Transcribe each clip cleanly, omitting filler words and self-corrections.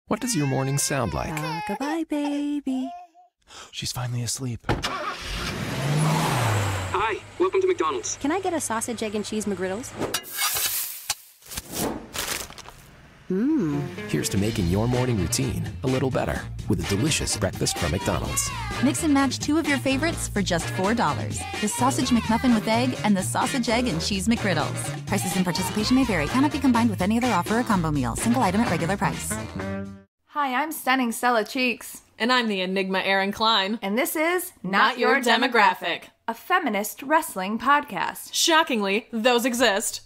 What does your morning sound like? Rock-a-bye, baby. She's finally asleep. Hi, welcome to McDonald's. Can I get a sausage, egg, and cheese McGriddles? Here's to making your morning routine a little better with a delicious breakfast from McDonald's. Mix and match two of your favorites for just $4. The Sausage McMuffin with egg and the Sausage, egg, and cheese McGriddles. Prices and participation may vary. Cannot be combined with any other offer or combo meal. Single item at regular price. Hi, I'm stunning Stella Cheeks. And I'm the Enigma Erin Klein. And this is Not Your Demographic, a feminist wrestling podcast. Shockingly, those exist.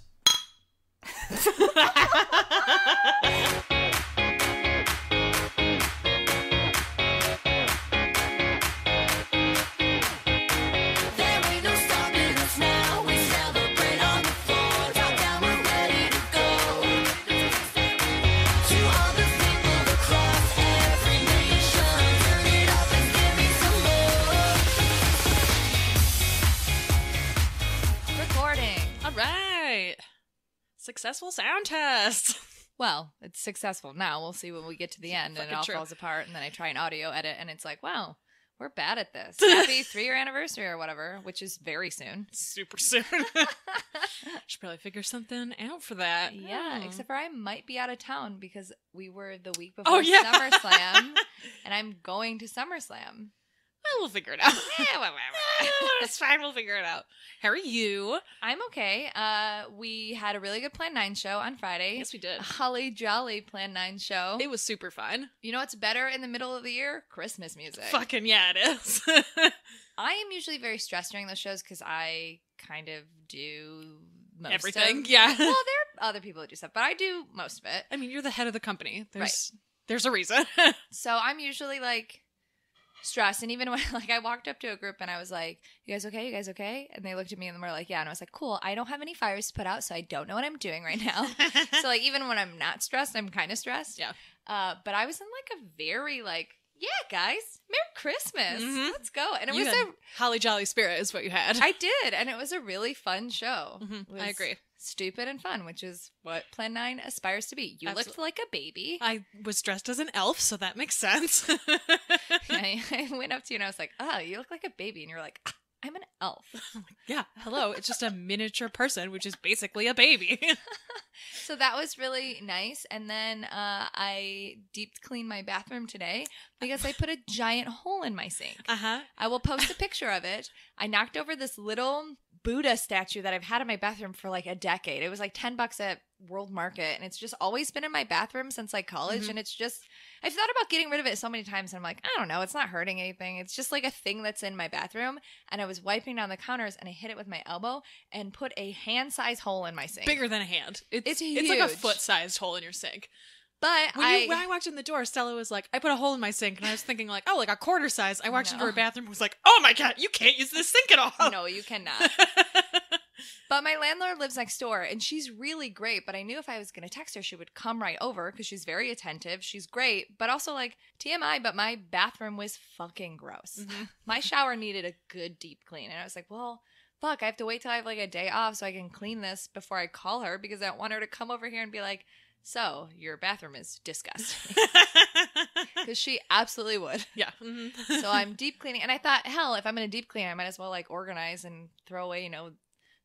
Successful sound test. Well, it's successful now. We'll see when we get to the end and it all falls apart and then I try an audio edit and it's like, wow, we're bad at this. Happy 3-year anniversary or whatever, which is very soon. Super soon. Should probably figure something out for that. Yeah, except for I might be out of town because we were the week before SummerSlam and I'm going to SummerSlam. Well, we'll figure it out. It's fine. We'll figure it out. How are you? I'm okay. We had a really good Plan 9 show on Friday. Yes, we did. A holly jolly Plan 9 show. It was super fun. You know what's better in the middle of the year? Christmas music. Fucking yeah, it is. I am usually very stressed during those shows because I kind of do most everything. of Yeah. Well, there are other people that do stuff, but I do most of it. I mean, you're the head of the company. There's a reason. So I'm usually like stressed, and even when like I walked up to a group and I was like, you guys okay, and they looked at me and were like, yeah, and I was like, cool, I don't have any fires to put out, so I don't know what I'm doing right now. So like even when I'm not stressed, I'm kind of stressed. Yeah. But I was in like a very like, yeah, guys, Merry Christmas, let's go. And it You was had holly jolly spirit is what you had. I did, and it was a really fun show. Mm-hmm. It was I agree. Stupid and fun, which is what Plan 9 aspires to be. You looked like a baby. I was dressed as an elf, so that makes sense. I went up to you and I was like, oh, you look like a baby. And you're like, I'm an elf. Yeah, hello. It's just a miniature person, which is basically a baby. So that was really nice. And then I deep cleaned my bathroom today because I put a giant hole in my sink. Uh-huh. I will post a picture of it. I knocked over this little Buddha statue that I've had in my bathroom for like a decade. It was like $10 at World Market, and it's just always been in my bathroom since like college. And it's just, I've thought about getting rid of it so many times, and I'm like, I don't know, it's not hurting anything. It's just like a thing that's in my bathroom. And I was wiping down the counters and I hit it with my elbow and put a hand-sized hole in my sink. Bigger than a hand. It's huge. It's like a foot-sized hole in your sink. But when I walked in the door, Stella was like, I put a hole in my sink, and I was thinking like, oh, like a quarter size. I walked into her bathroom and was like, oh my God, you can't use this sink at all. No, you cannot. But my landlord lives next door, and she's really great, but I knew if I was going to text her, she would come right over because she's very attentive. She's great, but also like TMI, but my bathroom was fucking gross. My shower needed a good deep clean, and I was like, well, fuck, I have to wait till I have like a day off so I can clean this before I call her because I don't want her to come over here and be like, so your bathroom is disgusting. Because she absolutely would. Yeah. So I'm deep cleaning, and I thought, hell, if I'm going to deep clean, I might as well like organize and throw away, you know,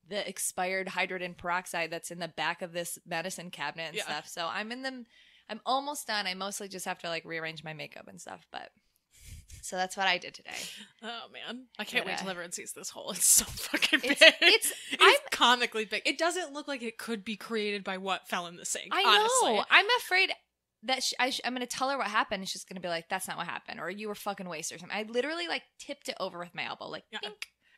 the expired hydrogen peroxide that's in the back of this medicine cabinet and stuff. So I'm almost done. I mostly just have to like rearrange my makeup and stuff, but so that's what I did today. Oh man, I can't wait till everyone sees this hole. It's so fucking big. It's comically big. It doesn't look like it could be created by what fell in the sink. I know. Honestly. I'm afraid that I'm going to tell her what happened, and she's going to be like, "That's not what happened," or "You were fucking wasted," or something. I literally like tipped it over with my elbow, like. Yeah.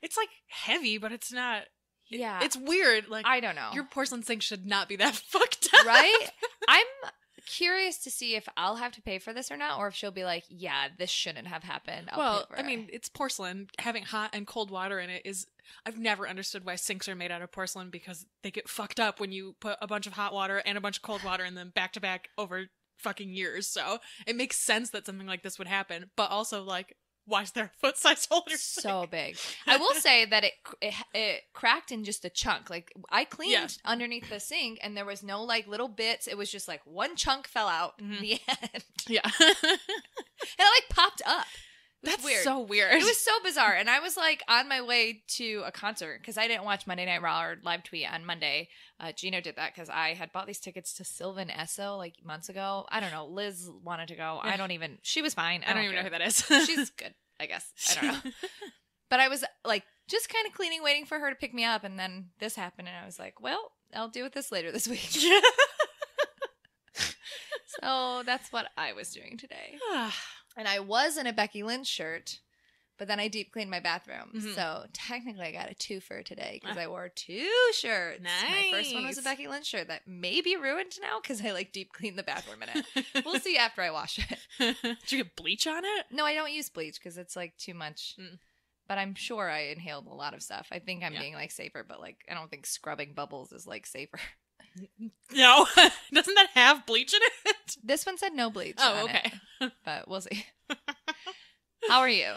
It's like heavy, but it's not. Yeah, it's weird. Like I don't know. Your porcelain sink should not be that fucked up, right? I'm curious to see if I'll have to pay for this or not, or if she'll be like, "Yeah, this shouldn't have happened." I mean, it's porcelain. Having hot and cold water in it is. I've never understood why sinks are made out of porcelain because they get fucked up when you put a bunch of hot water and a bunch of cold water in them back to back over fucking years. So it makes sense that something like this would happen, but also like. why is there a foot size hole in your So sink? big. I will say that it cracked in just a chunk. Like I cleaned Yeah. underneath the sink, and there was no like little bits. It was just like one chunk fell out. The end. Yeah. And it like popped up. It was That's weird. so weird. It was so bizarre. And I was like on my way to a concert because I didn't watch Monday Night Raw or live tweet on Monday. Gino did that because I had bought these tickets to Sylvan Esso like months ago. I don't know. Liz wanted to go. She was fine. I don't even know who that is. She's good, I guess. I don't know. But I was like just kind of cleaning, waiting for her to pick me up. And then this happened. And I was like, well, I'll deal with this later this week. So that's what I was doing today. And I was in a Becky Lynch shirt, but then I deep cleaned my bathroom. Mhm. So technically I got a twofer today because I wore 2 shirts. My first one was a Nice. Becky Lynch shirt that may be ruined now because I like deep cleaned the bathroom in it. We'll see after I wash it. Did you get bleach on it? No, I don't use bleach because it's like too much. Mm. But I'm sure I inhaled a lot of stuff. I think I'm Yeah. being like safer, but like I don't think scrubbing bubbles is like safer. No. Doesn't that have bleach in it? This one said no bleach. Oh, on okay. it, but we'll see. How are you?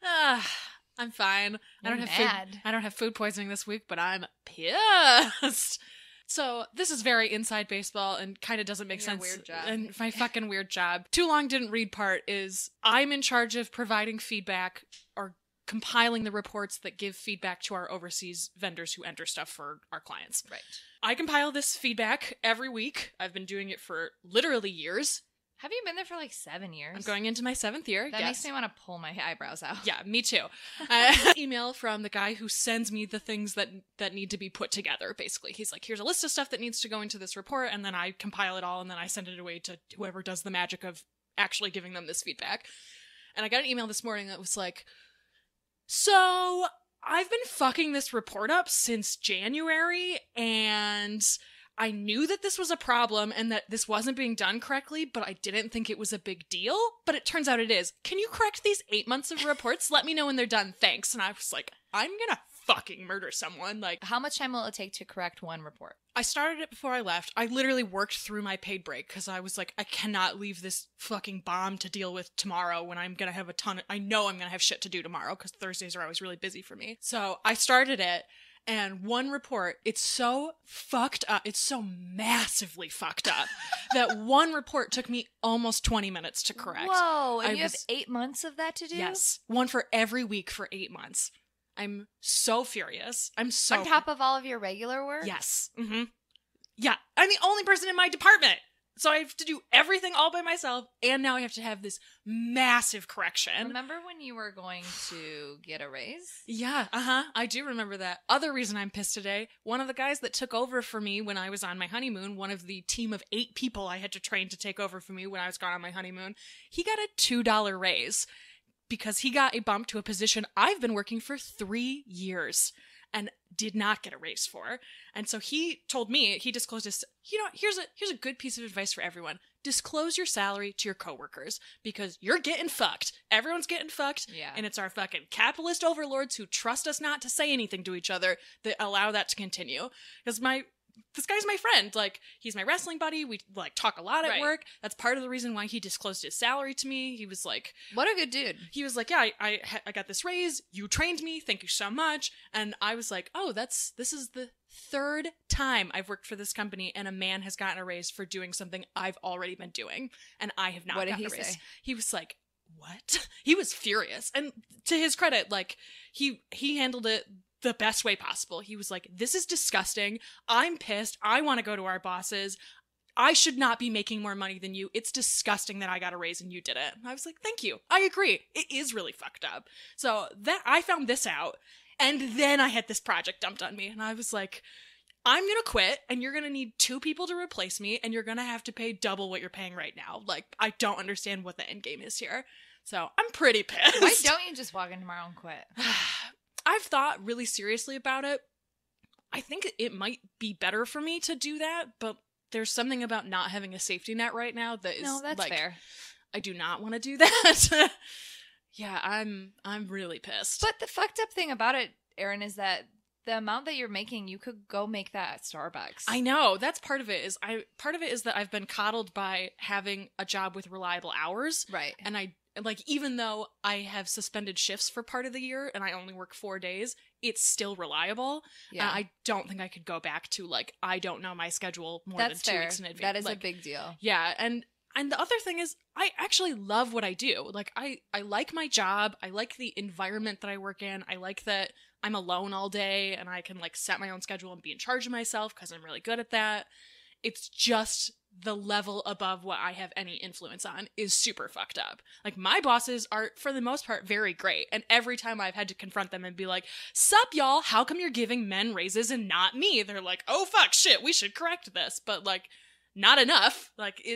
I'm fine. I You're don't have mad. food. I don't have food poisoning this week, but I'm pissed. So this is very inside baseball and kind of doesn't make Your sense. weird job. And my fucking weird job. Too long didn't read part is I'm in charge of providing feedback or compiling the reports that give feedback to our overseas vendors who enter stuff for our clients. Right. I compile this feedback every week. I've been doing it for literally years. Have you been there for like 7 years? I'm going into my 7th year. That yes. makes me want to pull my eyebrows out. Yeah, me too. Email from the guy who sends me the things that need to be put together, basically. He's like, here's a list of stuff that needs to go into this report, and then I compile it all, and then I send it away to whoever does the magic of actually giving them this feedback. And I got an email this morning that was like, so I've been fucking this report up since January, and I knew that this was a problem and that this wasn't being done correctly, but I didn't think it was a big deal. But it turns out it is. Can you correct these 8 months of reports? Let me know when they're done. Thanks. And I was like, I'm gonna fucking murder someone. Like, How much time will it take to correct one report? I started it before I left. I literally worked through my paid break because I was like, I cannot leave this fucking bomb to deal with tomorrow when I'm gonna have I know I'm gonna have shit to do tomorrow because Thursdays are always really busy for me. So I started it. And one report, it's so fucked up. It's so massively fucked up that one report took me almost 20 minutes to correct. Whoa, and I you have was- 8 months of that to do? Yes. One for every week for 8 months. I'm so furious. I'm so... On top of all of your regular work? Yes. Mm-hmm. Yeah. I'm the only person in my department. So I have to do everything all by myself, and now I have to have this massive correction. Remember when you were going to get a raise? Yeah, I do remember that. Other reason I'm pissed today, one of the guys that took over for me when I was on my honeymoon, one of the team of 8 people I had to train to take over for me when I was gone on my honeymoon, he got a $2 raise because he got a bump to a position I've been working for 3 years and did not get a raise for. And so he told me, he disclosed this, here's a good piece of advice for everyone. Disclose your salary to your coworkers because you're getting fucked. Everyone's getting fucked. Yeah. And it's our fucking capitalist overlords who trust us not to say anything to each other that allow that to continue. Because this guy's my friend. Like, he's my wrestling buddy. We like talk a lot at Right. work. That's part of the reason why he disclosed his salary to me. He was like, What a good dude. yeah, I got this raise. You trained me. Thank you so much. And I was like, oh, this is the 3rd time I've worked for this company and a man has gotten a raise for doing something I've already been doing. And I have not What did gotten he a raise. say? He was like, what? He was furious. And to his credit, like, he handled it the best way possible. He was like, this is disgusting. I'm pissed. I want to go to our bosses. I should not be making more money than you. It's disgusting that I got a raise and you did it. And I was like, thank you. I agree. It is really fucked up. So that I found this out. And then I had this project dumped on me. And I was like, I'm going to quit and you're going to need 2 people to replace me. And you're going to have to pay double what you're paying right now. Like, I don't understand what the end game is here. So I'm pretty pissed. Why don't you just walk in tomorrow and quit? I've thought really seriously about it. I think it might be better for me to do that, but there's something about not having a safety net right now that is No, that's like, fair. I do not want to do that. Yeah, I'm really pissed. But the fucked up thing about it, Erin, is that the amount that you're making, you could go make that at Starbucks. I know. That's part of it. Part of it is that I've been coddled by having a job with reliable hours. Right. And even though I have suspended shifts for part of the year and I only work 4 days, it's still reliable. Yeah. I don't think I could go back to, like, I don't know my schedule more That's than 2 fair. weeks in advance. That is like, a big deal. Yeah. And the other thing is, I actually love what I do. Like, I like my job. I like the environment that I work in. I like that I'm alone all day and I can, like, set my own schedule and be in charge of myself because I'm really good at that. It's just the level above what I have any influence on is super fucked up. Like, my bosses are, for the most part, very great. And every time I've had to confront them and be like, sup, y'all, how come you're giving men raises and not me? They're like, oh, fuck, shit, we should correct this. But, like, not enough. Like,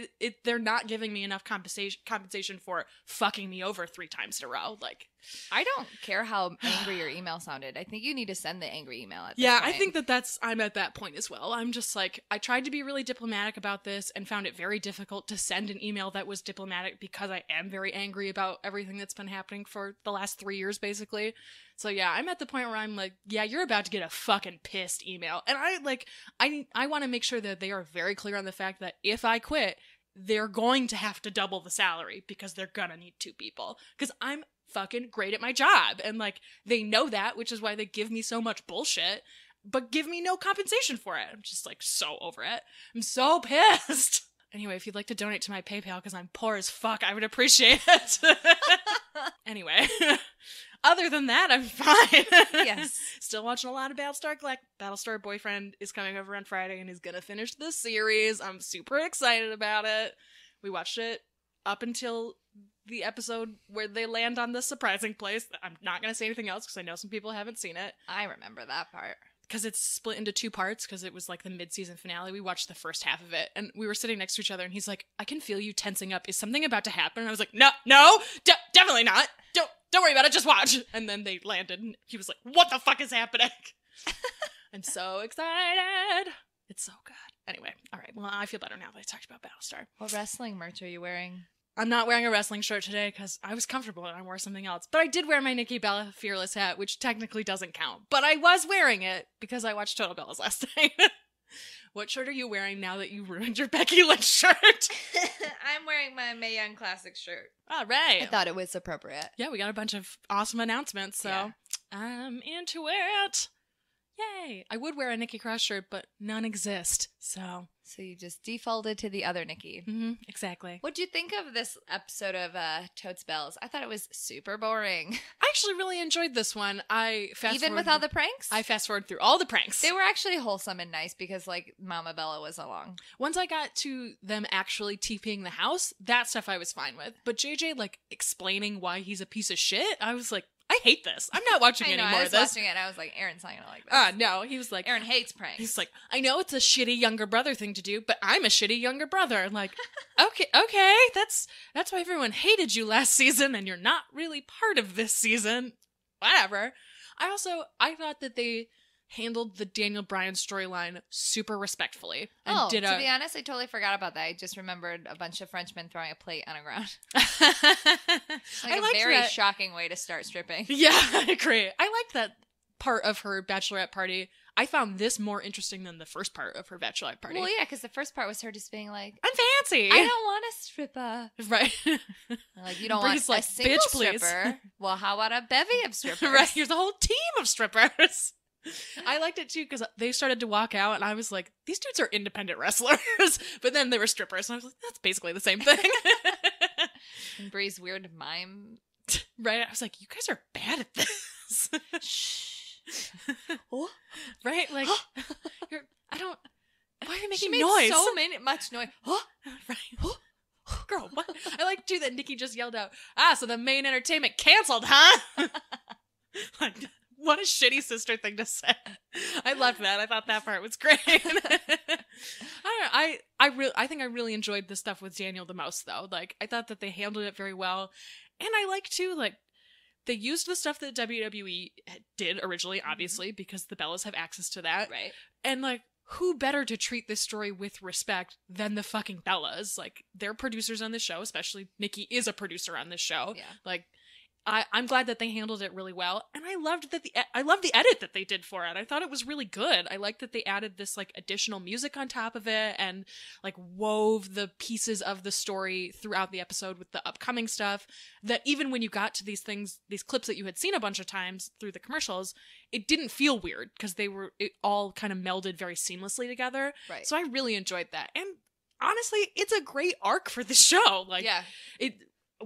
they're not giving me enough compensation for fucking me over 3 times in a row. Like, I don't care how angry your email sounded. I think you need to send the angry email at this yeah, point. I think I'm at that point as well. I'm just like, I tried to be really diplomatic about this and found it very difficult to send an email that was diplomatic because I am very angry about everything that's been happening for the last 3 years, basically. So yeah, I'm at the point where I'm like, yeah, you're about to get a fucking pissed email. And I want to make sure that they are very clear on the fact that if I quit, they're going to have to double the salary because they're gonna need 2 people. Because I'm fucking great at my job. And, like, they know that, which is why they give me so much bullshit, but give me no compensation for it. I'm just, like, so over it. I'm so pissed. Anyway, if you'd like to donate to my PayPal because I'm poor as fuck, I would appreciate it. Anyway, other than that, I'm fine. Yes. Still watching a lot of Battlestar Galactica. Battlestar Boyfriend is coming over on Friday and he's gonna finish the series. I'm super excited about it. We watched it up until the episode where they land on the surprising place. I'm not gonna say anything else because I know some people haven't seen it. I remember that part. Because it's split into 2 parts because it was like the mid-season finale. We watched the first half of it and we were sitting next to each other and he's like, I can feel you tensing up. Is something about to happen? And I was like, no, definitely not. Don't worry about it. Just watch. And then they landed and he was like, what the fuck is happening? I'm so excited. It's so good. Anyway, all right. Well, I feel better now that I talked about Battlestar. What wrestling merch are you wearing? I'm not wearing a wrestling shirt today because I was comfortable and I wore something else. But I did wear my Nikki Bella Fearless hat, which technically doesn't count. But I was wearing it because I watched Total Bellas last night. What shirt are you wearing now that you ruined your Becky Lynch shirt? I'm wearing my Mae Young Classic shirt. All right. I thought it was appropriate. Yeah, we got a bunch of awesome announcements, so Yeah. I'm into it. Yay. I would wear a Nikki Cross shirt, but none exist, so. So you just defaulted to the other Nikki. Mm-hmm, exactly. What'd you think of this episode of Totes Bells? I thought it was super boring. I actually really enjoyed this one. Even with all the pranks? I fast forward through all the pranks. They were actually wholesome and nice because, like, Mama Bella was along. Once I got to them actually TPing the house, that stuff I was fine with. But JJ, like, explaining why he's a piece of shit, I was like, I hate this. I'm not watching any more I of was this. watching it and I was like, Erin's not gonna like this. No, he was like, Erin hates pranks. he's like, I know it's a shitty younger brother thing to do, but I'm a shitty younger brother. I'm like, okay, that's why everyone hated you last season, and you're not really part of this season. Whatever. I thought that they handled the Daniel Bryan storyline super respectfully. And to be honest, I totally forgot about that. I just remembered a bunch of Frenchmen throwing a plate on the ground. Like a very shocking way to start stripping. Yeah, I agree. I liked that part of her bachelorette party. I found this more interesting than the first part of her bachelorette party. Well, yeah, because the first part was her just being like, I'm fancy. I don't want a stripper. Right. Like, you don't Bree's want like, a single bitch, please. stripper. Well, how about a bevy of strippers? Right. Here's a whole team of strippers. I liked it too because they started to walk out and I was like, these dudes are independent wrestlers. But then they were strippers and I was like, that's basically the same thing. And Bree's weird mime. Right? I was like, you guys are bad at this. Shh. Right? Like, why are you making She made noise? so much noise. Right. Girl, what? I like too that Nikki just yelled out, so the main entertainment canceled, huh? Like, what a shitty sister thing to say. I loved that. I thought that part was great. I don't know. I think I really enjoyed the stuff with Daniel the most, though. Like, I thought that they handled it very well. And I like, too, like, they used the stuff that WWE did originally, obviously, because the Bellas have access to that. Right. And, like, who better to treat this story with respect than the fucking Bellas? Like, they're producers on this show, especially Nikki is a producer on this show. Yeah. Like, I'm glad that they handled it really well, and I loved that I love the edit that they did for it. I thought it was really good. I liked that they added this like additional music on top of it, and like wove the pieces of the story throughout the episode with the upcoming stuff. That even when you got to these things, these clips that you had seen a bunch of times through the commercials, it didn't feel weird because it all kind of melded very seamlessly together. Right. So I really enjoyed that, and honestly, it's a great arc for the show. Like, yeah.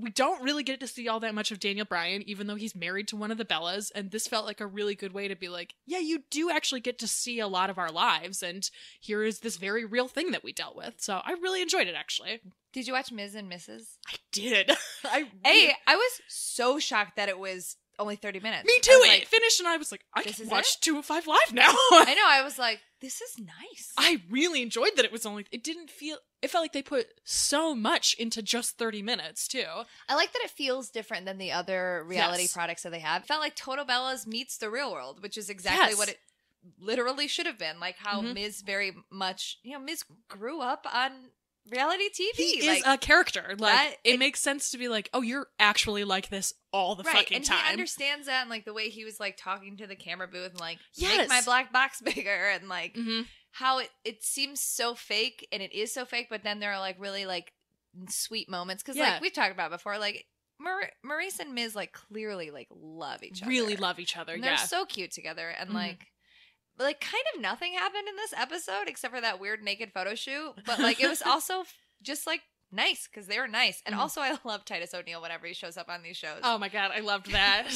We don't really get to see all that much of Daniel Bryan, even though he's married to one of the Bellas, and this felt like a really good way to be like, yeah, you do actually get to see a lot of our lives, and here is this very real thing that we dealt with. So I really enjoyed it, actually. Did you watch Ms. and Mrs.? I did. I was so shocked that it was only 30 minutes. Me too. It finished, and I was like, I can watch 205 Live now. I know. I was like, this is nice. I really enjoyed that it was only... It felt like they put so much into just 30 minutes, too. I like that it feels different than the other reality products that they have. It felt like Total Bellas meets the real world, which is exactly what it literally should have been. Like how Miz very much... Miz grew up on reality TV. He is a character. Like, it makes sense to be like, oh, you're actually like this all the fucking time. And he understands that, and like the way he was like talking to the camera booth and like, make my black box bigger, and like how it seems so fake, and it is so fake, but then there are like really like sweet moments because like we've talked about before, like Maurice and Miz like clearly like love each other. Really love each other. And they're so cute together, and like kind of nothing happened in this episode except for that weird naked photo shoot, but like it was also just like nice because they were nice. And also I love Titus O'Neil whenever he shows up on these shows. Oh my god, I loved that.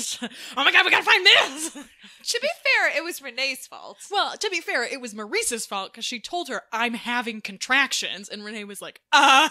Oh my god, we gotta find this. To be fair, it was Renee's fault. Well, to be fair, it was Maurice's fault because she told her, I'm having contractions, and Renee was like, Well,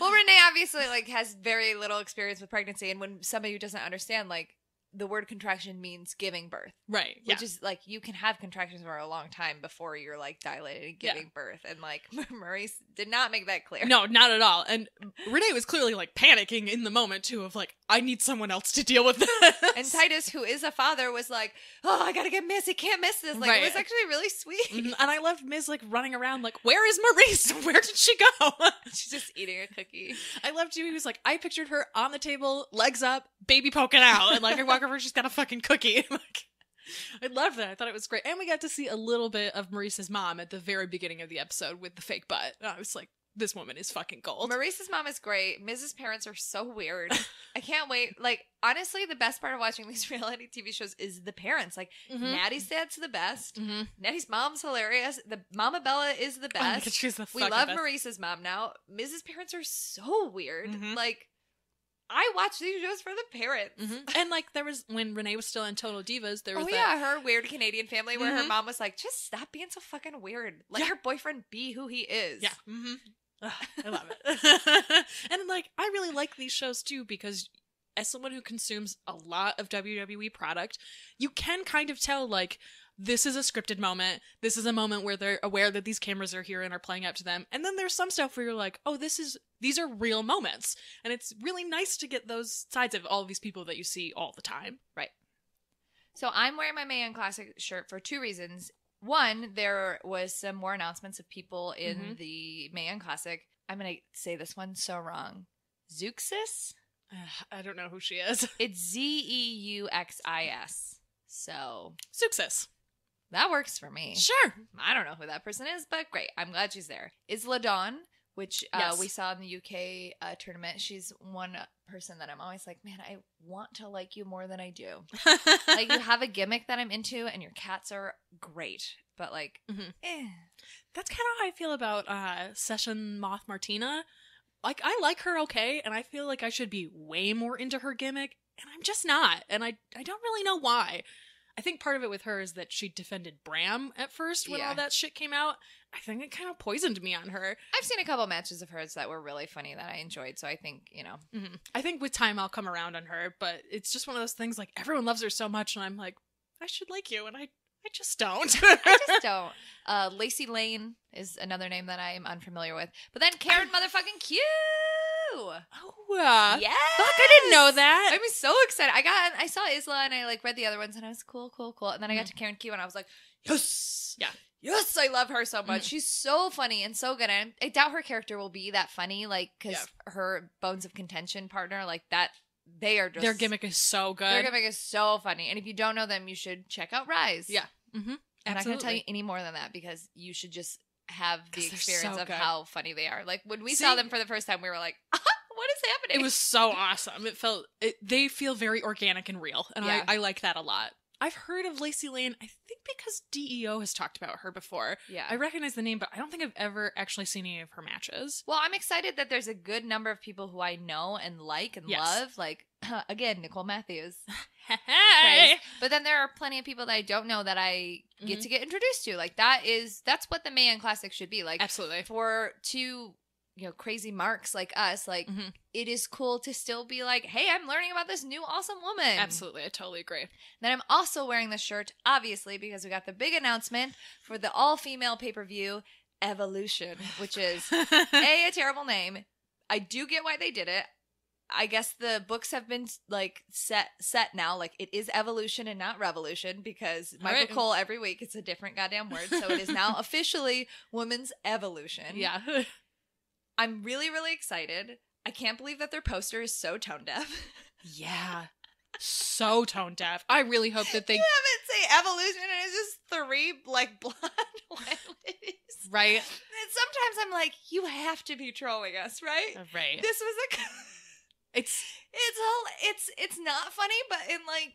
Renee obviously like has very little experience with pregnancy, and when somebody who doesn't understand, like, the word contraction means giving birth. Right. Which is like, you can have contractions for a long time before you're like dilated and giving birth. And like Maurice did not make that clear. No, not at all. And Renee was clearly like panicking in the moment too of like, I need someone else to deal with this. And Titus, who is a father, was like, oh, I gotta get Miz. He can't miss this. Like, it was actually really sweet. And I loved Miz like running around like, where is Maurice? Where did she go? She's just eating a cookie. I loved you. He was like, I pictured her on the table, legs up, baby poking out. And like, I walk over, she's got a fucking cookie. Like, I loved that. I thought it was great. And we got to see a little bit of Maurice's mom at the very beginning of the episode with the fake butt. And I was like, this woman is fucking gold. Maurice's mom is great. Mrs. parents are so weird. I can't wait. Like, honestly, the best part of watching these reality TV shows is the parents. Like, Natty's dad's the best. Natty's mom's hilarious. The Mama Bella is the best. Oh my God, she's the we love best. Maurice's mom now. Mrs. parents are so weird. Like, I watch these shows for the parents. And like, there was, when Renee was still in Total Divas, there was her weird Canadian family where her mom was like, just stop being so fucking weird. Let your boyfriend be who he is. Yeah. I love it. And like, I really like these shows too, because as someone who consumes a lot of WWE product, you can kind of tell like, this is a scripted moment. This is a moment where they're aware that these cameras are here and are playing up to them. And then there's some stuff where you're like, oh, these are real moments. And it's really nice to get those sides of all of these people that you see all the time. Right. So I'm wearing my Mae Young Classic shirt for two reasons. One, there was some more announcements of people in the Mae Young Classic. I'm going to say this one so wrong. Zeuxis? I don't know who she is. It's Zeuxis. So. Zeuxis. That works for me. Sure. I don't know who that person is, but great. I'm glad she's there. Isla Dawn, which we saw in the UK tournament. She's one person that I'm always like, man, I want to like you more than I do. Like, you have a gimmick that I'm into, and your cats are great. But like, That's kind of how I feel about Session Moth Martina. Like, I like her okay, and I feel like I should be way more into her gimmick, and I'm just not. And I don't really know why. I think part of it with her is that she defended Bram at first when all that shit came out. I think it kind of poisoned me on her. I've seen a couple matches of hers that were really funny that I enjoyed, so I think, I think with time I'll come around on her, but it's just one of those things, like, everyone loves her so much, and I'm like, I should like you, and I just don't. I just don't. Lacey Lane is another name that I am unfamiliar with. But then Karen motherfucking Q! Oh, yes! Fuck, I didn't know that. I'm so excited. I saw Isla and I like read the other ones and I was cool. And then I got to Karen Q and I was like, yes! Yeah. Yes, I love her so much. She's so funny and so good. And I doubt her character will be that funny, like, because her Bones of Contention partner, like, that they are just... Their gimmick is so good. Their gimmick is so funny. And if you don't know them, you should check out Rise. Yeah. Mm-hmm. I'm not going to tell you any more than that because you should just have the experience so of good. how funny they are. Like, when we saw them for the first time, we were like, what is happening? It was so awesome. They feel very organic and real, and I like that a lot. I've heard of Lacey Lane, I think because DEO has talked about her before. Yeah. I recognize the name, but I don't think I've ever actually seen any of her matches. Well, I'm excited that there's a good number of people who I know and like and love. Like, again, Nicole Matthews. Hey! But then there are plenty of people that I don't know that I get to get introduced to. Like, that's what the Mae Young Classic should be. Like, absolutely. For two, crazy marks like us, like, it is cool to still be like, hey, I'm learning about this new awesome woman. Absolutely. I totally agree. Then I'm also wearing this shirt, obviously, because we got the big announcement for the all-female pay-per-view, Evolution, which is, a terrible name. I do get why they did it. I guess the books have been like set now. Like, it is Evolution and not Revolution because Michael Cole every week it's a different goddamn word. So it is now officially Women's Evolution. Yeah. I'm really, really excited. I can't believe that their poster is so tone deaf. Yeah. So tone deaf. I really hope that they... You have it say Evolution and it's just 3 like blonde white ladies. Right. And sometimes I'm like, you have to be trolling us, right? Right. This was a... It's not funny,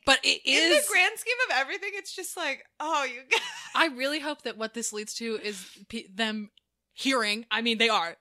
but it is in the grand scheme of everything. It's just like, oh, you guys. I really hope that what this leads to is them hearing. I mean, they are.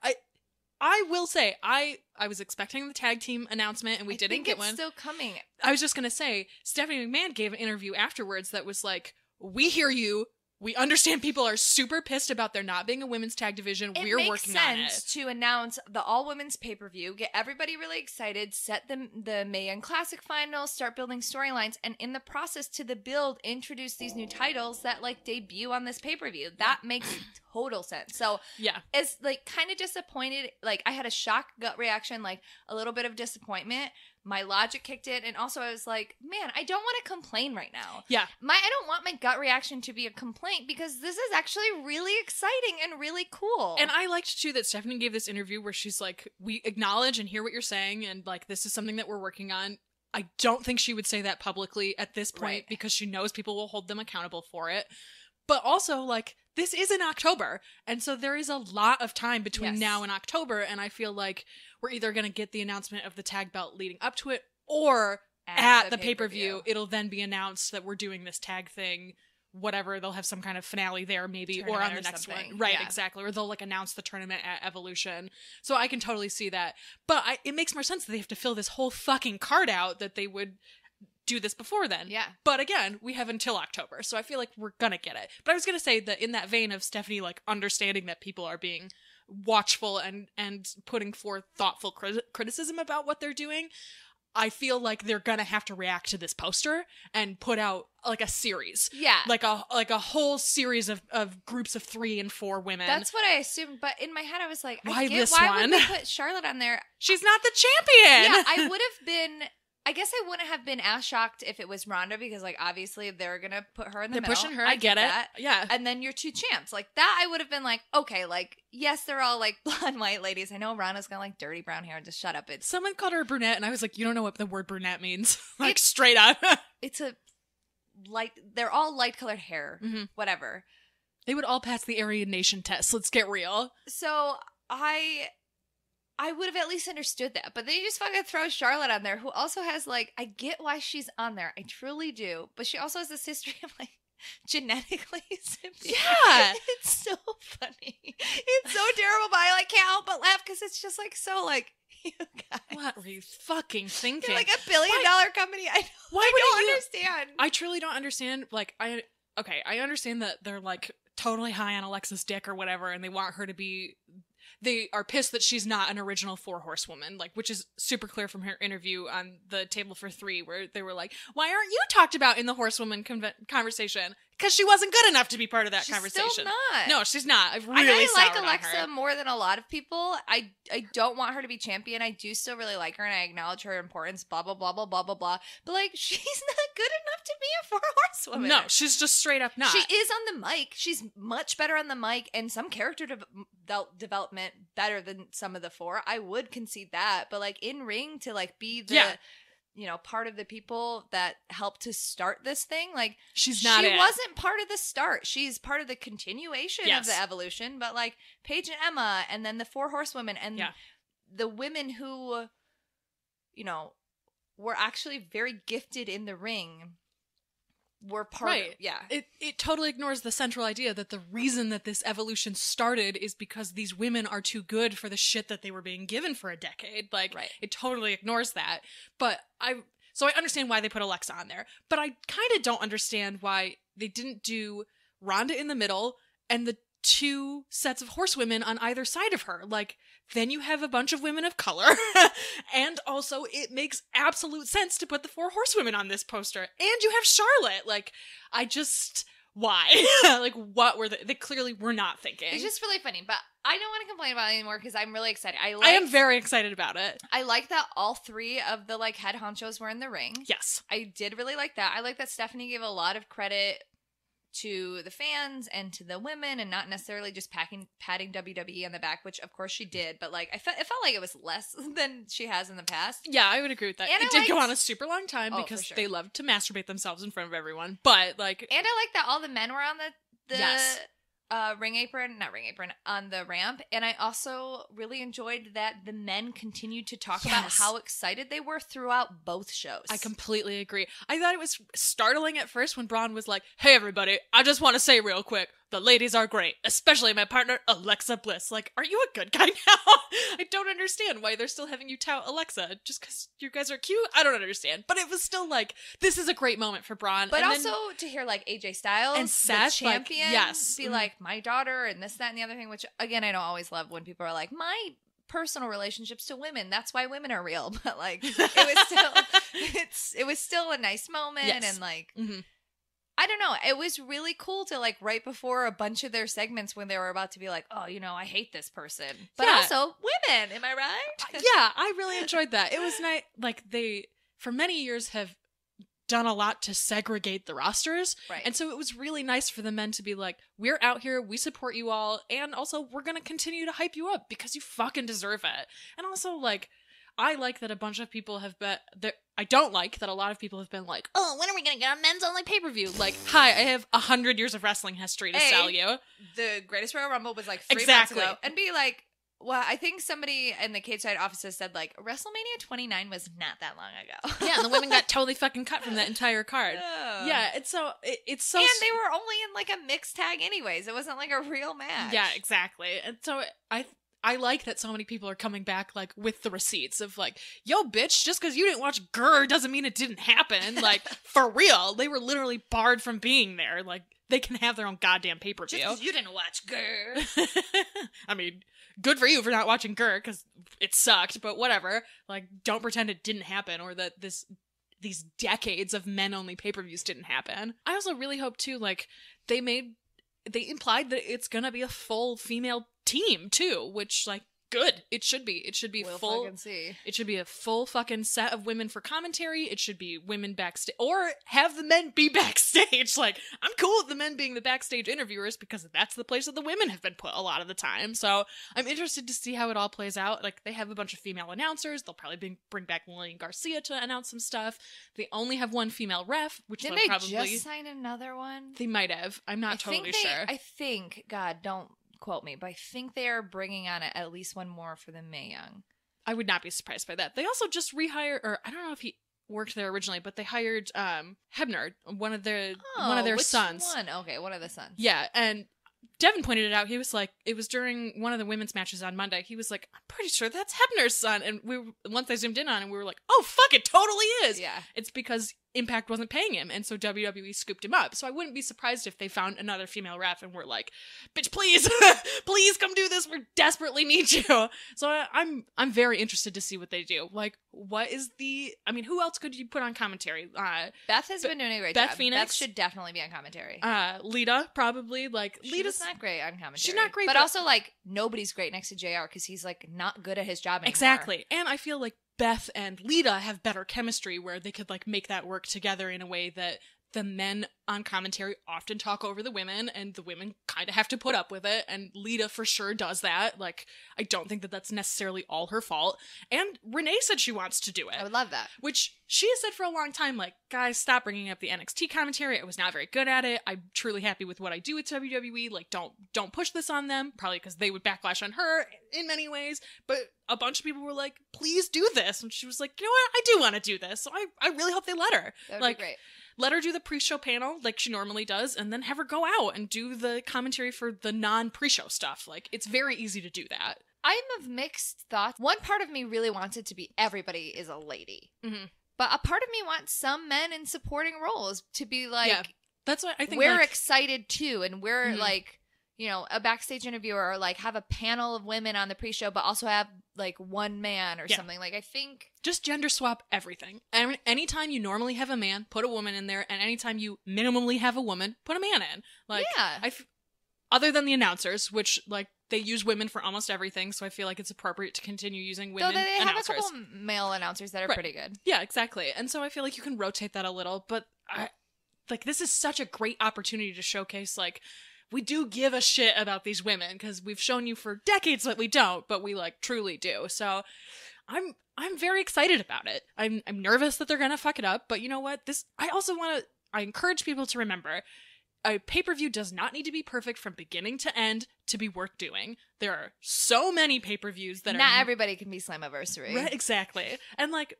I will say I was expecting the tag team announcement and we didn't get one. It's still coming. I was just gonna say Stephanie McMahon gave an interview afterwards that was like, "We hear you. We understand people are super pissed about there not being a women's tag division. We're working on it." It makes sense to announce the all-women's pay-per-view, get everybody really excited, set the Mae Young Classic finals, start building storylines, and in the process to the build, introduce these new titles that like debut on this pay-per-view. That makes total sense. So yeah, it's like kind of disappointed. Like, I had a shock gut reaction, like a little bit of disappointment. My logic kicked in, and also I was like, man, I don't want to complain right now. Yeah. I don't want my gut reaction to be a complaint because this is actually really exciting and really cool. And I liked, too, that Stephanie gave this interview where she's like, we acknowledge and hear what you're saying, and, like, this is something that we're working on. I don't think she would say that publicly at this point because she knows people will hold them accountable for it. But also, like, this is in October, and so there is a lot of time between now and October, and I feel like we're either going to get the announcement of the tag belt leading up to it, or at the pay-per-view, it'll then be announced that we're doing this tag thing, whatever, they'll have some kind of finale there maybe, or on the next one. Right, exactly. Or they'll, like, announce the tournament at Evolution. So I can totally see that. But it makes more sense that they have to fill this whole fucking card out that they would do this before then. Yeah. But again, we have until October, so I feel like we're gonna get it. But I was gonna say that in that vein of Stephanie, like, understanding that people are being watchful and putting forth thoughtful criticism about what they're doing, I feel like they're gonna have to react to this poster and put out like a series. Yeah. Like a whole series of groups of 3 and 4 women. That's what I assumed, but in my head I was like, why would they put Charlotte on there? She's not the champion. Yeah, I would have been... I guess I wouldn't have been as shocked if it was Ronda because, like, obviously they're going to put her in the middle. They're pushing her. I get it. That. Yeah. And then your 2 champs. Like, that I would have been like, okay, like, yes, they're all, like, blonde white ladies. I know Ronda's got, like, dirty brown hair. Just shut up. Someone called her a brunette, and I was like, you don't know what the word brunette means. Like, straight up. It's a light... They're all light-colored hair. Mm-hmm. Whatever. They would all pass the Aryan Nation test. Let's get real. So, I would have at least understood that. But then you just fucking throw Charlotte on there, who also has, like, I get why she's on there. I truly do. But she also has this history of, like, genetically symbiotic. Yeah. It's so funny. It's so terrible, but I, like, can't help but laugh because it's just, like, so, like, you guys. What were you fucking thinking? You're like $1 billion company. I don't understand. I truly don't understand. Like, I understand that they're, like, totally high on Alexa's dick or whatever, and they want her to be... They are pissed that she's not an original 4 horsewoman, like, which is super clear from her interview on the Table for 3, where they were like, "Why aren't you talked about in the horsewoman conversation?" Because she wasn't good enough to be part of that conversation. Still not. No, she's not. I've really I like soured on Alexa her. more than a lot of people. I don't want her to be champion. I do still really like her, and I acknowledge her importance. Blah blah blah blah blah blah blah. But, like, she's not good enough to be a 4 horsewoman. No, she's just straight up not. She is on the mic. She's much better on the mic, and some character development better than some of the 4. I would concede that, but, like, in ring to, like, be part of the people that helped to start this thing. Like, she wasn't part of the start. She's part of the continuation Yes. of the evolution. But like Paige and Emma, and then the 4 horsewomen, and the women who, were actually very gifted in the ring, were part of, It totally ignores the central idea that the reason that this evolution started is because these women are too good for the shit that they were being given for a decade. Like, it totally ignores that. But I understand why they put Alexa on there, but I kind of don't understand why they didn't do Rhonda in the middle and the 2 sets of horsewomen on either side of her. Like, then you have a bunch of women of color. And also, it makes absolute sense to put the 4 horsewomen on this poster. And you have Charlotte. Like, why? Like, what were they clearly were not thinking. It's just really funny, but I don't want to complain about it anymore because I'm really excited. I am very excited about it. I like that all 3 of the like head honchos were in the ring. Yes. I did really like that. I like that Stephanie gave a lot of credit to the fans and to the women, and not necessarily just patting WWE on the back, which of course she did, but like it felt like it was less than she has in the past. Yeah, I would agree with that. And it did go on a super long time because they loved to masturbate themselves in front of everyone. But like, and I like that all the men were on the yes. not ring apron, on the ramp. And I also really enjoyed that the men continued to talk about how excited they were throughout both shows. I completely agree. I thought it was startling at first when Braun was like, "Hey everybody, I just want to say real quick, the ladies are great, especially my partner, Alexa Bliss." Like, are you a good guy now? I don't understand why they're still having you tout Alexa. Just because you guys are cute? I don't understand. But it was still like, this is a great moment for Braun. But and also to hear like AJ Styles and Seth, the champion, be mm-hmm. like, my daughter and this, that, and the other thing, which again, I don't always love when people are like, my personal relationships to women, that's why women are real. But like, it was still a nice moment. Yes. And like, mm-hmm. I don't know. It was really cool to like right before a bunch of their segments when they were about to be like, oh, I hate this person. But also women. Am I right? Yeah, I really enjoyed that. It was nice. Like, they, for many years, have done a lot to segregate the rosters. Right. And so it was really nice for the men to be like, we're out here, we support you all, and also we're going to continue to hype you up because you fucking deserve it. And also, like, I like that a bunch of people have been there. I don't like that a lot of people have been like, oh, when are we going to get a men's only pay-per-view? Like, hi, I have 100 years of wrestling history to sell you. The Greatest Royal Rumble was like 3 months ago. And be like, well, I think somebody in the Cage Side offices said like WrestleMania 29 was not that long ago. Yeah, and the women got totally fucking cut from that entire card. Oh. Yeah, it's so and they were only in like a mixed tag anyways. It wasn't like a real match. Yeah, exactly. And so I like that so many people are coming back like with the receipts of like, yo, bitch, just because you didn't watch Grr doesn't mean it didn't happen. Like, for real, they were literally barred from being there. Like, they can have their own goddamn pay-per-view. Just because you didn't watch Grr. I mean, good for you for not watching Grr because it sucked, but whatever. Like, don't pretend it didn't happen or that these decades of men-only pay-per-views didn't happen. I also really hope too, like, they implied that it's gonna be a full female team too, which, like, good. It should be. It should be full. Fucking see. It should be a full fucking set of women for commentary. It should be women backstage, or have the men be backstage. Like, I'm cool with the men being the backstage interviewers because that's the place that the women have been put a lot of the time. So I'm interested to see how it all plays out. Like, they have a bunch of female announcers. They'll probably bring back Lillian Garcia to announce some stuff. They only have one female ref, which didn't they'll they probably just sign another one? They might have. I'm not totally sure. I think, God, don't quote me, but I think they are bringing on at least one more for the Mae Young. I would not be surprised by that. They also just rehired, or I don't know if he worked there originally, but they hired Hebner, one of their sons. One? Okay, one of the sons. Yeah, and Devin pointed it out. He was like, it was during one of the women's matches on Monday. He was like, I'm pretty sure that's Hebner's son. And once I zoomed in on him, we were like, oh, fuck, it totally is. Yeah. It's because Impact wasn't paying him, and so WWE scooped him up. So I wouldn't be surprised if they found another female ref and were like, bitch, please, please come do this. We desperately need you. So I'm very interested to see what they do. Like, what is who else could you put on commentary? Beth has been doing a great Beth job. Phoenix. Beth should definitely be on commentary. Lita, probably. Like, Lita's not great on commentary. She's not great. But also, like, nobody's great next to JR because he's, like, not good at his job anymore. Exactly. And I feel like Beth and Lita have better chemistry where they could, like, make that work together in a way that the men on commentary often talk over the women, and the women kind of have to put up with it, and Lita for sure does that. Like, I don't think that that's necessarily all her fault. And Renee said she wants to do it. I would love that. Which she has said for a long time, like, guys, stop bringing up the NXT commentary. I was not very good at it. I'm truly happy with what I do with WWE. Like, don't push this on them. Probably because they would backlash on her in many ways. But a bunch of people were like, please do this. And she was like, you know what? I do want to do this. So I really hope they let her. That would be great. Let her do the pre-show panel like she normally does, and then have her go out and do the commentary for the non-pre-show stuff. Like, it's very easy to do that. I'm of mixed thoughts. One part of me really wants it to be everybody is a lady. Mm-hmm. But a part of me wants some men in supporting roles to be like, yeah, that's what I think. We're like, excited too, and we're like, you know, a backstage interviewer, or like have a panel of women on the pre-show, but also have like one man or something. Like, I think just gender swap everything. And anytime you normally have a man, put a woman in there, and anytime you minimally have a woman, put a man in. Like, yeah. Other than the announcers, which like they use women for almost everything, so I feel like it's appropriate to continue using women Though they announcers. have a couple male announcers that are pretty good. Yeah, exactly. And so I feel like you can rotate that a little, but this is such a great opportunity to showcase, like, we do give a shit about these women, because we've shown you for decades that we don't, but we like truly do. So I'm very excited about it. I'm nervous that they're gonna fuck it up, but you know what? I encourage people to remember, a pay-per-view does not need to be perfect from beginning to end to be worth doing. There are so many pay-per-views that not everybody can be Slammiversary. Right, exactly. And like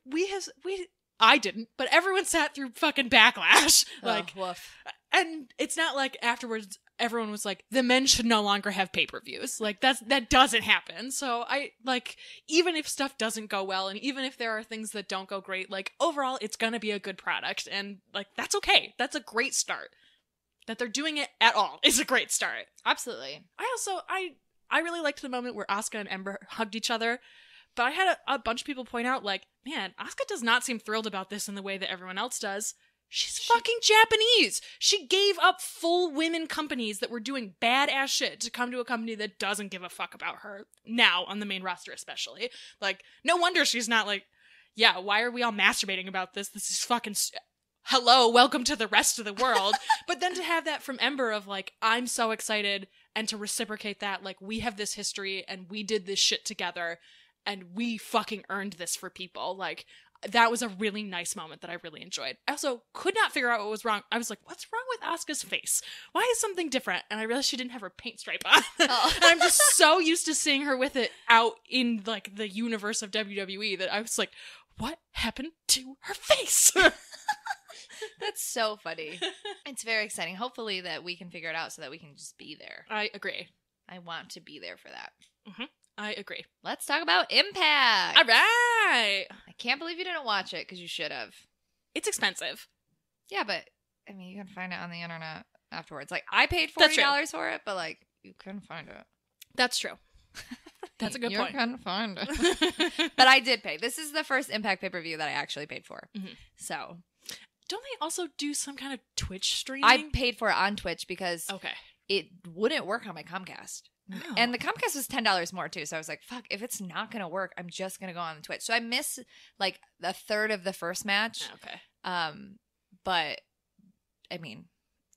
I didn't, but everyone sat through fucking Backlash. Like, woof. And it's not like afterwards everyone was like, the men should no longer have pay-per-views. Like, that doesn't happen. So I, like, even if stuff doesn't go well, and even if there are things that don't go great, like, overall, it's gonna be a good product. And, like, that's okay. That's a great start. That they're doing it at all is a great start. Absolutely. I really liked the moment where Asuka and Ember hugged each other. But I had a bunch of people point out, like, man, Asuka does not seem thrilled about this in the way that everyone else does. She's fucking Japanese. She gave up full women companies that were doing badass shit to come to a company that doesn't give a fuck about her. Now, on the main roster especially. Like, no wonder she's not like, yeah, why are we all masturbating about this? This is fucking... hello, welcome to the rest of the world. But then to have that from Ember of like, I'm so excited, and to reciprocate that, like, we have this history and we did this shit together and we fucking earned this for people. Like, that was a really nice moment that I really enjoyed. I also could not figure out what was wrong. I was like, what's wrong with Asuka's face? Why is something different? And I realized she didn't have her paint stripe on. Oh. And I'm just so used to seeing her with it out in like the universe of WWE that I was like, what happened to her face? That's so funny. It's very exciting. Hopefully that we can figure it out so that we can just be there. I agree. I want to be there for that. Mm-hmm. I agree. Let's talk about Impact. All right. I can't believe you didn't watch it, because you should have. It's expensive. Yeah, but I mean, you can find it on the internet afterwards. Like, I paid $40 for it, but like, you couldn't find it. That's true. That's a good point. You couldn't find it. But I did pay. This is the first Impact pay-per-view that I actually paid for. Mm-hmm. So... don't they also do some kind of Twitch streaming? I paid for it on Twitch because okay, it wouldn't work on my Comcast. No. And the Comcast was $10 more too. So I was like, fuck, if it's not going to work, I'm just going to go on Twitch. So I missed like a third of the first match. Okay. But I mean,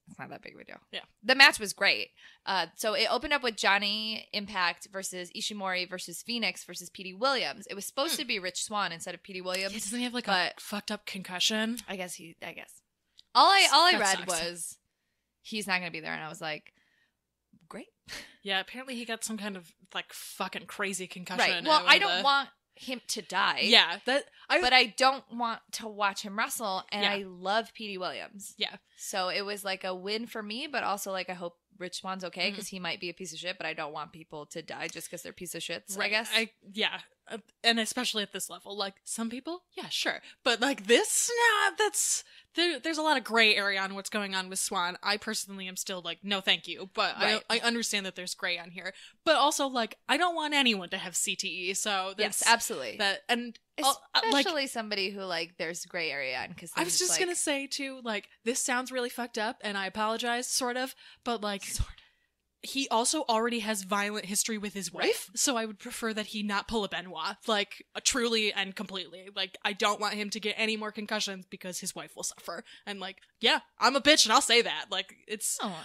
it's not that big of a deal. Yeah. The match was great. So it opened up with Johnny Impact versus Ishimori versus Phoenix versus Petey Williams. It was supposed to be Rich Swann instead of Petey Williams. Yeah, doesn't he have like a fucked up concussion? I guess. All I read sucks. was he's not going to be there. And I was like, great. Yeah, apparently he got some kind of like fucking crazy concussion. Right. Well, I don't want him to die. Yeah. But I don't want to watch him wrestle. And yeah. I love Petey Williams. Yeah. So it was like a win for me, but also like I hope Rich Swann's okay, because he might be a piece of shit, but I don't want people to die just because they're piece of shits, right. I guess. Yeah. And especially at this level. Like, some people, yeah, sure. But like this, nah, that's... There's a lot of gray area on what's going on with Swann. I personally am still like, no thank you. But right. I understand that there's gray on here. But also, like, I don't want anyone to have CTE, so... Yes, absolutely. And especially like, somebody who, like, there's gray area on. Cause I was just going to say, too, like, this sounds really fucked up, and I apologize, sort of. But, like... he also already has violent history with his wife, so I would prefer that he not pull a Benoit, like, truly and completely. Like, I don't want him to get any more concussions because his wife will suffer. And, like, yeah, I'm a bitch and I'll say that. Like,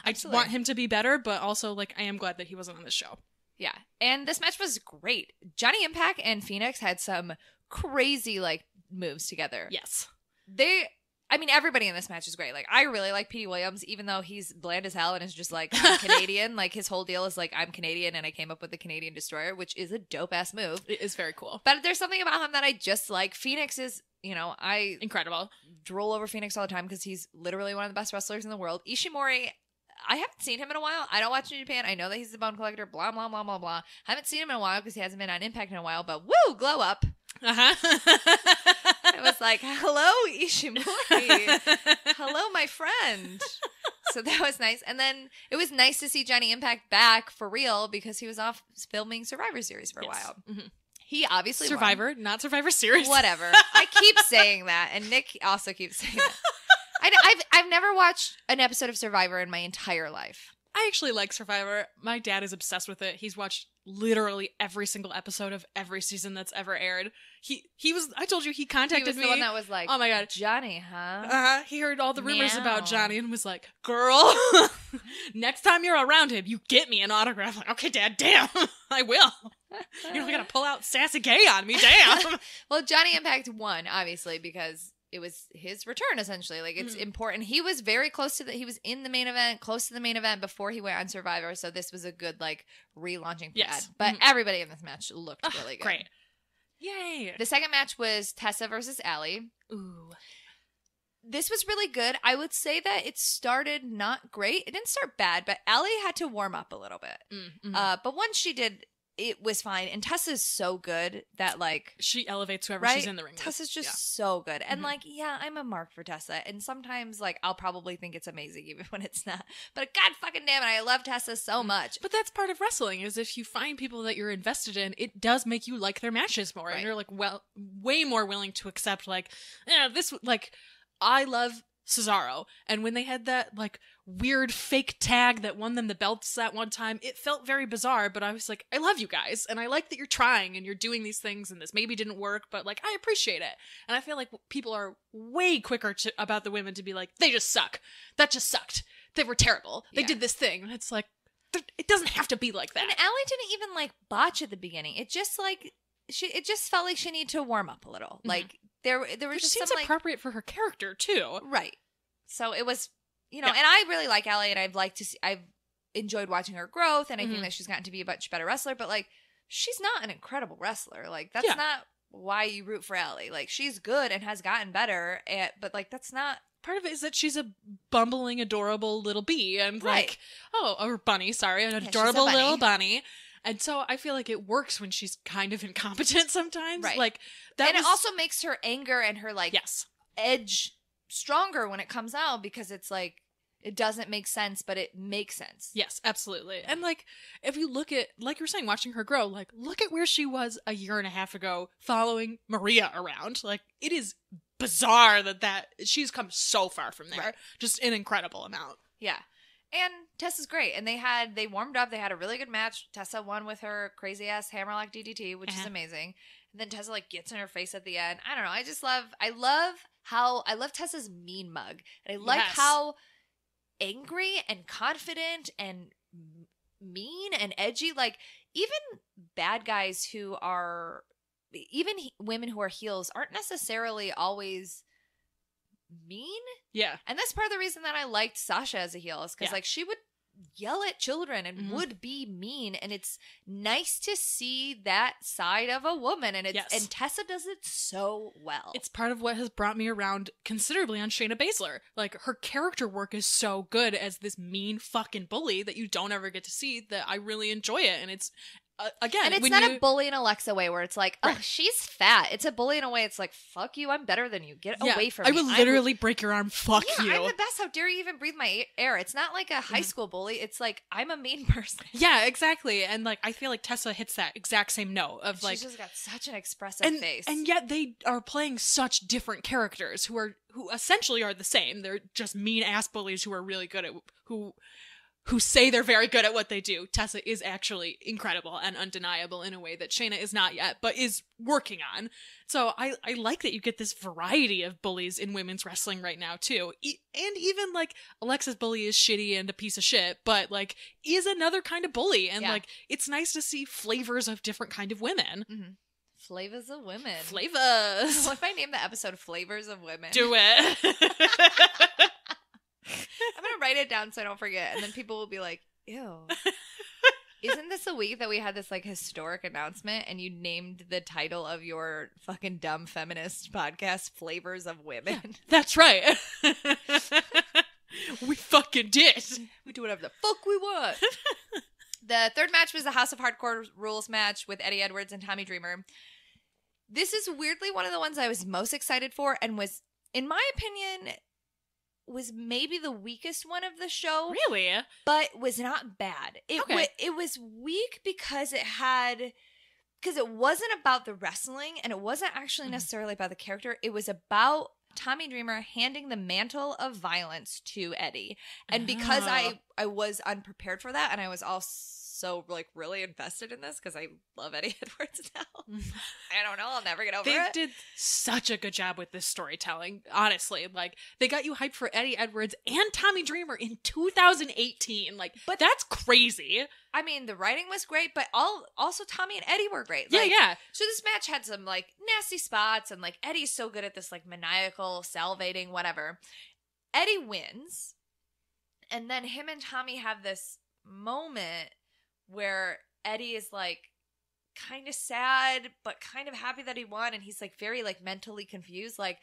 I want him to be better, but also, like, I am glad that he wasn't on this show. Yeah, and this match was great. Johnny Impact and Phoenix had some crazy, like, moves together. Yes. Everybody in this match is great. Like, I really like Petey Williams, even though he's bland as hell and is just like, I'm Canadian. Like, his whole deal is like, I'm Canadian and I came up with the Canadian Destroyer, which is a dope-ass move. It is very cool. But there's something about him that I just like. Phoenix is, I incredible. Drool over Phoenix all the time because he's literally one of the best wrestlers in the world. Ishimori, I haven't seen him in a while. I don't watch New Japan. I know that he's the Bone Collector, blah, blah, blah, blah, blah. I haven't seen him in a while because he hasn't been on Impact in a while, but woo, glow up. I was like, hello, Ishimori. Hello, my friend. So that was nice. And then it was nice to see Johnny Impact back for real because he was off filming Survivor Series for a while. Mm-hmm. He obviously Survivor, won. Not Survivor Series. Whatever. I keep saying that, and Nick also keeps saying that. I've never watched an episode of Survivor in my entire life. I actually like Survivor. My dad is obsessed with it. He's watched literally every single episode of every season that's ever aired. He was, I told you, he contacted me. He was the one that was like, oh my God, Johnny, huh? He heard all the rumors about Johnny and was like, girl, next time you're around him, you get me an autograph. Like, okay, Dad, damn, I will. You don't gotta pull out Sassy Gay on me, damn. Well, Johnny Impact won, obviously, because it was his return, essentially. Like, it's important. He was very close to he was in the main event, close to the main event before he went on Survivor, so this was a good, like, relaunching pad. Yes. But everybody in this match looked really good. Great. Yay. The second match was Tessa versus Allie. Ooh. This was really good. I would say that it started not great. It didn't start bad, but Allie had to warm up a little bit. But once she did, it was fine. And Tessa's so good that, like, she elevates whoever right? she's in the ring with. Tessa's just so good. And like, yeah, I'm a mark for Tessa. And sometimes, like, I'll probably think it's amazing even when it's not. But God fucking damn it, I love Tessa so much. But that's part of wrestling, is if you find people that you're invested in, it does make you like their matches more. Right. And you're like, well, way more willing to accept, like, this, like, I love Cesaro, and when they had that, like, weird fake tag that won them the belts that one time, it felt very bizarre, but I was like, I love you guys, and I like that you're trying and you're doing these things, and this maybe didn't work, but, like, I appreciate it. And I feel like people are way quicker about the women to be like, they just suck. That just sucked. They were terrible. They did this thing. And it's like, it doesn't have to be like that. And Allie didn't even, like, botch at the beginning. It just, like, it just felt like she needed to warm up a little. Like, there was just seems some, like, appropriate for her character too, right? So it was, and I really like Allie, and I've enjoyed watching her growth, and I think that she's gotten to be a much better wrestler. But, like, she's not an incredible wrestler. Like, that's not why you root for Allie. Like, she's good and has gotten better, but, like, that's not. Part of it is that she's a bumbling, adorable little bee, and like, or bunny. Sorry, an adorable little bunny. And so I feel like it works when she's kind of incompetent sometimes. Right. Like that, it also makes her anger and her, like, edge stronger when it comes out, because it's like, it doesn't make sense, but it makes sense. Yes, absolutely. And, like, if you look at, like you're saying, watching her grow, like, look at where she was a year and a half ago following Maria around. Like, it is bizarre that she's come so far from there. Right. Just an incredible amount. Yeah. And Tessa's great. And they warmed up. They had a really good match. Tessa won with her crazy ass hammerlock DDT, which is amazing. And then Tessa, like, gets in her face at the end. I don't know. I love Tessa's mean mug. And I like how angry and confident and mean and edgy, like, even bad guys who are, even women who are heels aren't necessarily always mean. Yeah. And that's part of the reason that I liked Sasha as a heel, is because like, she would yell at children and would be mean, and it's nice to see that side of a woman, and and Tessa does it so well. It's part of what has brought me around considerably on Shayna Baszler. Like, her character work is so good as this mean fucking bully that you don't ever get to see, that I really enjoy it. And it's again, and it's not a bully in Alexa way where it's like, oh, she's fat. It's a bully in a way it's like, fuck you, I'm better than you. Get away from me. I would literally break your arm. Fuck you. I'm the best. How dare you even breathe my air? It's not like a high school bully. It's like, I'm a mean person. Yeah, exactly. And, like, I feel like Tessa hits that exact same note of, like, she's just got such an expressive face. And yet they are playing such different characters who essentially are the same. They're just mean ass bullies who are really good at, who who say they're very good at what they do, Tessa is actually incredible and undeniable in a way that Shayna is not yet, but is working on. So I like that you get this variety of bullies in women's wrestling right now, too. And even, like, Alexa's bully is shitty and a piece of shit, but, like, is another kind of bully. And, like, it's nice to see flavors of different kind of women. Mm-hmm. Flavors of women. Flavors. What if I name the episode Flavors of Women? Do it. I'm going to write it down so I don't forget. And then people will be like, ew. Isn't this a week that we had this, like, historic announcement and you named the title of your fucking dumb feminist podcast Flavors of Women? Yeah, that's right. We fucking did. We do whatever the fuck we want. The third match was the House of Hardcore Rules match with Eddie Edwards and Tommy Dreamer. This is weirdly one of the ones I was most excited for and was, in my opinion, was maybe the weakest one of the show. Really? But was not bad. It was weak because it wasn't about the wrestling and it wasn't actually necessarily about the character. It was about Tommy Dreamer handing the mantle of violence to Eddie. And because I was unprepared for that and I was also like really invested in this because I love Eddie Edwards now. I don't know. I'll never get over it. They did such a good job with this storytelling. Honestly, like they got you hyped for Eddie Edwards and Tommy Dreamer in 2018. Like, but that's crazy. I mean, the writing was great, but also Tommy and Eddie were great. Like, yeah. So this match had some like nasty spots, and like Eddie's so good at this like maniacal salivating, whatever. Eddie wins, and then him and Tommy have this moment where Eddie is like kind of sad, but kind of happy that he won, and he's like very like mentally confused, like.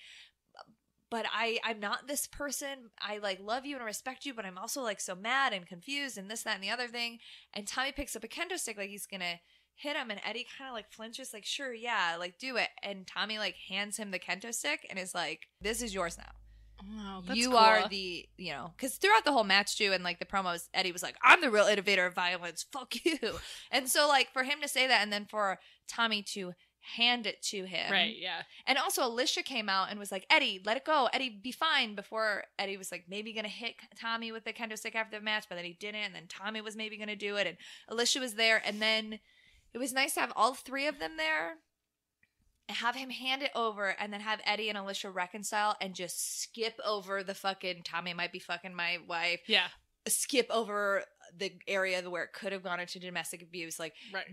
But I'm not this person. I like love you and respect you, but I'm also like so mad and confused and this, that, and the other thing. And Tommy picks up a kendo stick like he's gonna hit him, and Eddie kind of like flinches, like, sure, yeah, like do it. And Tommy like hands him the kendo stick and is like, this is yours now. Wow, that's you cool. are the, you know, because throughout the whole match too, and like the promos, Eddie was like, I'm the real innovator of violence. Fuck you. And so like for him to say that, and then for Tommy to hand it to him. Right, yeah. And also Alicia came out and was like, Eddie, let it go. Eddie, be fine. Before Eddie was like maybe going to hit Tommy with the kendo stick after the match, but then he didn't. And then Tommy was maybe going to do it. And Alicia was there. And then it was nice to have all three of them there and have him hand it over and then have Eddie and Alicia reconcile and just skip over the fucking Tommy might be fucking my wife. Yeah. Skip over the area where it could have gone into domestic abuse. Like, right.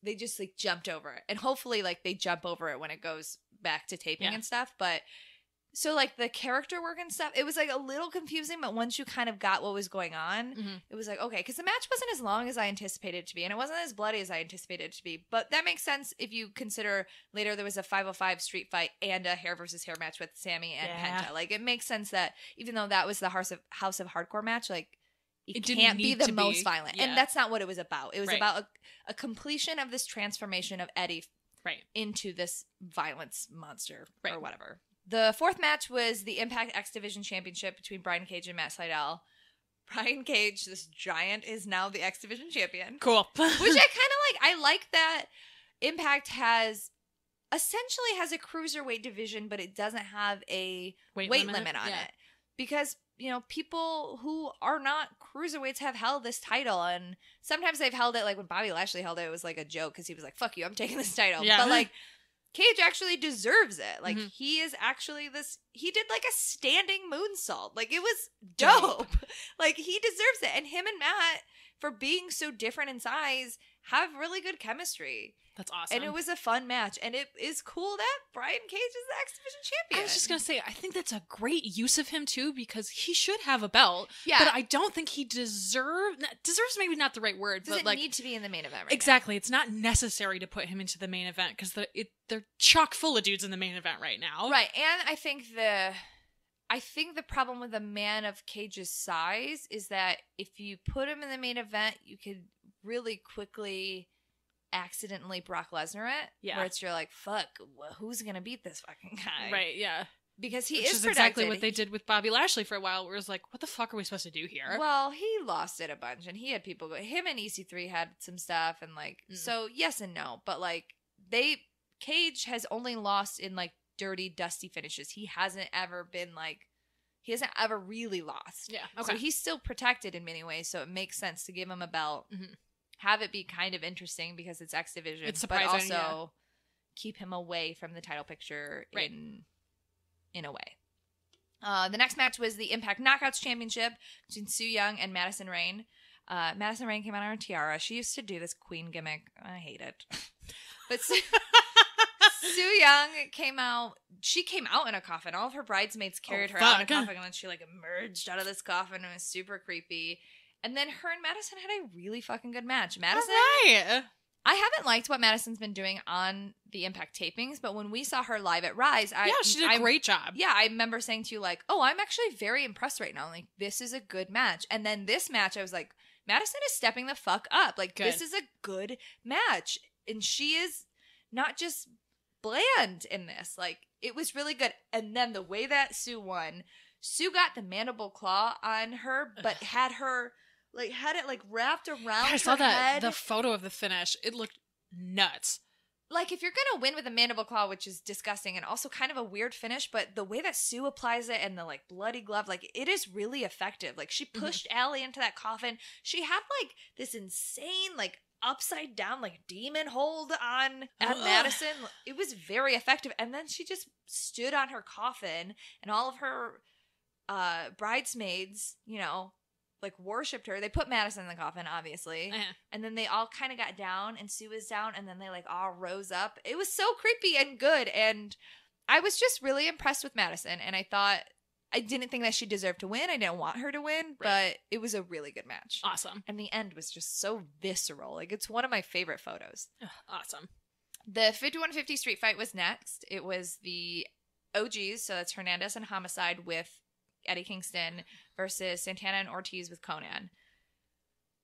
They just like jumped over it, and hopefully like they jump over it when it goes back to taping and stuff. But so like the character work and stuff, it was like a little confusing, but once you kind of got what was going on, it was like, okay, because the match wasn't as long as I anticipated it to be, and it wasn't as bloody as I anticipated it to be. But that makes sense if you consider later there was a 505 street fight and a hair versus hair match with Sammy and Penta. Like it makes sense that even though that was the House of Hardcore match, like it can't be the most violent. And that's not what it was about. It was about a completion of this transformation of Eddie into this violence monster or whatever. The fourth match was the Impact X Division Championship between Brian Cage and Matt Sydal. Brian Cage, this giant, is now the X Division champion. Cool. Which I kind of like. I like that Impact essentially has a cruiserweight division, but it doesn't have a weight limit on it. Because, you know, people who are not cruiserweights have held this title, and sometimes they've held it, like when Bobby Lashley held it, it was like a joke because he was like, fuck you, I'm taking this title. Yeah. But like, Cage actually deserves it. Like, he is actually he did like a standing moonsault. Like, it was dope. Like, he deserves it. And him and Matt, for being so different in size, have really good chemistry. That's awesome. And it was a fun match. And it is cool that Brian Cage is the X Division champion. I was just going to say, I think that's a great use of him, too, because he should have a belt. Yeah. But I don't think he deserves maybe not the right word. Doesn't but need to be in the main event exactly. Now. It's not necessary to put him into the main event because they're chock full of dudes in the main event right now. Right. And I think the problem with a man of Cage's size is that if you put him in the main event, you could really quickly accidentally Brock Lesnar it. Yeah. Where you're like, fuck, who's going to beat this fucking guy? Right, yeah. Because he Which is exactly what they did with Bobby Lashley for a while, where it was like, what the fuck are we supposed to do here? Well, he lost it a bunch, and he had people go. Him and EC3 had some stuff, and like, so yes and no. But like, Cage has only lost in like dirty, dusty finishes. He hasn't ever been like, He hasn't ever really lost. Yeah. Okay. So he's still protected in many ways. So it makes sense to give him a belt, have it be kind of interesting because it's X Division. It's surprising, but also keep him away from the title picture in a way. The next match was the Impact Knockouts Championship between Su Yung and Madison Rayne. Madison Rayne came out on her tiara. She used to do this queen gimmick. I hate it. But Su Yung came out. She came out in a coffin. All of her bridesmaids carried her out in a coffin, and then she like emerged out of this coffin. It was super creepy. And then her and Madison had a really fucking good match. Madison, I haven't liked what Madison's been doing on the Impact tapings, but when we saw her live at Rise, she did a great job. Yeah, I remember saying to you like, "Oh, I'm actually very impressed right now. Like, this is a good match." And then this match, I was like, Madison is stepping the fuck up. Like, this is a good match, and she is not just bland in this. Like, it was really good. And then the way that Sue won, Sue got the mandible claw on her, but had it wrapped around her head. I saw that, the photo of the finish. It looked nuts. Like, if you're going to win with a mandible claw, which is disgusting and also kind of a weird finish, but the way that Sue applies it and the, like, bloody glove, like, it is really effective. Like, she pushed Allie into that coffin. She had, like, this insane, like, upside down, like, demon hold on Madison. It was very effective. And then she just stood on her coffin, and all of her bridesmaids, you know, like, worshipped her. They put Madison in the coffin, obviously. And then they all kind of got down, and Sue was down, and then they, like, all rose up. It was so creepy and good, and I was just really impressed with Madison, and I didn't think that she deserved to win. I didn't want her to win, but it was a really good match. Awesome. And the end was just so visceral. Like, it's one of my favorite photos. Awesome. The 5150 street fight was next. It was the OGs, so that's Hernandez and Homicide with Eddie Kingston versus Santana and Ortiz with Conan.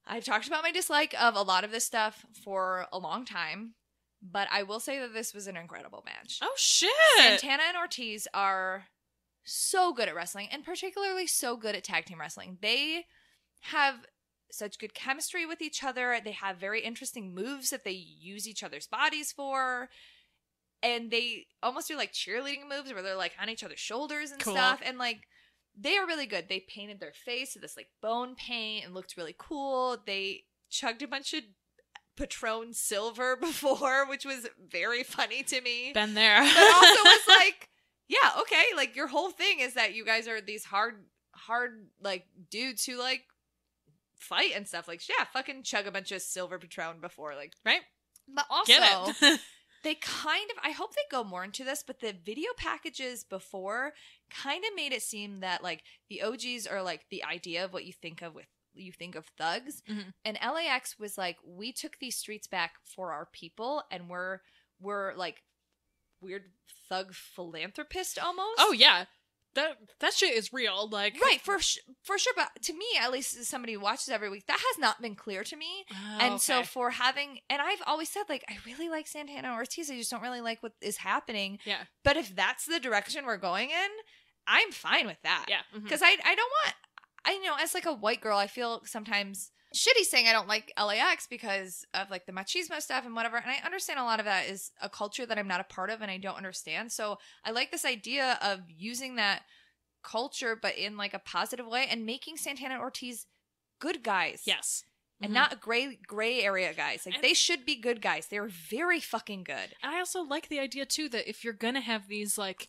I've talked about my dislike of a lot of this stuff for a long time, but I will say that this was an incredible match. Oh, shit! Santana and Ortiz are so good at wrestling, and particularly so good at tag team wrestling. They have such good chemistry with each other. They have very interesting moves that they use each other's bodies for. And they almost do, like, cheerleading moves where they're, like, on each other's shoulders and stuff. And, like, they are really good. They painted their face with this, like, bone paint and looked really cool. They chugged a bunch of Patron Silver before, which was very funny to me. Been there. But also was like, yeah, okay, like, your whole thing is that you guys are these hard, like, dudes who, like, fight and stuff. Like, yeah, fucking chug a bunch of Silver Patron before, like, right? But also, get it. they kind of, I hope they go more into this, but the video packages before kind of made it seem that, like, the OGs are, like, the idea of what you think of thugs. And LAX was like, we took these streets back for our people, and we're like weird thug philanthropist almost. Oh yeah, that shit is real. Like, right, for sure. But to me, at least as somebody who watches every week, that has not been clear to me. So for having, and I've always said, like, I really like Santana and Ortiz. I just don't really like what is happening. Yeah. But if that's the direction we're going in, I'm fine with that. Yeah. Because I don't want, as like a white girl, I feel sometimes shitty saying I don't like LAX because of, like, the machismo stuff and whatever. And I understand a lot of that is a culture that I'm not a part of and I don't understand. So I like this idea of using that culture, but in, like, a positive way, and making Santana and Ortiz good guys. Yes. And not gray area guys. Like, they should be good guys. They're very fucking good. And I also like the idea, too, that if you're going to have these, like,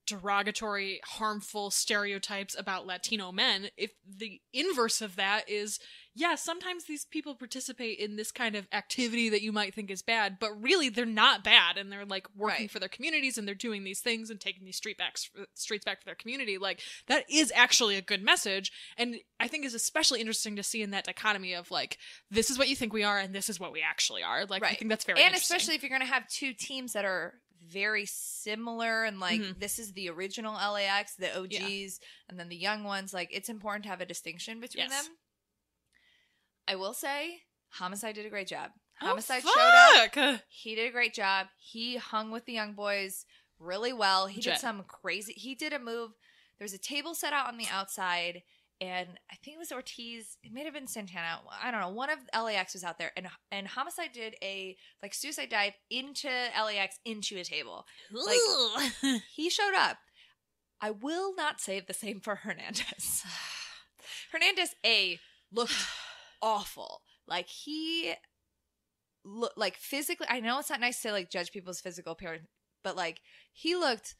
derogatory, harmful stereotypes about Latino men, if the inverse of that is, yeah, sometimes these people participate in this kind of activity that you might think is bad, but really they're not bad, and they're, like, working for their communities, and they're doing these things and taking these streets back for their community. Like, that is actually a good message, and I think is especially interesting to see in that dichotomy of, like, this is what you think we are and this is what we actually are. Like, I think that's very interesting. And especially if you're going to have two teams that are very similar, and, like, this is the original LAX, the OGs, and then the young ones. Like, it's important to have a distinction between them. I will say, Homicide did a great job. Homicide showed up. He did a great job. He hung with the young boys really well. He did some crazy, he did a move. There's a table set out on the outside, and I think it was Ortiz. It may have been Santana. I don't know. One of LAX was out there, and Homicide did a, like, suicide dive into LAX into a table. Like, he showed up. I will not say the same for Hernandez. Hernandez, looked awful. Like, he like physically, I know it's not nice to like judge people's physical appearance, but like he looked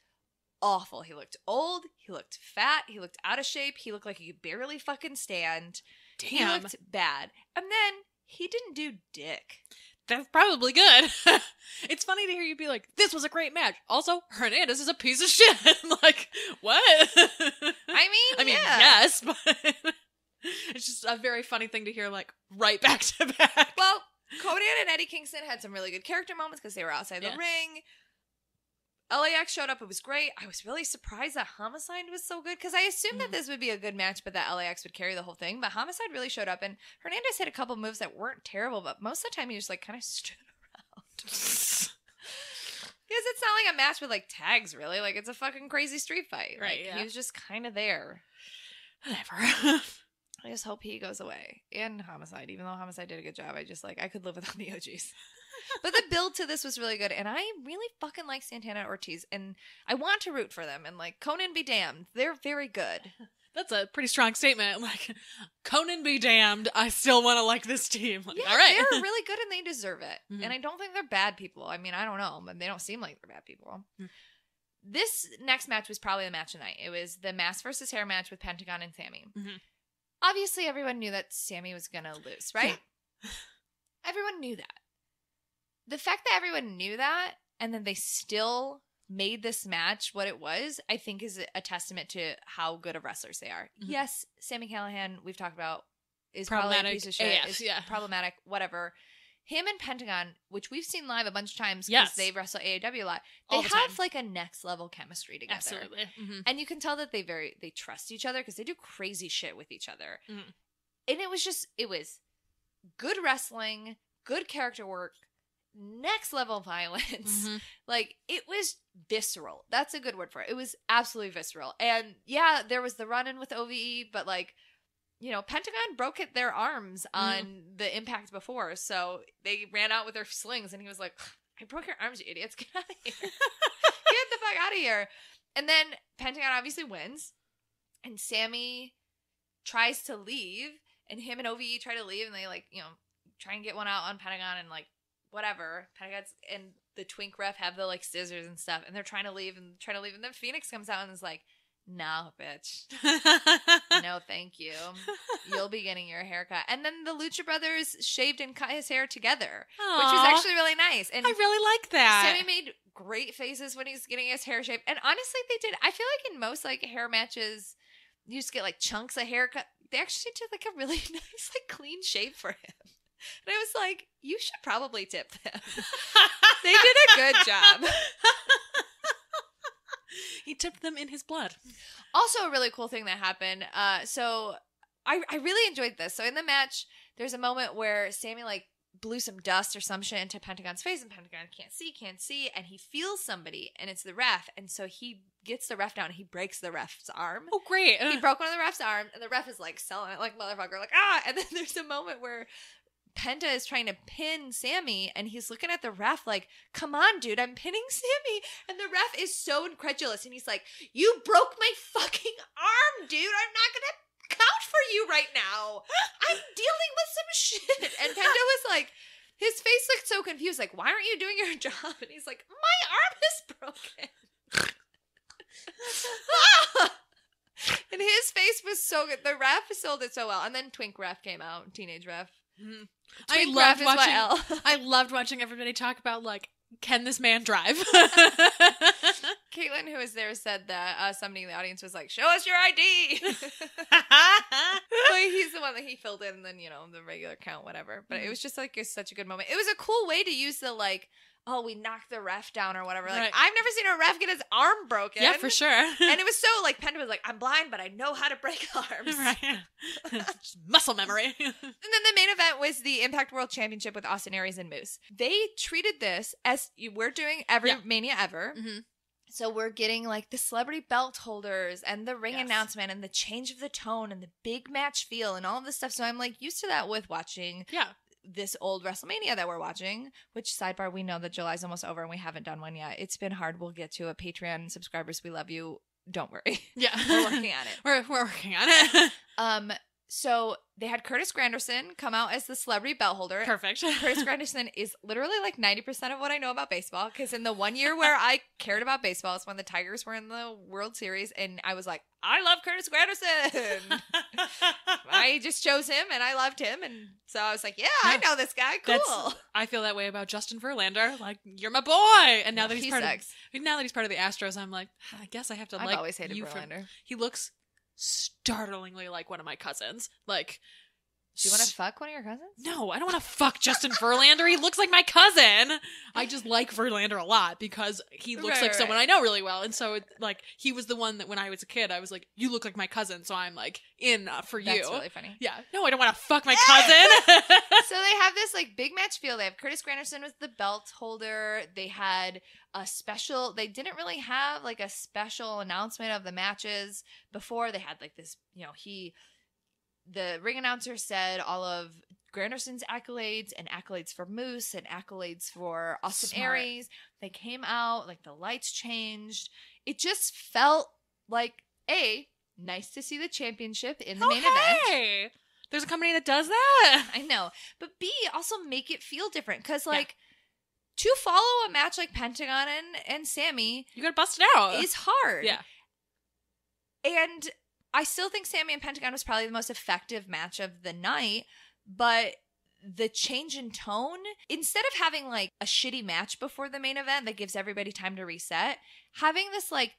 awful. He looked old, he looked fat, he looked out of shape, he looked like he could barely fucking stand. Damn. He looked bad. And then he didn't do dick. That's probably good. It's funny to hear you be like, this was a great match. Also, Hernandez is a piece of shit. Like, what? I mean, yeah. Yes, but it's just a very funny thing to hear, like, right back to back. Well, Conan and Eddie Kingston had some really good character moments because they were outside the ring. LAX showed up. It was great. I was really surprised that Homicide was so good because I assumed that this would be a good match, but that LAX would carry the whole thing. But Homicide really showed up, and Hernandez hit a couple moves that weren't terrible, but most of the time he just like kind of stood around. Because it's not like a match with like tags, really. Like, it's a fucking crazy street fight. Right, Like, he was just kind of there. Whatever. I just hope he goes away. And Homicide, even though Homicide did a good job, I just like, I could live without the OGs. But the build to this was really good, and I really fucking like Santana and Ortiz, and I want to root for them, and like, Conan be damned, they're very good. That's a pretty strong statement. Like, Conan be damned, I still want to like this team. Like, Yeah, all right. they're really good, and they deserve it. Mhm. And I don't think they're bad people. I mean, I don't know, but they don't seem like they're bad people. This next match was probably the match of the night. It was the mask versus hair match with Pentagon and Sammy. Obviously, everyone knew that Sammy was going to lose, right? Yeah. Everyone knew that. The fact that everyone knew that, and then they still made this match what it was, I think is a testament to how good of wrestlers they are. Yes, Sami Callihan, we've talked about, is Problematic probably a piece of shit. AF, is yeah. problematic, whatever. Him and Pentagon, which we've seen live a bunch of times because they wrestle AAW a lot, they All the have time. like a next level chemistry together. Absolutely. And you can tell that they trust each other because they do crazy shit with each other. And it was good wrestling, good character work, next level violence. Like, it was visceral. That's a good word for it. It was absolutely visceral. And yeah, there was the run-in with OVE, but like, you know, Pentagon broke their arms on the Impact before, so they ran out with their slings, and he was like, I broke your arms, you idiots. Get out of here. Get the fuck out of here. And then Pentagon obviously wins, and Sammy tries to leave, and him and OVE try to leave, and they, like, you know, try and get one out on Pentagon, and, like, whatever. Pentagon's and the twink ref have the, like, scissors and stuff, and they're trying to leave, and then Phoenix comes out and is like, no, bitch. No, thank you. You'll be getting your hair cut. And then the Lucha Brothers shaved and cut his hair together, which was actually really nice. And I really like that. Sammy made great faces when he's getting his hair shaved. And honestly, they did. I feel like in most like hair matches, you just get like chunks of hair cut. They actually did like a really nice, like clean shave for him. And I was like, you should probably tip them. They did a good job. He tipped them in his blood. Also, a really cool thing that happened. So I really enjoyed this. So in the match, there's a moment where Sammy like blew some dust or some shit into Pentagon's face, and Pentagon can't see, and he feels somebody, and it's the ref, and so he gets the ref down, and he breaks the ref's arm. Oh, great. He broke one of the ref's arms, and the ref is like selling it like motherfucker, like, ah! And then there's a moment where Penta is trying to pin Sammy, and he's looking at the ref like, come on, dude, I'm pinning Sammy. And the ref is so incredulous, and he's like, you broke my fucking arm, dude. I'm not going to count for you right now. I'm dealing with some shit. And Penta was like, his face looked so confused, like, why aren't you doing your job? And he's like, my arm is broken. And his face was so good. The ref sold it so well. And then Twink Ref came out, Teenage Ref. I loved watching everybody talk about, like, can this man drive? Caitlin, who was there, said that somebody in the audience was like, show us your ID. Like, he's the one that he filled in, and then, you know, the regular count, whatever. But it was just like such a good moment. It was a cool way to use the, like, oh, we knocked the ref down or whatever. Like, I've never seen a ref get his arm broken. Yeah, for sure. And it was so, like, Penta was like, I'm blind, but I know how to break arms. Right. Just muscle memory. And then the main event was the Impact World Championship with Austin Aries and Moose. They treated this as we're doing every Mania ever. So we're getting, like, the celebrity belt holders and the ring announcement and the change of the tone and the big match feel and all of this stuff. So I'm, like, used to that with watching this old WrestleMania that we're watching, which, sidebar, we know that July's almost over and we haven't done one yet. It's been hard. We'll get to it. Patreon subscribers, we love you. don't worry. Yeah. We're working on it. We're working on it. So they had Curtis Granderson come out as the celebrity belt holder. Perfect. Curtis Granderson is literally like 90% of what I know about baseball, because in the one year where I cared about baseball is when the Tigers were in the World Series, and I was like, I love Curtis Granderson. I just chose him and I loved him, and so I was like, yeah, I know this guy. Cool. I feel that way about Justin Verlander. Like, you're my boy. And now that he's part of the Astros, I'm like, I guess I have to I've always hated Verlander. He looks startlingly like one of my cousins. Like, do you want to fuck one of your cousins? No, I don't want to fuck Justin Verlander. He looks like my cousin. I just like Verlander a lot because he looks like someone I know really well. And so, like, he was the one that when I was a kid, I was like, you look like my cousin. So I'm like, in for you. That's really funny. Yeah. No, I don't want to fuck my cousin. So they have this, like, big match feel. They have Curtis Granderson was the belt holder. They had a special, they didn't really have, like, a special announcement of the matches before. They had, like, this, you know, the ring announcer said all of Granderson's accolades and accolades for Moose and accolades for Austin Aries. They came out, like, the lights changed. It just felt like, nice to see the championship in the main event. There's a company that does that. I know. But B, also make it feel different. Because, like, to follow a match like Pentagon and Sammy, you gotta bust it out. Is hard. Yeah. And I still think Sammy and Pentagon was probably the most effective match of the night, but the change in tone, instead of having like a shitty match before the main event that gives everybody time to reset, having this like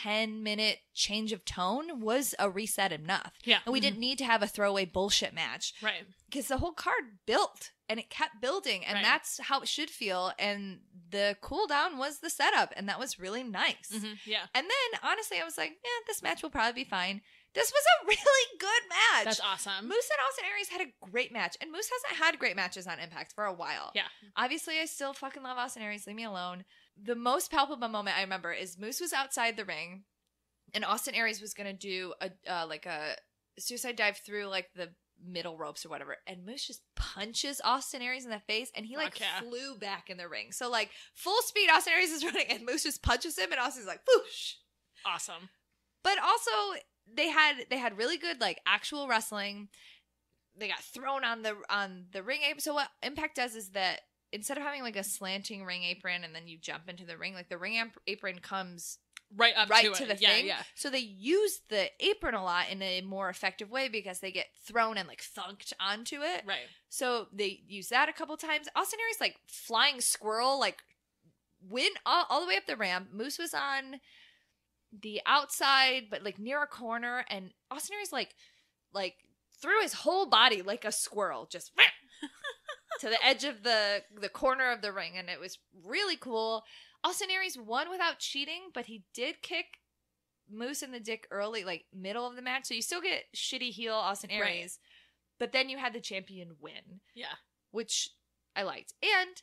10-minute change of tone was a reset enough. Yeah. And we didn't need to have a throwaway bullshit match. Right. Because the whole card built and it kept building, and that's how it should feel. And the cool down was the setup, and that was really nice. Mm-hmm. Yeah. And then honestly, I was like, this match will probably be fine. This was a really good match. That's awesome. Moose and Austin Aries had a great match. And Moose hasn't had great matches on Impact for a while. Yeah. Obviously, I still fucking love Austin Aries. Leave me alone. The most palpable moment I remember is Moose was outside the ring, and Austin Aries was going to do a suicide dive through like the middle ropes or whatever. And Moose just punches Austin Aries in the face, and he flew back in the ring. So like full speed, Austin Aries is running, and Moose just punches him, and Austin's like, whoosh. Awesome. But also, they had really good like actual wrestling. They got thrown on the ring apron. So what Impact does is that instead of having like a slanting ring apron and then you jump into the ring, like the ring apron comes right up to the it. thing. Yeah. So they use the apron a lot in a more effective way because they get thrown and like thunked onto it. Right. So they use that a couple times. Austin Aries like flying squirrel, like went all the way up the ramp. Moose was on the outside, but like near a corner, and Austin Aries like threw his whole body like a squirrel, just to the edge of the corner of the ring, and it was really cool. Austin Aries won without cheating, but he did kick Moose in the dick early, like middle of the match, so you still get shitty heel Austin Aries, but then you had the champion win. Yeah. Which I liked. And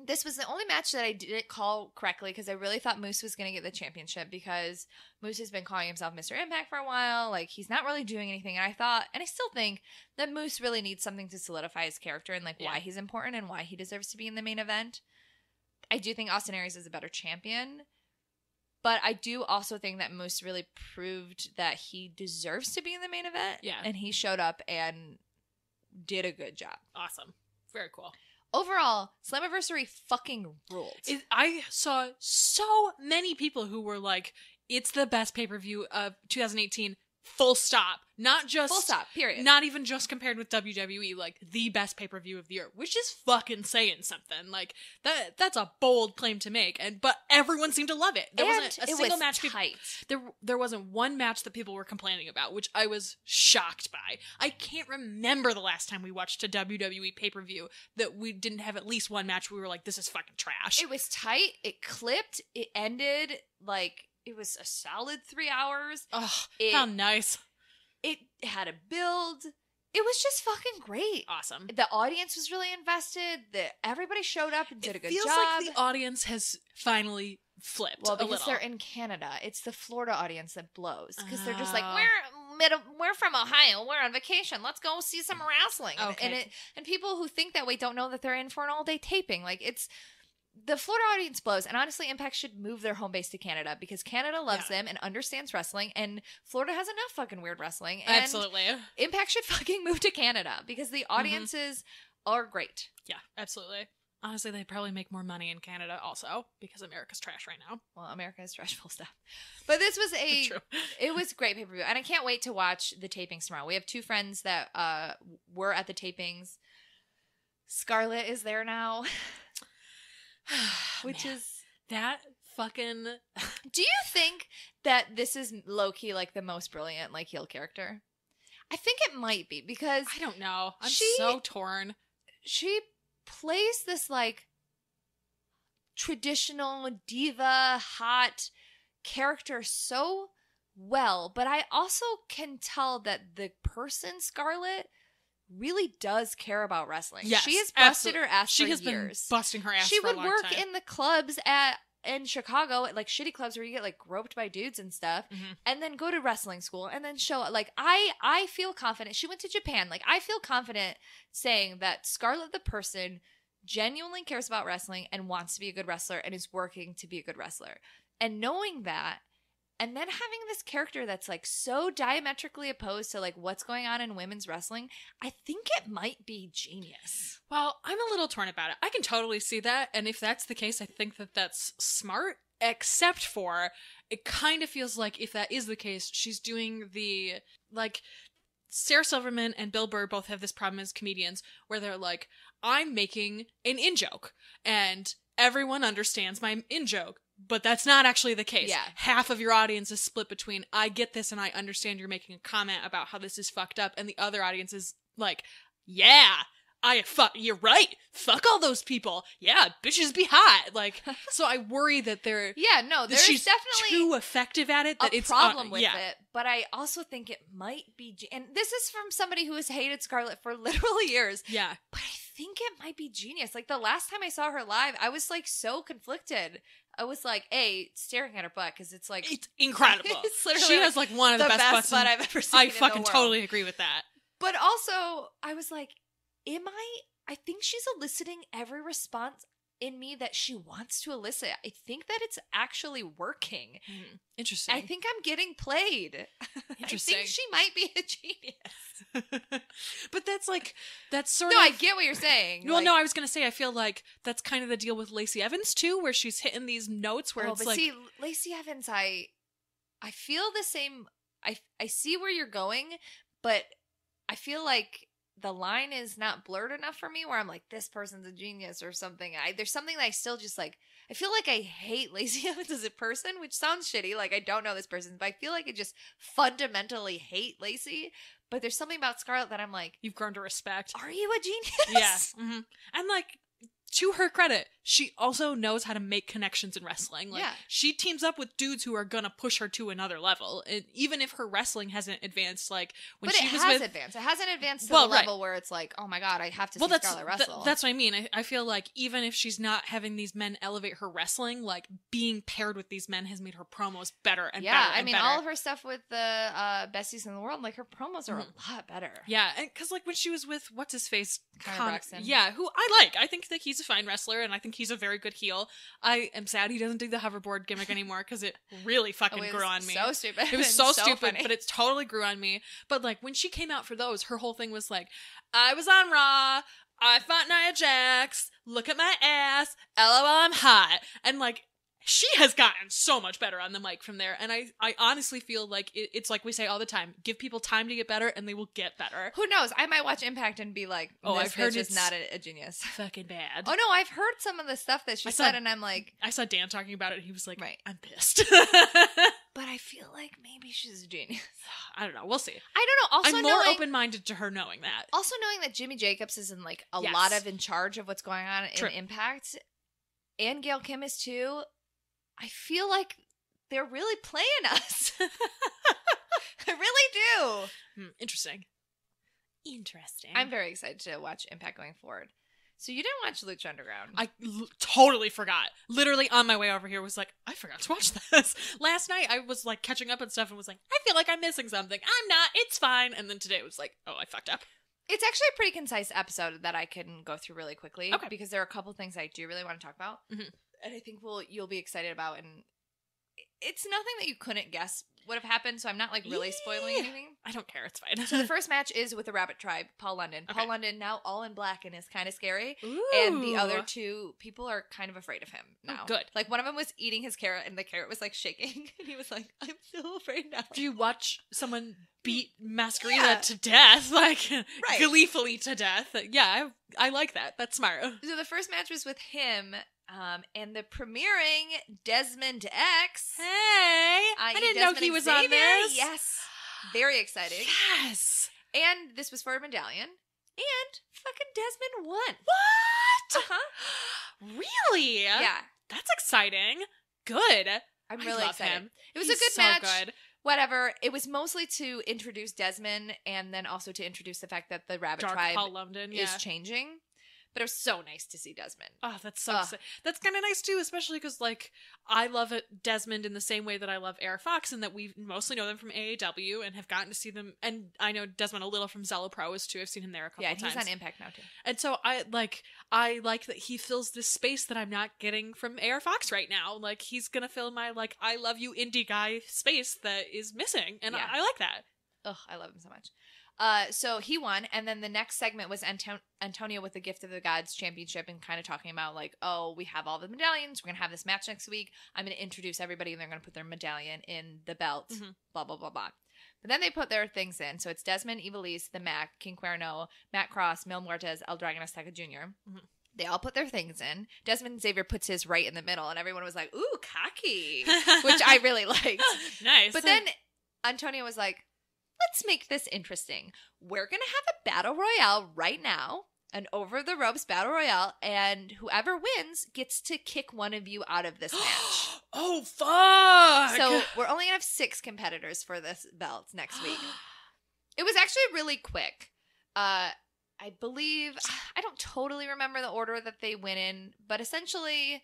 this was the only match that I didn't call correctly because I really thought Moose was going to get the championship because Moose has been calling himself Mr. Impact for a while. Like, he's not really doing anything. And I thought, and I still think, that Moose really needs something to solidify his character and, like, why he's important and why he deserves to be in the main event. I do think Austin Aries is a better champion. But I do also think that Moose really proved that he deserves to be in the main event. Yeah. And he showed up and did a good job. Awesome. Very cool. Overall, Slammiversary fucking ruled. I saw so many people who were like, it's the best pay-per-view of 2018, full stop. Not just... Full stop, period. Not even just compared with WWE, like, the best pay-per-view of the year, which is fucking saying something. Like, that's a bold claim to make, but everyone seemed to love it. There wasn't a single match... tight. There wasn't one match that people were complaining about, which I was shocked by. I can't remember the last time we watched a WWE pay-per-view that we didn't have at least one match where we were like, this is fucking trash. It was tight, it clipped, it ended, like, it was a solid 3 hours. Oh, how nice. It had a build. It was just fucking great. Awesome. The audience was really invested. Everybody showed up and did a good job. It feels like the audience has finally flipped a little. Because they're in Canada. It's the Florida audience that blows. Because they're just like, we're from Ohio. We're on vacation. Let's go see some wrestling. Okay. And people who think that way don't know that they're in for an all-day taping. Like, the Florida audience blows, and honestly, Impact should move their home base to Canada because Canada loves them and understands wrestling, and Florida has enough fucking weird wrestling. And absolutely. Impact should fucking move to Canada because the audiences are great. Yeah, absolutely. Honestly, they probably make more money in Canada also because America's trash right now. Well, America is trash full stuff. But this was it was great pay-per-view, and I can't wait to watch the tapings tomorrow. We have 2 friends that were at the tapings. Scarlett is there now. Which is that fucking Do you think that this is low-key like the most brilliant like heel character? I think it might be because I don't know. I'm so torn. She plays this like traditional diva hot character so well, but I also can tell that the person Scarlett really does care about wrestling. Yes, she has busted her ass for years. She has been busting her ass She for a would long work time. in the clubs in Chicago, like shitty clubs where you get like groped by dudes and stuff, and then go to wrestling school and then show up. Like I feel confident. She went to Japan. Like I feel confident saying that Scarlett the person genuinely cares about wrestling and wants to be a good wrestler and is working to be a good wrestler. And knowing that, and then having this character that's like so diametrically opposed to like what's going on in women's wrestling, I think it might be genius. Well, I'm a little torn about it. I can totally see that. And if that's the case, I think that that's smart, except for it kind of feels like if that is the case, she's doing the like Sarah Silverman and Bill Burr both have this problem as comedians where they're like, I'm making an in-joke and everyone understands my in-joke. But that's not actually the case. Yeah. Half of your audience is split between, I get this and I understand you're making a comment about how this is fucked up. And the other audience is like, yeah, you're right. Fuck all those people. Yeah, bitches be hot. Like, so I worry that they're... Yeah, no, there's she's definitely too effective at it that a it's problem with it. But I also think it might be... And this is from somebody who has hated Scarlett for literal years. Yeah. But I think it might be genius. Like, the last time I saw her live, I was, like, so conflicted. I was, like, staring at her butt, because it's, like... It's incredible. It's literally she has, like, one of the best butt I've ever seen I in the fucking world. totally agree with that. But also, I was like, I think she's eliciting every response in me that she wants to elicit. I think that it's actually working. Interesting. I think I'm getting played. Interesting. I think she might be a genius. But that's sort No, of... I get what you're saying. Well, like, no, I was going to say, I feel like that's kind of the deal with Lacey Evans, too, where she's hitting these notes where it's but like... see, Lacey Evans, I feel the same. I see where you're going, but I feel like the line is not blurred enough for me where I'm like, this person's a genius or something. There's something that I still just like, I feel like I hate Lacey Evans as a person, which sounds shitty. Like, I don't know this person, but I feel like I just fundamentally hate Lacey. But there's something about Scarlett that I'm like, You've grown to respect. are you a genius? Yeah. Mm-hmm. And like, to her credit, she also knows how to make connections in wrestling. Like, Yeah. she teams up with dudes who are gonna push her to another level. And even if her wrestling hasn't advanced, like when But she it was has with advanced. It hasn't advanced to Well, the right. level where it's like, oh my god, I have to well, see Scarlett wrestle. that's what I mean. I feel like even if she's not having these men elevate her wrestling, like being paired with these men has made her promos better and better. I and mean, better. all of her stuff with the besties in the world, like her promos are a lot better. Yeah, because like when she was with what's his face, Connor Braxton. Yeah, who I like. I think that he's a fine wrestler, and I think he's a very good heel. I am sad he doesn't do the hoverboard gimmick anymore because it really fucking it grew was on me. so stupid. It was and so stupid, funny. but it totally grew on me. But like when she came out for those, her whole thing was like, I was on Raw. I fought Nia Jax. Look at my ass. LOL, I'm hot. And like, she has gotten so much better on the mic from there. And I honestly feel like it's like we say all the time, give people time to get better and they will get better. Who knows? I might watch Impact and be like, Oh, this I've heard bitch is it's not a genius. Fucking bad. Oh no, I've heard some of the stuff that she I saw- said and I'm like, I saw Dan talking about it and he was like, Right. I'm pissed. but I feel like maybe she's a genius. I don't know. We'll see. I don't know. Also I'm more knowing, open-minded to her knowing that. Also knowing that Jimmy Jacobs is in like a Yes. lot of in charge of what's going on True. in Impact, and Gail Kim is too. I feel like they're really playing us. I really do. Interesting. Interesting. I'm very excited to watch Impact going forward. So you didn't watch Lucha Underground? I totally forgot. Literally on my way over here was like, I forgot to watch this. Last night I was like catching up and stuff and was like, I feel like I'm missing something. I'm not. It's fine. And then today it was like, oh, I fucked up. It's actually a pretty concise episode that I can go through really quickly because there are a couple things I do really want to talk about, and I think you'll be excited about. And it's nothing that you couldn't guess would have happened, so I'm not like really spoiling anything. I don't care. It's fine. So the first match is with the Rabbit Tribe, Paul London. Okay. Paul London now all in black and is kind of scary. Ooh. And the other two people are kind of afraid of him now. Oh, good. Like one of them was eating his carrot and the carrot was like shaking. And he was like, I'm so afraid now. Do you watch someone beat Masquerada to death? Like, gleefully to death? Yeah, I like that. That's smart. So the first match was with him. And the premiering Desmond X. Hey! I didn't know he was on this. Yes. Very exciting. Yes. And this was for a medallion. And fucking Desmond won. What? Uh-huh. Really? Yeah. That's exciting. Good. I'm really excited. Him. It was He's a good so match. Good. Whatever. It was mostly to introduce Desmond and then also to introduce the fact that the Rabbit Dark Tribe Paul London, is changing. But it was so nice to see Desmond. Oh, that's so that's kind of nice too, especially because like I love Desmond in the same way that I love Air Fox, and that we mostly know them from AAW and have gotten to see them. And I know Desmond a little from Zella Pros too. I've seen him there a couple times. Yeah, he's on Impact now too. And so I like that he fills this space that I'm not getting from Air Fox right now. Like he's gonna fill my like I love you indie guy space that is missing, and I like that. Ugh, I love him so much. So he won, and then the next segment was Antonio with the Gift of the Gods Championship and kind of talking about like, oh, we have all the medallions. We're going to have this match next week. I'm going to introduce everybody, and they're going to put their medallion in the belt, blah, blah, blah, blah. But then they put their things in. So it's Desmond, Ivelisse, the Mac, King Cuerno, Matt Cross, Mil Muertes, El Dragon Azteca Jr. They all put their things in. Desmond Xavier puts his right in the middle, and everyone was like, ooh, cocky, which I really liked. Nice. But then Antonio was like, let's make this interesting. We're going to have a battle royale right now, an over the ropes battle royale, and whoever wins gets to kick one of you out of this match. Oh, fuck! So we're only going to have 6 competitors for this belt next week. It was actually really quick. I believe, I don't totally remember the order that they went in, but essentially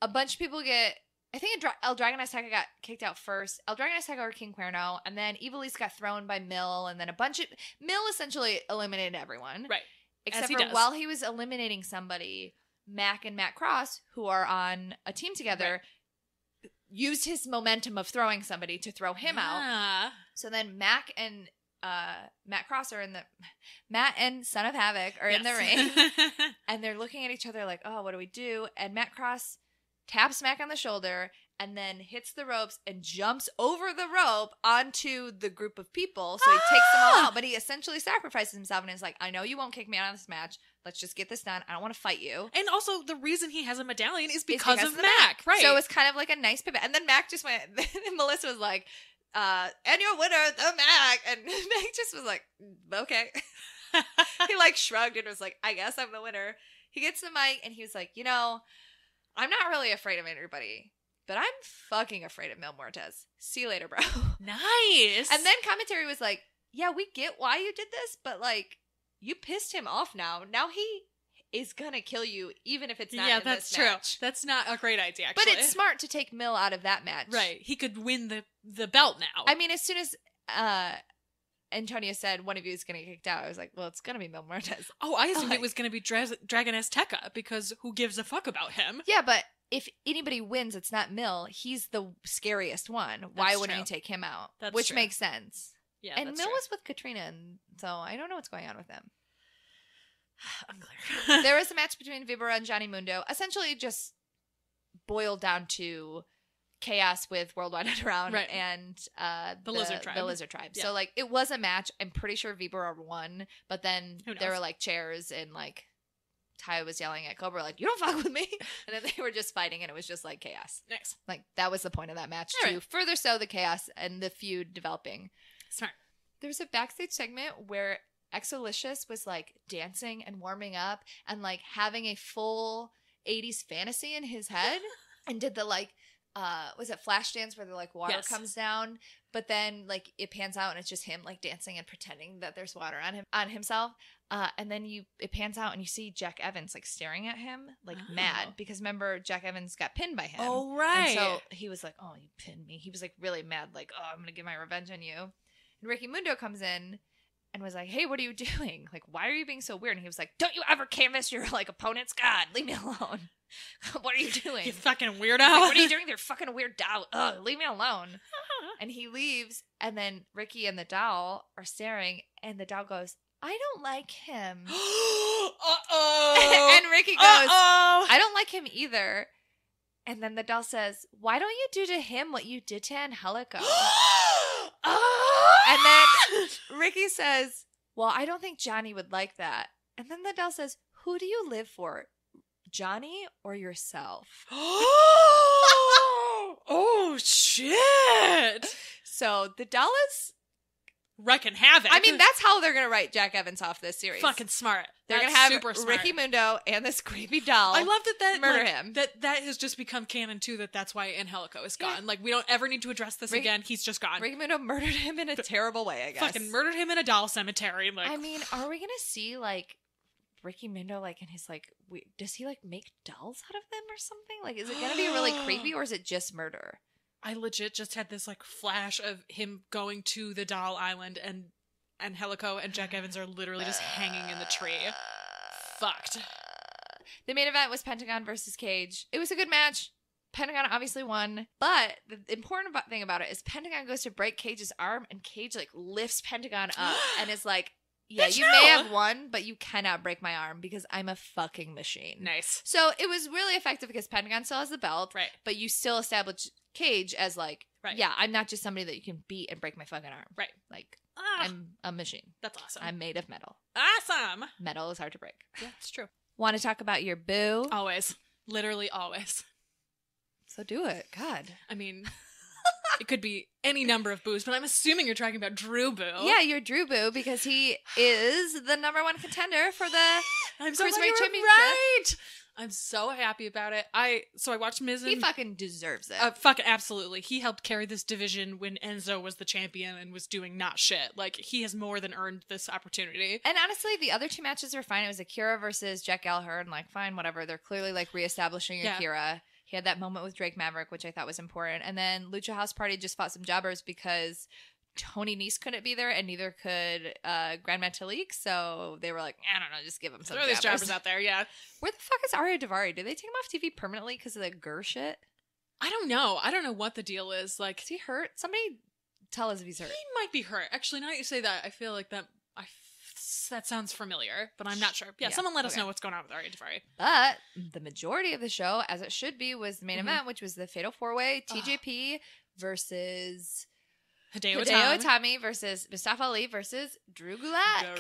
a bunch of people get... I think El Dragon Azteca got kicked out first. El Dragon Azteca or King Cuerno, and then Ivelisse got thrown by Mil, and then a bunch of... Mil essentially eliminated everyone. Right. Except for while he was eliminating somebody, Mac and Matt Cross, who are on a team together, used his momentum of throwing somebody to throw him out. So then Mac and Matt Cross are in the... Matt and Son of Havoc are in the ring, and they're looking at each other like, oh, what do we do? And Matt Cross... taps Mac on the shoulder, and then hits the ropes and jumps over the rope onto the group of people. So he takes them all out, but he essentially sacrifices himself and is like, I know you won't kick me out of this match. Let's just get this done. I don't want to fight you. And also, the reason he has a medallion is because of Mac. Right. So it's kind of like a nice pivot. And then Mac just went, and Melissa was like, and your winner, the Mac. And Mac just was like, okay. He like shrugged and was like, I guess I'm the winner. He gets the mic and he was like, you know, I'm not really afraid of anybody, but I'm fucking afraid of Mil Muertes. See you later, bro. Nice. And then commentary was like, yeah, we get why you did this, but like, you pissed him off now. Now he is gonna kill you, even if it's not in this match. True. That's not a great idea, actually. But it's smart to take Mil out of that match. Right. He could win the belt now. I mean, as soon as Antonio said one of you is going to get kicked out, I was like, well, it's going to be Mil Muertes. Oh, I assumed it was going to be Dragon Azteca, because who gives a fuck about him? Yeah, but if anybody wins, it's not Mil. He's the scariest one. Why wouldn't you take him out? Which makes sense. Yeah, and Mil was with Katrina, and so I don't know what's going on with them. Unclear. There was a match between Vibora and Johnny Mundo. Essentially just boiled down to chaos with Worldwide Underground and the Lizard Tribe. The Lizard Tribe. Yeah. So, like, it was a match. I'm pretty sure Vibora won, but then there were, like, chairs and, like, Ty was yelling at Cobra, like, you don't fuck with me. And then they were just fighting, and it was just, like, chaos. Nice. Like, that was the point of that match, to further sow the chaos and the feud developing. Smart. There was a backstage segment where Exolicious was, like, dancing and warming up and, like, having a full 80s fantasy in his head and did the, like, was it Flashdance where the, like, water comes down, but then, like, it pans out and it's just him, like, dancing and pretending that there's water on himself. And then it pans out and you see Jack Evans, like, staring at him, like, mad, because remember, Jack Evans got pinned by him. Oh, right. And so he was like, oh, you pinned me. He was, like, really mad, like, oh, I'm gonna get my revenge on you. And Ricky Mundo comes in and was like, hey, what are you doing? Like, why are you being so weird? And he was like, don't you ever canvas your like opponents? God, leave me alone. What are you doing? You fucking weirdo. Like, what are you doing? They're fucking weird doll. Ugh, leave me alone. And he leaves, and then Ricky and the doll are staring, and the doll goes, I don't like him. Uh-oh. And Ricky goes, I don't like him either. And then the doll says, why don't you do to him what you did to Angelico? And then Ricky says, well, I don't think Johnny would like that. And then the doll says, who do you live for? Johnny or yourself? Oh, shit. So the doll is wrecking havoc. I mean, that's how they're going to write Jack Evans off this series. Fucking smart. They're going to have Ricky Mundo and this creepy doll. I love that murder like, him. That has just become canon too. That's why Angelico is gone. Yeah. Like we don't ever need to address this again. He's just gone. Ricky Mundo murdered him in a terrible way. I guess fucking murdered him in a doll cemetery. Like, I mean, are we going to see like Ricky Mundo like in his like? Does he like make dolls out of them or something? Like, is it going to be really creepy or is it just murder? I legit just had this like flash of him going to the doll island and Angelico and Jack Evans are literally just hanging in the tree. Fucked. The main event was Pentagon versus Cage. It was a good match. Pentagon obviously won, but the important thing about it is Pentagon goes to break Cage's arm and Cage like lifts Pentagon up and is like, yeah, you may have won, but you cannot break my arm because I'm a fucking machine. Nice. So it was really effective because Pentagon still has the belt, right? But you still establish Cage as like, yeah, I'm not just somebody that you can beat and break my fucking arm. Right. Like, I'm a machine. That's awesome. I'm made of metal. Awesome. Metal is hard to break. Yeah, it's true. Want to talk about your boo? Always. Literally always. So do it. God. I mean, it could be any number of boos, but I'm assuming you're talking about Drewboo. Yeah, you're Drewboo because he is the number one contender for the I'm so Cruiserweight Championship. Right. I'm so happy about it. I watched Miz and... He fucking deserves it. Fucking absolutely. He helped carry this division when Enzo was the champion and was doing not shit. Like, he has more than earned this opportunity. And honestly, the other two matches were fine. It was Akira versus Jack Gallagher, and like, fine, whatever. They're clearly like reestablishing Akira. He had that moment with Drake Maverick, which I thought was important. And then Lucha House Party just fought some jobbers because Tony Nese couldn't be there, and neither could Grand Metalik. So they were like, I don't know, just give him some Throw these jobbers out there, yeah. Where the fuck is Arya Daivari? Did they take him off TV permanently because of the Gur shit? I don't know. I don't know what the deal is. Like, is he hurt? Somebody tell us if he's hurt. He might be hurt. Actually, now that you say that, I feel like that sounds familiar, but I'm not sure. Yeah, someone let us know what's going on with Arya Daivari. But the majority of the show, as it should be, was the main event, which was the Fatal 4-Way, TJP versus Hideo Itami versus Mustafa Ali versus Drew Gulak.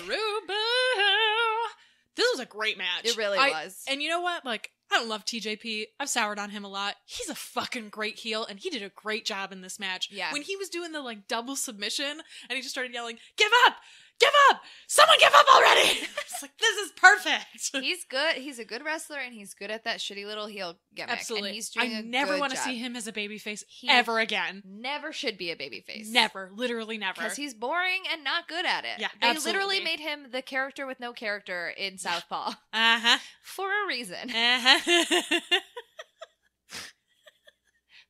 This was a great match. It really was. And you know what? Like, I don't love TJP. I've soured on him a lot. He's a fucking great heel, and he did a great job in this match. Yeah. When he was doing the, like, double submission, and he just started yelling, give up! Give up! Someone give up already! It's like, this is perfect. He's good. He's a good wrestler, and he's good at that shitty little heel gimmick. Absolutely. And he's doing I a never good want to job. see him as a babyface ever again. Never should be a babyface. Never. Literally never. Because he's boring and not good at it. Yeah, They absolutely. literally made him the character with no character in Southpaw. Uh-huh. For a reason. Uh-huh.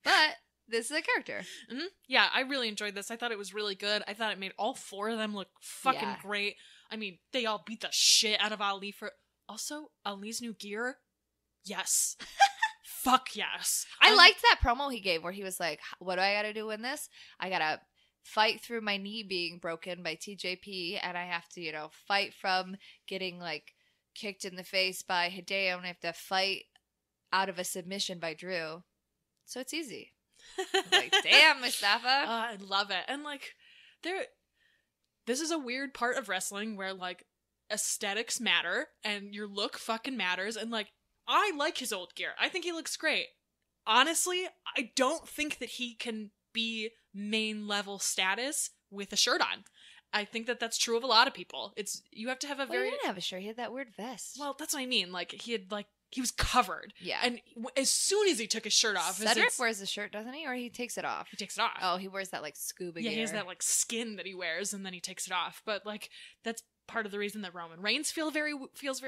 But this is a character. Mm-hmm. Yeah, I really enjoyed this. I thought it was really good. I thought it made all four of them look fucking great. I mean, they all beat the shit out of Ali for... Also, Ali's new gear? Yes. Fuck yes. I liked that promo he gave where he was like, what do I gotta do in this? I gotta fight through my knee being broken by TJP, and I have to, fight from getting, like, kicked in the face by Hideo, and I have to fight out of a submission by Drew. So it's easy. Like, damn, Mustafa. I love it. And, like, this is a weird part of wrestling where, like, aesthetics matter and your look fucking matters. And, like, I like his old gear. I think he looks great. Honestly, I don't think that he can be main level status with a shirt on. I think that that's true of a lot of people. You have to have a very... He didn't have a shirt. He had that weird vest. Well, that's what I mean. Like, he was covered. Yeah. And as soon as he took his shirt off... Cedric wears a shirt, doesn't he? Or he takes it off? He takes it off. Oh, he wears that, like, scuba gear. Yeah, he has that, like, skin that he wears, and then he takes it off. But, like, that's part of the reason that Roman Reigns feels very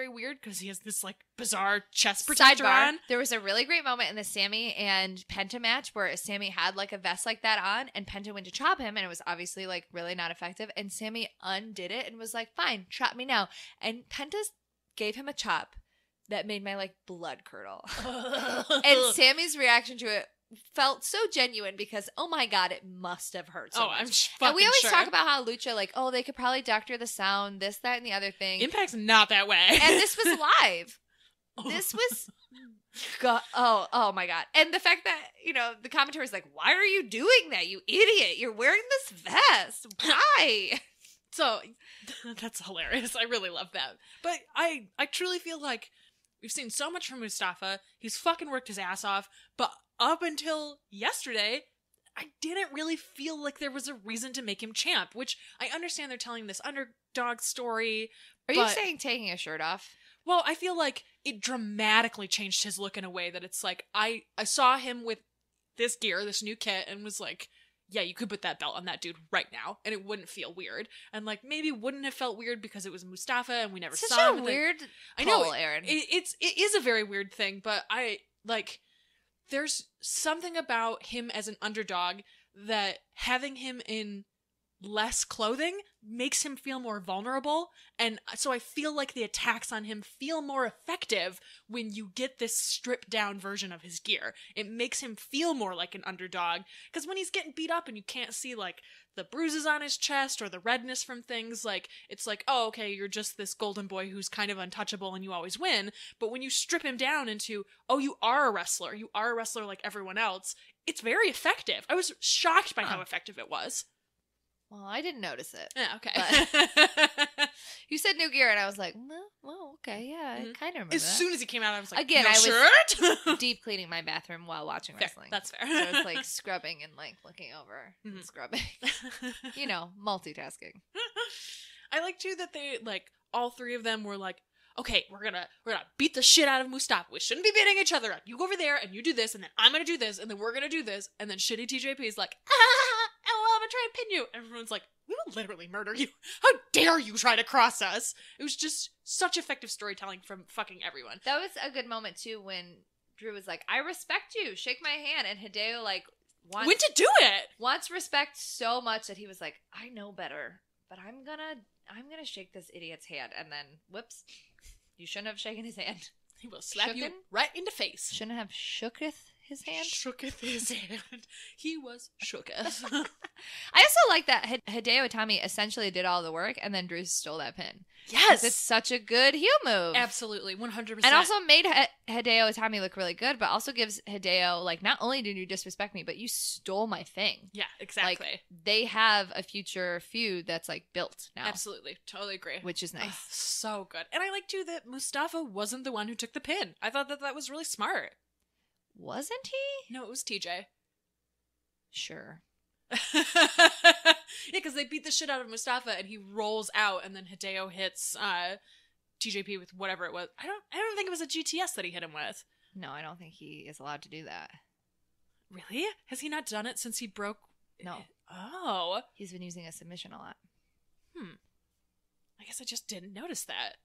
weird because he has this like bizarre chest protector on. There was a really great moment in the Sammy and Penta match where Sammy had like a vest like that on, and Penta went to chop him, and it was obviously like really not effective. And Sammy undid it and was like, "Fine, chop me now." And Penta gave him a chop that made my like blood curdle. And Sammy's reaction to it felt so genuine because, oh my God, it must have hurt so much. I'm fucking And we always sure. talk about how Lucha, like, oh, they could probably doctor the sound, this, that, and the other thing. Impact's not that way. And this was live. This was, oh my God. And the fact that, you know, the commentator was like, why are you doing that, you idiot? You're wearing this vest. Why? So, that's hilarious. I really love that. But I truly feel like we've seen so much from Mustafa. He's fucking worked his ass off. But up until yesterday, I didn't really feel like there was a reason to make him champ, which I understand they're telling this underdog story. Are you saying taking his shirt off? Well, I feel like it dramatically changed his look in a way that it's like, I saw him with this gear, this new kit, and was like, yeah, you could put that belt on that dude right now, and it wouldn't feel weird. And like, maybe wouldn't have felt weird because it was Mustafa, and we never Such saw a him. weird I know, pull, Erin. it is a very weird thing, but there's something about him as an underdog that having him in less clothing makes him feel more vulnerable, and so I feel like the attacks on him feel more effective when you get this stripped down version of his gear. It makes him feel more like an underdog, because when he's getting beat up and you can't see like the bruises on his chest or the redness from things, like it's like, oh, okay, you're just this golden boy who's kind of untouchable and you always win. But when you strip him down into, oh, you are a wrestler like everyone else, it's very effective. I was shocked by how effective it was. Well, I didn't notice it. Yeah, okay. But you said new gear, and I was like, well, okay, yeah, I kind of remember As that. soon as he came out, I was like, Again, no I was shirt? deep cleaning my bathroom while watching Fair, wrestling. that's fair. So I was like scrubbing and like looking over and scrubbing. You know, multitasking. I like too that they like all three of them were like, okay, we're gonna beat the shit out of Mustafa. We shouldn't be beating each other up. You go over there and you do this, and then I'm gonna do this, and then we're gonna do this, and then shitty TJP is like, I'm gonna try and pin you. Everyone's like, we will literally murder you. How dare you try to cross us? It was just such effective storytelling from fucking everyone. That was a good moment too when Drew was like, I respect you, shake my hand, and Hideo like went to do it. Wants respect so much that he was like, I know better, but I'm gonna shake this idiot's hand, and then whoops, you shouldn't have shaken his hand. He will slap Shooken? you right in the face. Shouldn't have shooketh his hand. Shooketh his hand. He was shooketh. I also like that Hideo Itami essentially did all the work, and then Drew stole that pin. Yes, it's such a good heel move. Absolutely, 100%. And also made Hideo Itami look really good, but also gives Hideo, like, not only did you disrespect me, but you stole my thing. Yeah, exactly. Like, they have a future feud that's like built now. Absolutely, totally agree. Which is nice. Oh, so good. And I like too that Mustafa wasn't the one who took the pin. I thought that was really smart. Wasn't he? No, it was TJ. Sure. Yeah, because they beat the shit out of Mustafa and he rolls out, and then Hideo hits TJP with whatever it was. I don't think it was a GTS that he hit him with. No, I don't think he is allowed to do that. Really? Has he not done it since he broke? No. Oh. He's been using a submission a lot. I guess I just didn't notice that.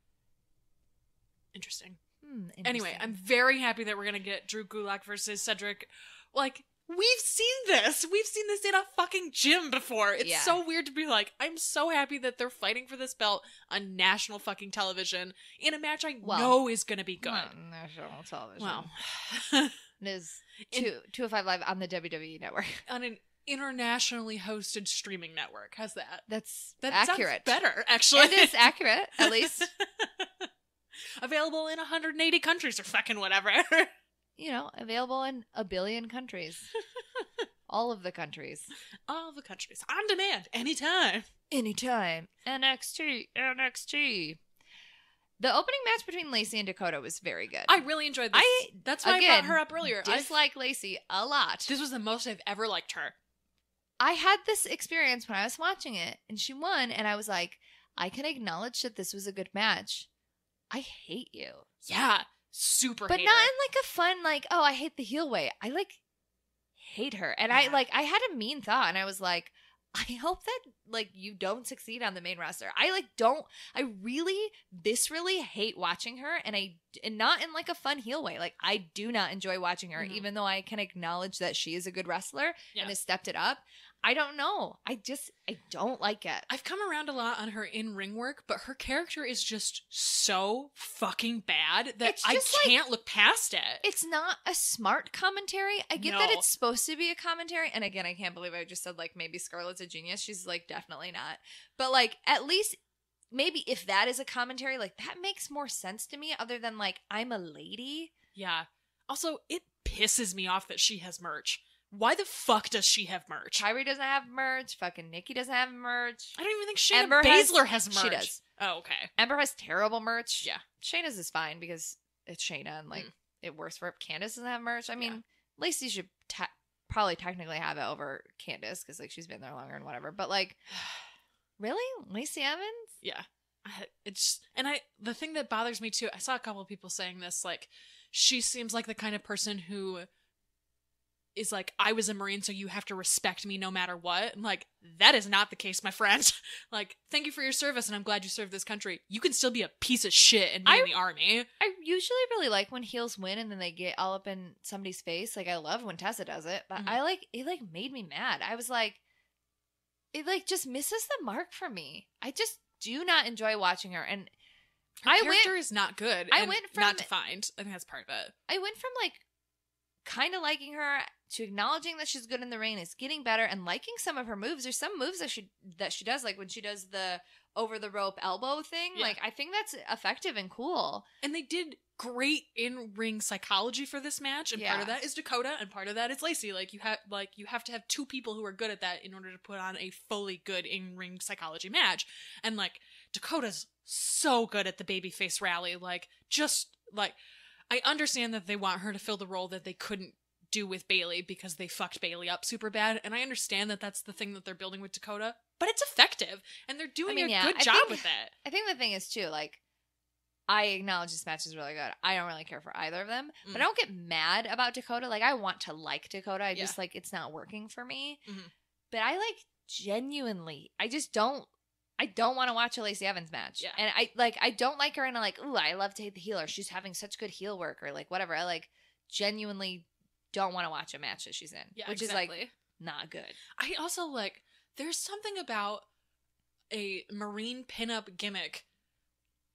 Interesting. Interesting. Anyway, I'm very happy that we're going to get Drew Gulak versus Cedric. Like, we've seen this. We've seen this in a fucking gym before. It's so weird to be like, I'm so happy that they're fighting for this belt on national fucking television in a match I know is going to be good. National television. Well. It is 205 Live on the WWE network. On an internationally hosted streaming network. How's that? That Sounds accurate. better, actually. It is accurate, at least. Available in 180 countries or fucking whatever. You know, available in a billion countries. All of the countries. All of the countries. On demand. Anytime. Anytime. NXT. The opening match between Lacey and Dakota was very good. I really enjoyed this. That's why I brought her up earlier. Dislike Lacey a lot. This was the most I've ever liked her. I had this experience when I was watching it, and she won, and I was like, I can acknowledge that this was a good match. I hate you. Yeah. Super But hate not her. in like a fun, like, oh, I hate the heel way. I like hate her. And I had a mean thought, and I was like, I hope that like you don't succeed on the main roster. I really viscerally hate watching her, and not in like a fun heel way. Like I do not enjoy watching her, even though I can acknowledge that she is a good wrestler and has stepped it up. I don't know. I don't like it. I've come around a lot on her in-ring work, but her character is just so fucking bad that I can't look past it. It's not a smart commentary. I get that it's supposed to be a commentary. And again, I can't believe I just said, like, maybe Scarlett's a genius. She's, like, definitely not. But, like, at least maybe if that is a commentary, like, that makes more sense to me other than, like, I'm a lady. Yeah. Also, it pisses me off that she has merch. Why the fuck does she have merch? Kyrie doesn't have merch. Fucking Nikki doesn't have merch. I don't even think Shayna Baszler has merch. She does. Oh, okay. Ember has terrible merch. Yeah. Shayna's is fine because it's Shayna and, like, it works for her. Candace doesn't have merch. I mean, Lacey should probably technically have it over Candace because, like, she's been there longer and whatever. But, like, really? Lacey Evans? Yeah. The thing that bothers me, too, I saw a couple of people saying this, like, she seems like the kind of person who is like, I was a Marine, so you have to respect me no matter what. And like, that is not the case, my friend. Like, thank you for your service, and I'm glad you served this country. You can still be a piece of shit and be in the army. I usually really like when heels win and then they get all up in somebody's face. Like, I love when Tessa does it, but it made me mad. I was like, it like just misses the mark for me. I just do not enjoy watching her. And her character is not good. I went from not defined. I think that's part of it. I went from like kind of liking her to acknowledging that she's good in the ring, is getting better, and liking some of her moves. There's some moves that she does, like when she does the over the rope elbow thing. Yeah. Like, I think that's effective and cool. And they did great in-ring psychology for this match, and part of that is Dakota, and part of that is Lacey. Like, you have to have two people who are good at that in order to put on a fully good in-ring psychology match. And like, Dakota's so good at the babyface rally. Like, just like, I understand that they want her to fill the role that they couldn't do with Bayley because they fucked Bayley up super bad, and I understand that that's the thing that they're building with Dakota, but it's effective, and they're doing a good job with it. I think the thing is, too, like, I acknowledge this match is really good. I don't really care for either of them, but I don't get mad about Dakota. Like, I want to like Dakota. I just, like, it's not working for me. But I, like, genuinely, I don't want to watch a Lacey Evans match. Yeah. And I don't like her, and I'm like, ooh, I love to hate the healer. She's having such good heel work, or like whatever. I like genuinely don't want to watch a match that she's in, which is like not good. I also like, there's something about a Marine pinup gimmick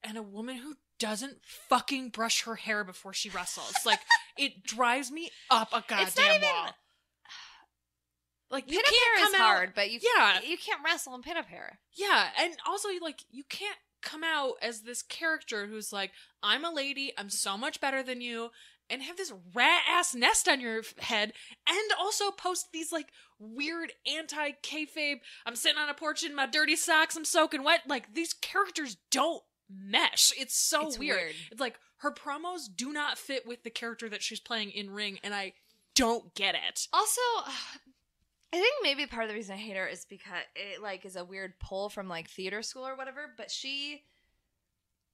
and a woman who doesn't fucking brush her hair before she wrestles. Like, it drives me up a goddamn wall. Like, pinup hair is hard, but you can't wrestle in pinup hair. Yeah, and also, like, you can't come out as this character who's like, I'm a lady, I'm so much better than you, and have this rat-ass nest on your head, and also post these, like, weird anti-kayfabe, I'm sitting on a porch in my dirty socks, I'm soaking wet. Like, these characters don't mesh. It's so weird. It's like, her promos do not fit with the character that she's playing in ring, and I don't get it. Also, I think maybe part of the reason I hate her is because it, like, is a weird pull from, like, theater school or whatever, but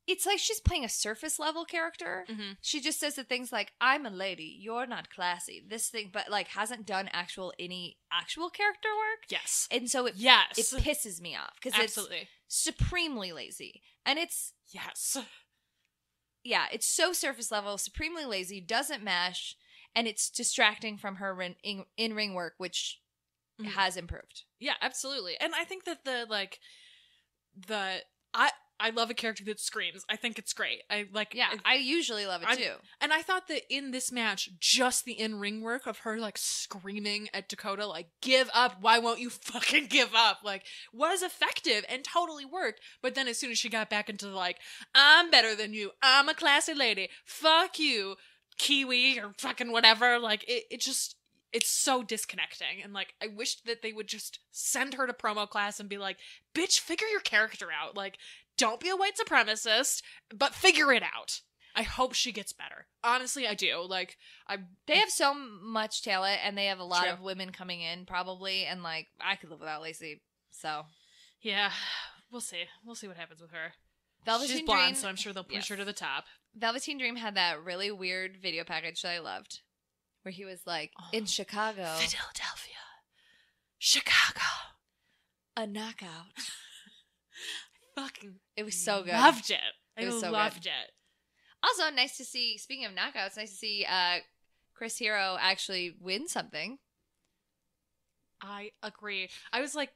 it's like she's playing a surface level character. She just says the things like, I'm a lady, you're not classy, this thing, but, like, hasn't done any actual character work. Yes. And so it pisses me off because it's supremely lazy. And it's... Yes. Yeah, it's so surface level, supremely lazy, doesn't mesh, and it's distracting from her in-ring work, which has improved. Yeah, absolutely. And I think that I love a character that screams. I think it's great. I usually love it too. And I thought that in this match, just the in-ring work of her, like, screaming at Dakota, like, give up, why won't you fucking give up, like, was effective and totally worked. But then as soon as she got back into, like, I'm better than you, I'm a classy lady, fuck you, Kiwi, or fucking whatever, like, it's so disconnecting. And, like, I wish that they would just send her to promo class and be like, bitch, figure your character out. Like, don't be a white supremacist, but figure it out. I hope she gets better. Honestly, I do. Like, they have so much talent, and they have a lot of women coming in, probably, and, like, I could live without Lacey, so. Yeah, we'll see. We'll see what happens with her. Velveteen She's blonde, Dream, so I'm sure they'll push her to the top. Velveteen Dream had that really weird video package that I loved, where he was like, in Chicago. Philadelphia. Chicago. a knockout. Fucking It was so good. loved it. It was so loved good. it. Also, nice to see, speaking of knockouts, nice to see Chris Hero actually win something. I agree. I was like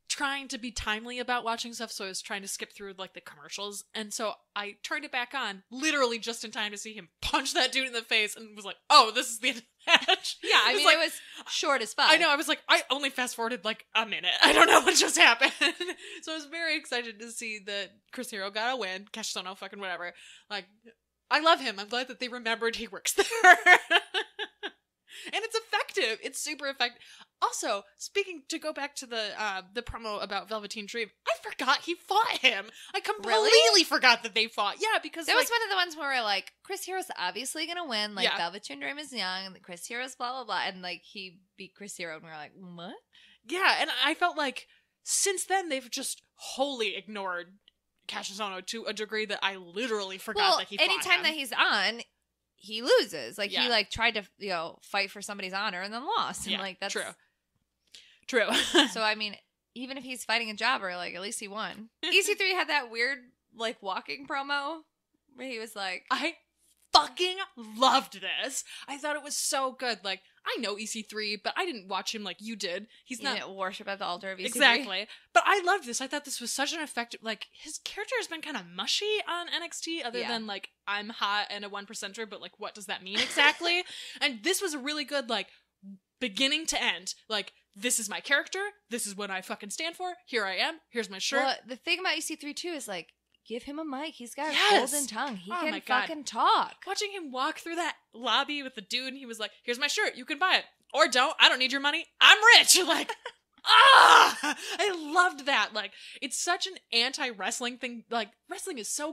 trying to be timely about watching stuff, so I was trying to skip through like the commercials, and so I turned it back on literally just in time to see him punch that dude in the face, and was like, "Oh, this is the end of the match." Yeah, I mean, like, it was short as fuck. I know. I was like, I only fast forwarded like a minute. I don't know what just happened. So I was very excited to see that Chris Hero got a win. Cash Sono, fucking whatever. Like, I love him. I'm glad that they remembered he works there. And it's effective. It's super effective. Also, speaking to go back to the promo about Velveteen Dream, I forgot he fought him. I completely forgot that they fought. Yeah, because that was one of the ones where we're like, Chris Hero's obviously gonna win. Like, Yeah. Velveteen Dream is young, and Chris Hero's blah blah blah, and like he beat Chris Hero, and we're like, what? Yeah, and I felt like since then they've just wholly ignored Cassius Ohno to a degree that I literally forgot that he fought anytime him. that he's on, he loses. Like, Yeah. he like tried to fight for somebody's honor and then lost. And Yeah, like, that's True. So I mean, even if he's fighting a jobber, like, at least he won. EC3 had that weird like walking promo where he was like, I fucking loved this. I thought it was so good. Like, I know EC3, but I didn't watch him like you did. He's you not didn't worship at the altar of EC3. exactly. But I loved this. I thought this was such an effective. Like, his character has been kind of mushy on NXT, other Yeah. than like I'm hot and a 1%er. But like, what does that mean exactly? And this was a really good like beginning to end. Like, this is my character. This is what I fucking stand for. Here I am. Here's my shirt. Well, the thing about EC3 too is like, give him a mic. He's got Yes! a golden tongue. He Oh can my God. fucking talk. Watching him walk through that lobby with the dude, and he was like, "Here's my shirt. You can buy it or don't. I don't need your money. I'm rich." Like, I loved that. Like, it's such an anti-wrestling thing. Like, wrestling is so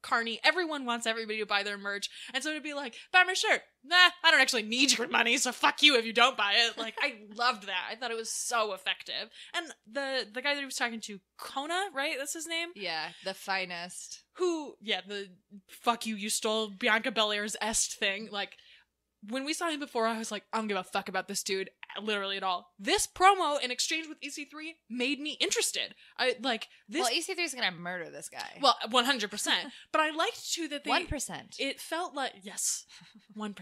carny. Everyone wants everybody to buy their merch, and so to be like, "Buy my shirt." Nah, I don't actually need your money, so fuck you if you don't buy it. Like, I loved that. I thought it was so effective. And the guy that he was talking to, Kona, right? That's his name. Yeah, the finest. Who, yeah, the fuck you stole Bianca Belair's est thing. Like, when we saw him before, I was like, I don't give a fuck about this dude, literally at all. This promo in exchange with EC3 made me interested. I like this. Well, EC3 is gonna murder this guy. Well, 100%. But I liked too that they 1%. It felt like, yes, 1%.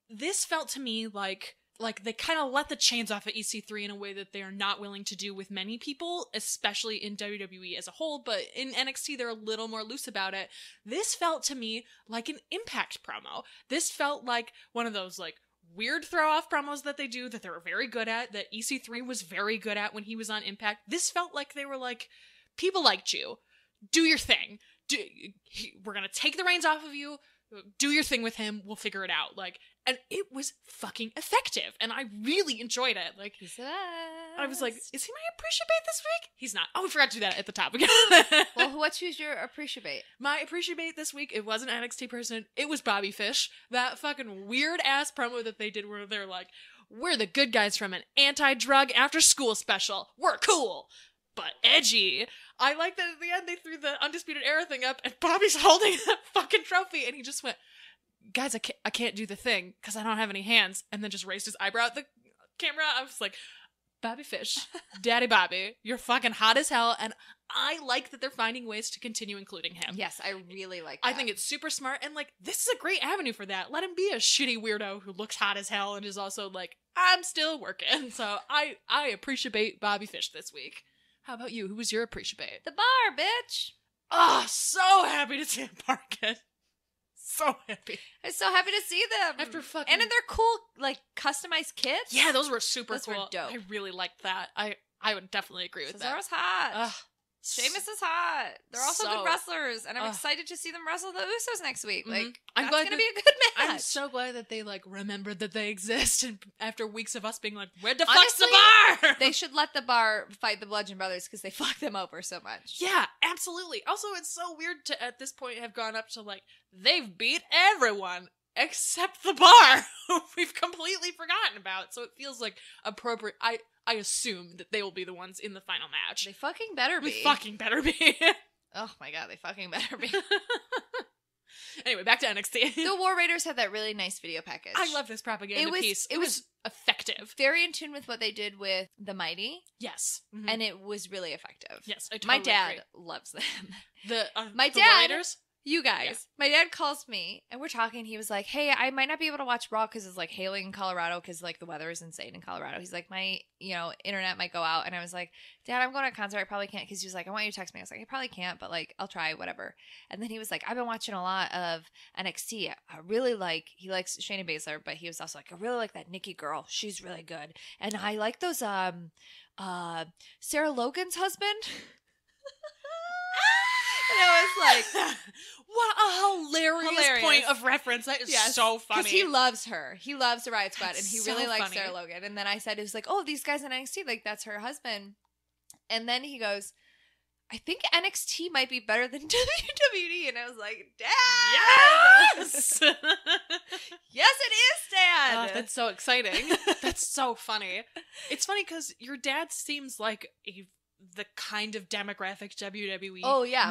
This felt to me like they kind of let the chains off of EC3 in a way that they are not willing to do with many people, especially in WWE as a whole, but in NXT they're a little more loose about it. This felt to me like an Impact promo. This felt like one of those like weird throw-off promos that they do that they're very good at, that EC3 was very good at when he was on Impact. This felt like they were like, people liked you. Do your thing. We're going to take the reins off of you. Do your thing with him. We'll figure it out. Like, and it was fucking effective, and I really enjoyed it. Like, I was like, is he my appreciate this week? He's not. Oh, we forgot to do that at the top again. Well, what's your appreciate? My appreciate this week, it wasn't an NXT person. It was Bobby Fish. That fucking weird ass promo that they did where they're like, we're the good guys from an anti-drug after school special. We're cool, but edgy. I like that at the end they threw the Undisputed Era thing up and Bobby's holding that fucking trophy and he just went, guys, I can't do the thing because I don't have any hands, and then just raised his eyebrow at the camera. I was like, Bobby Fish, Daddy Bobby, you're fucking hot as hell, and I like that they're finding ways to continue including him. Yes, I really like that. I think it's super smart, and like, this is a great avenue for that. Let him be a shitty weirdo who looks hot as hell and is also like, I'm still working. So I appreciate Bobby Fish this week. How about you? Who was your appreciate? the bar, bitch. Oh, so happy to see him parking. So happy. I'm so happy to see them. After fucking... And in their cool, like, customized kits. Yeah, those were super Those were cool. dope. I really liked that. I would definitely agree with that. Cesaro's hot. Ugh. Sheamus is hot. They're also So- good wrestlers, and I'm Ugh. excited to see them wrestle the Usos next week. Mhm. Like, I'm that's glad gonna that- be a good match. I'm so glad that they like remembered that they exist, and after weeks of us being like, "Where the Honestly, fuck's the bar?" They should let the bar fight the Bludgeon Brothers because they fuck them over so much. Yeah, absolutely. Also, it's so weird to at this point have gone up to like they've beat everyone except the bar, who we've completely forgotten about. So it feels like appropriate. I assume that they will be the ones in the final match. They fucking better be. We fucking better be. Oh my god, they fucking better be. Anyway, back to NXT. The War Raiders had that really nice video package. I love this propaganda piece. It was effective. Very in tune with what they did with the Mighty. Yes. Mm-hmm. And it was really effective. Yes, I totally My dad agree. loves them. My dad- Warriors? You guys, my dad calls me and we're talking. He was like, "Hey, I might not be able to watch Raw because it's like hailing in Colorado because like the weather is insane in Colorado." He's like, "My, internet might go out." And I was like, "Dad, I'm going to a concert. I probably can't." Because he was like, "I want you to text me." I was like, "I probably can't, but like I'll try, whatever." And then he was like, "I've been watching a lot of NXT. I really like." He likes Shayna Baszler, but he was also like, "I really like that Nikki girl. She's really good." And I like those Sarah Logan's husband. And I was like, what a hilarious point of reference. That is so funny. Because he loves her. He loves the Riot Squad, and he so really likes funny. Sarah Logan. And then I said, it was like, "Oh, these guys in NXT, like, that's her husband." And then he goes, "I think NXT might be better than WWE." And I was like, "Dad! Yes! Yes, it is, Dad!" Oh, that's so exciting. That's so funny. It's funny because your dad seems like the kind of demographic WWE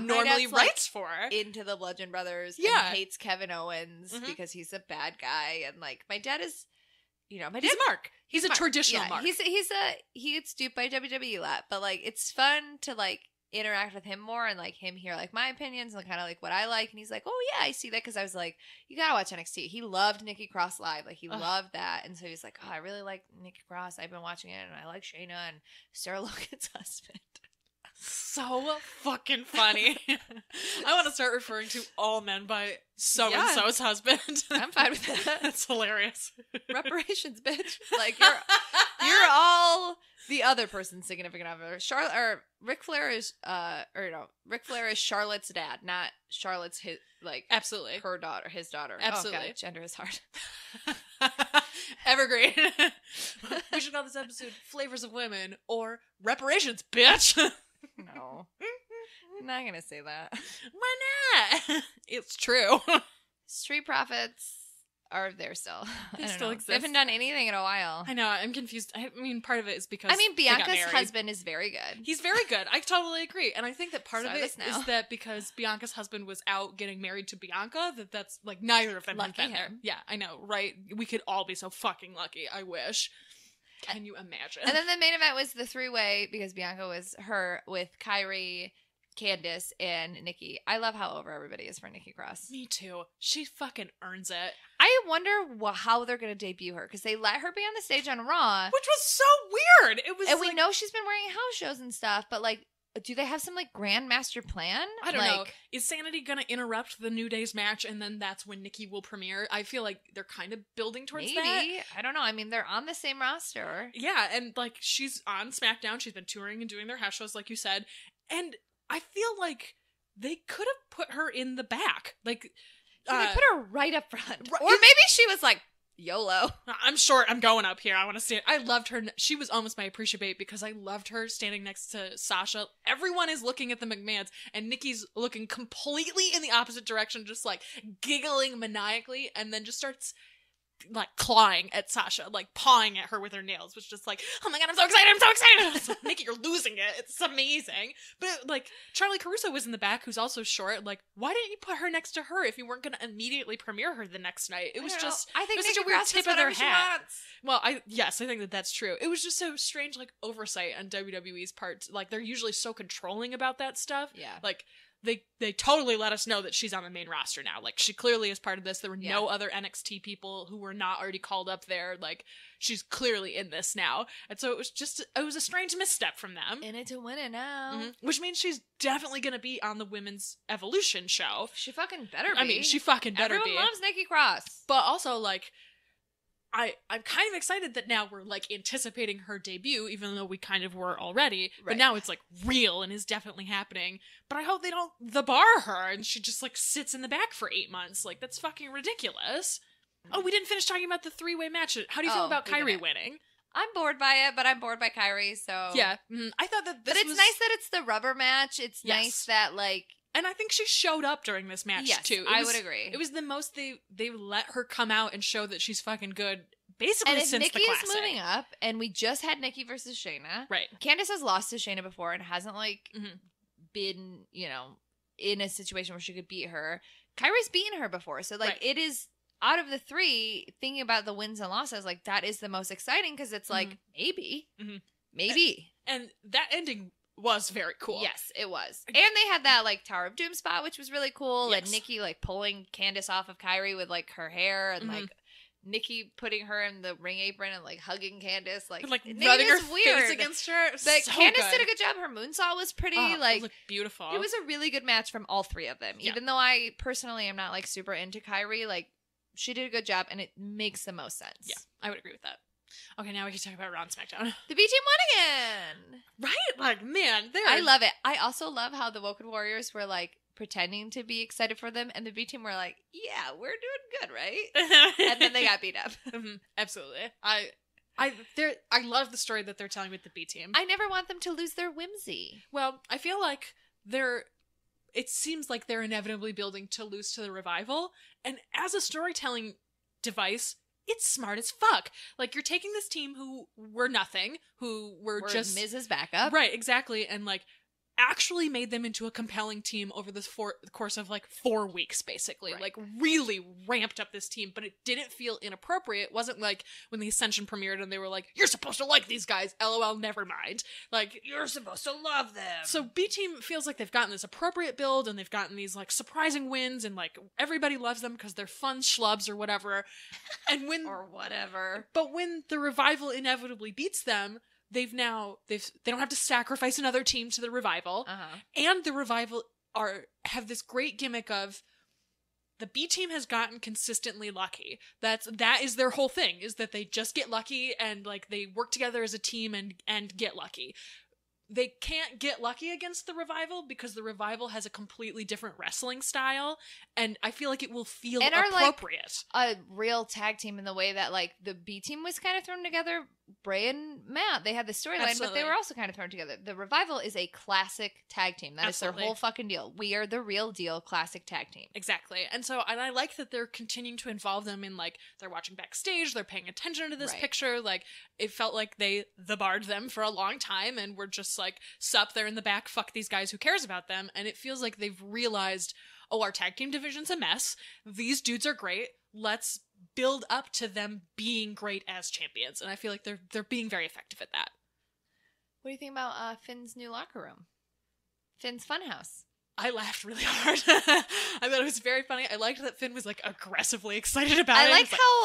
normally writes for. Into the Bludgeon Brothers. Yeah. And hates Kevin Owens because he's a bad guy. And like, my dad is, my dad. He's a mark. He's a traditional mark. He gets duped by WWE a lot. But like, it's fun to like interact with him more and like him hear like my opinions and kind of like what I like. And he's like, "Oh yeah, I see that." Because I was like, "You gotta watch NXT." He loved Nikki Cross live. Like he loved that. And so he's like, "Oh, I really like Nikki Cross. I've been watching it and I like Shayna and Sarah Logan's husband." So fucking funny. I want to start referring to all men by so-and-so's husband. I'm fine with that. That's hilarious. Reparations, bitch. Like, you're all the other person's significant other. Ric Flair is, Ric Flair is Charlotte's dad, not Charlotte's absolutely her daughter, his daughter. Absolutely. Oh, God, gender is hard. Evergreen. We should call this episode Flavors of Women or Reparations, bitch. No. I'm not gonna say that. Why not? It's true. Street Profits are there still. They still exist. They haven't done anything in a while. I know. I'm confused. I mean, part of it is because Bianca's husband is very good. He's very good. I totally agree. And I think that part of it is that because Bianca's husband was out getting married to Bianca, that's like neither of them have been there. Yeah, I know, right? We could all be so fucking lucky. I wish. Can you imagine? And then the main event was the three-way because Bianca was her with Kyrie, Candice, and Nikki. I love how over everybody is for Nikki Cross. Me too. She fucking earns it. I wonder how they're going to debut her because they let her be on the stage on Raw. Which was so weird. It was, and we know she's been wearing house shows and stuff, but like, do they have some like grand master plan? I don't know. Is Sanity gonna interrupt the New Day's match and then that's when Nikki will premiere? I feel like they're kind of building towards that. I don't know. I mean, they're on the same roster. Yeah, and like she's on SmackDown. She's been touring and doing their house shows, like you said. And I feel like they could have put her in the back. Like they put her right up front. Or maybe she was like, YOLO. I'm short. I'm going up here. I want to see it. I loved her. She was almost my appreciate because I loved her standing next to Sasha. Everyone is looking at the McMahons and Nikki's looking completely in the opposite direction, just like giggling maniacally, and then just starts like clawing at Sasha, like pawing at her with her nails, which just like, "Oh my God, I'm so excited. I'm so excited." It's like, Nikki, you're losing it. It's amazing. But like Charlie Caruso was in the back, who's also short. Like, why didn't you put her next to her if you weren't going to immediately premiere her the next night? It was just, I think it was Nikki such a weird Cross tip does of their whatever she hat. wants. Well, I think that's true. It was just so strange, like oversight on WWE's part. Like they're usually so controlling about that stuff. Yeah. Like they totally let us know that she's on the main roster now. Like she clearly is part of this. There were no other NXT people who were not already called up there. Like she's clearly in this now. And so it was a strange misstep from them. In it to win it now. Mm-hmm. Which means she's definitely going to be on the Women's Evolution show. She fucking better be. I mean, she fucking better Everyone be. loves Nikki Cross. But also like, I'm kind of excited that now we're like anticipating her debut, even though we kind of were already. Right. But now it's like real and is definitely happening. But I hope they don't bar her and she just like sits in the back for 8 months. Like that's fucking ridiculous. Oh, we didn't finish talking about the 3-way match. How do you feel about Kyrie winning? I'm bored by it, but I'm bored by Kyrie. So yeah, I thought that this. But it's nice that it's the rubber match. It's nice that like. And I think she showed up during this match, too. I would agree. It was the most they let her come out and show that she's fucking good, basically since Nikki the classic. And if Nikki is moving up, and we just had Nikki versus Shayna. Right. Candice has lost to Shayna before and hasn't, like, been, in a situation where she could beat her. Kyrie's beaten her before. So, like, it is out of the three, thinking about the wins and losses, like that is the most exciting because it's like maybe. And that ending was very cool. Yes, it was. And they had that like Tower of Doom spot, which was really cool. Yes. And Nikki like pulling Candace off of Kyrie with like her hair and like Nikki putting her in the ring apron and like hugging Candace, like rubbing her weird. face against her. But So Candace good. did a good job. Her moonsault was pretty. It looked beautiful. It was a really good match from all three of them. Yeah. Even though I personally am not like super into Kyrie, like she did a good job and it makes the most sense. Yeah, I would agree with that. Okay, now we can talk about Raw and SmackDown. The B team won again. Right? Like, man, I love it. I also love how the Woken Warriors were like pretending to be excited for them, and the B team were like, "Yeah, we're doing good, right?" And then they got beat up. Absolutely. I love the story that they're telling with the B team. I never want them to lose their whimsy. Well, I feel like it seems like they're inevitably building to lose to the Revival, and as a storytelling device, it's smart as fuck. Like, you're taking this team who were nothing, who were just Miz's backup. Right, exactly, and like actually made them into a compelling team over the course of like 4 weeks, basically. Right. Like, really ramped up this team, but it didn't feel inappropriate. It wasn't like when the Ascension premiered and they were like, "You're supposed to like these guys, LOL, never mind." Like, You're supposed to love them. so B Team feels like they've gotten this appropriate build and they've gotten these like surprising wins and like everybody loves them because they're fun schlubs or whatever. And when or whatever. but when the Revival inevitably beats them, they don't have to sacrifice another team to the Revival. And the Revival have this great gimmick of the B team has gotten consistently lucky. That is their whole thing, is that they just get lucky and like they work together as a team and get lucky. They can't get lucky against the Revival because the Revival has a completely different wrestling style, and I feel like it will feel and are appropriate. Like a real tag team in the way that like the B team was kind of thrown together. Bray and Matt, they had the storyline, but they were also kind of thrown together. The Revival is a classic tag team. That is their whole fucking deal. We are the real deal classic tag team. Exactly. And I like that they're continuing to involve them in like, they're watching backstage, they're paying attention to this picture. Like, it felt like they barred them for a long time and were just like, sup, they're in the back, fuck these guys, who cares about them? And it feels like they've realized, oh, our tag team division's a mess. These dudes are great. Let's build up to them being great as champions. And I feel like they're being very effective at that. What do you think about Finn's new locker room? Finn's Funhouse. I laughed really hard. I thought it was very funny. I liked that Finn was like aggressively excited about it. I like how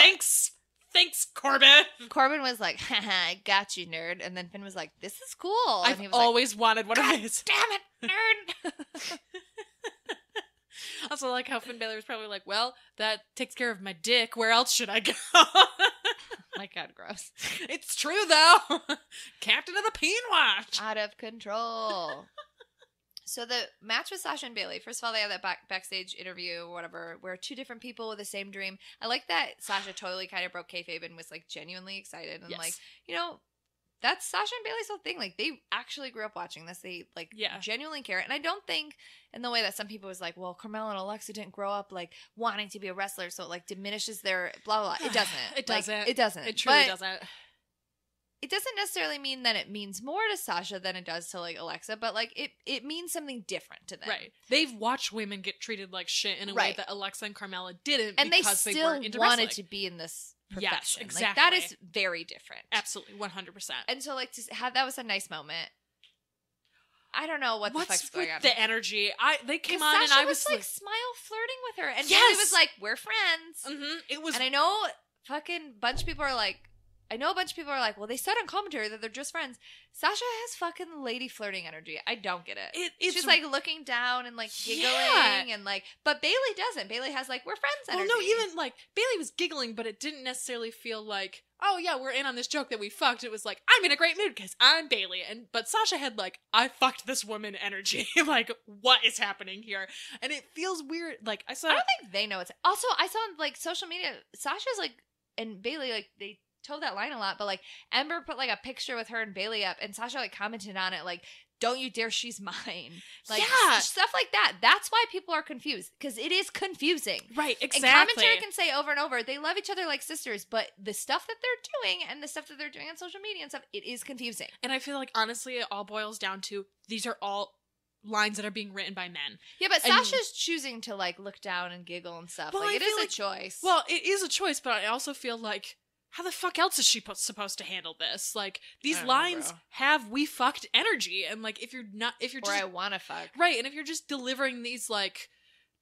Thanks, Corbin. Corbin was like, haha, I got you, nerd. And then Finn was like, this is cool. I've and he was always wanted one of his. Damn it, nerd. Also, like how Finn Balor was probably like, well, that takes care of my dick. Where else should I go? My God, gross. It's true, though. Captain of the Peen Watch. Out of control. So the match with Sasha and Bayley, first of all, they had that backstage interview or whatever, where two different people with the same dream. I like that Sasha totally kind of broke kayfabe and was like genuinely excited. And like, you know, that's Sasha and Bayley's whole thing. Like, they actually grew up watching this. They like genuinely care. And I don't think in the way that some people was like, well, Carmella and Alexa didn't grow up like wanting to be a wrestler, so it like diminishes their blah blah blah. It doesn't. It doesn't. Like, it doesn't. It truly doesn't. It doesn't necessarily mean that it means more to Sasha than it does to like Alexa, but like it means something different to them. Right. They've watched women get treated like shit in a way that Alexa and Carmella didn't, and because they they still weren't into wanted wrestling. to be in this profession. Yes, exactly. Like, that is very different. Absolutely, 100%. And so like to have that was a nice moment. I don't know what the fuck's going on. The energy. They came on Sasha and I was like smile flirting with her, and yes! Bayley was like, "We're friends." Mm-hmm. It was, and I know fucking bunch of people are like. Well, they said on commentary that they're just friends. Sasha has fucking lady flirting energy. I don't get it. She's like looking down and like giggling and like, but Bayley doesn't. Bayley has like, we're friends energy. Well, no, even like Bayley was giggling, but it didn't necessarily feel like, oh yeah, we're in on this joke that we fucked. It was like, I'm in a great mood because I'm Bayley. But Sasha had like, I fucked this woman energy. Like, what is happening here? And it feels weird. Like, I don't think they know it's. Also, I saw on like social media, Sasha's like, and Bayley, like, they told that line a lot, but like Ember put like a picture with her and Bayley up, and Sasha like commented on it like, don't you dare, she's mine. Like, stuff like that. That's why people are confused, because it is confusing. Right, exactly. And commentary can say over and over, they love each other like sisters, but the stuff that they're doing and the stuff that they're doing on social media and stuff, it is confusing. And I feel like honestly it all boils down to, these are all lines that are being written by men. Yeah, but And- Sasha's choosing to like look down and giggle and stuff. Well, like I it feel is a like- choice. Well, it is a choice, but I also feel like, how the fuck else is she supposed to handle this? Like, these I don't know, lines bro. have "we fucked" energy, and like, if you're or just I want to fuck. right, and if you're just delivering these like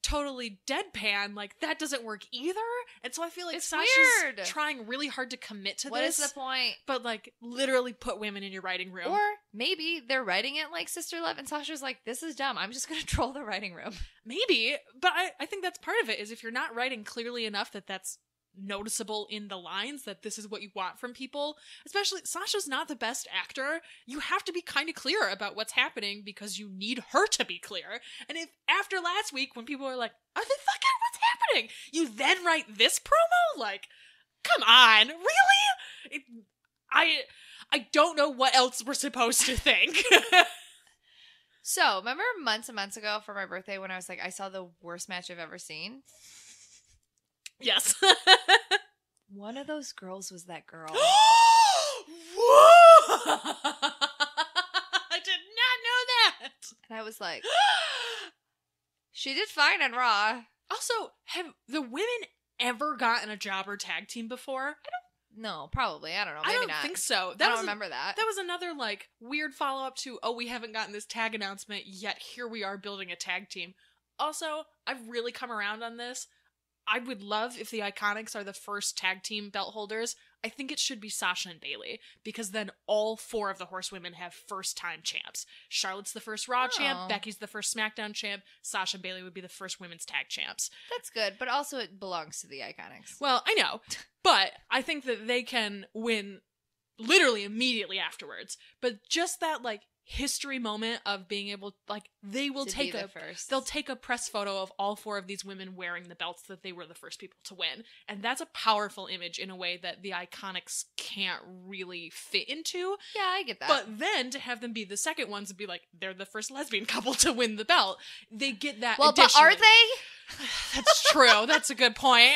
totally deadpan, like that doesn't work either. And so I feel like It's Sasha's weird. trying really hard to commit to What is this. the point? But like, literally put women in your writing room. Or maybe they're writing it like Sister Love, and Sasha's like, "This is dumb. I'm just gonna troll the writing room." Maybe, but I think that's part of it, is if you're not writing clearly enough that that's noticeable in the lines, that this is what you want from people. Especially, Sasha's not the best actor. You have to be kind of clear about what's happening because you need her to be clear. And if after last week, when people are like, "Are they fucking, what's happening?" you then write this promo? Like, come on, really? I don't know what else we're supposed to think. So, remember months and months ago for my birthday when I was like, I saw the worst match I've ever seen? Yes. One of those girls was that girl. Whoa! I did not know that. And I was like, she did fine on Raw. Also, have the women ever gotten a jobber tag team before? No, probably. I don't know. Maybe I don't not. think so. I don't remember that. That was another like weird follow up to, oh, we haven't gotten this tag announcement yet. Here we are building a tag team. Also, I've really come around on this. I would love if the Iconics are the first tag team belt holders. I think it should be Sasha and Bailey, because then all 4 of the horsewomen have first time champs. Charlotte's the first Raw champ, Becky's the first SmackDown champ, Sasha and Bailey would be the first women's tag champs. That's good, but also it belongs to the Iconics. Well, I know, but I think that they can win literally immediately afterwards. But just that like history moment of being able, like, they will To take be the a first. they'll take a press photo of all 4 of these women wearing the belts that they were the first people to win, and that's a powerful image in a way that the Iconics can't really fit into. Yeah, I get that. But then to have them be the second ones and be like, they're the first lesbian couple to win the belt, they get that. well, but are they? That's true. That's a good point.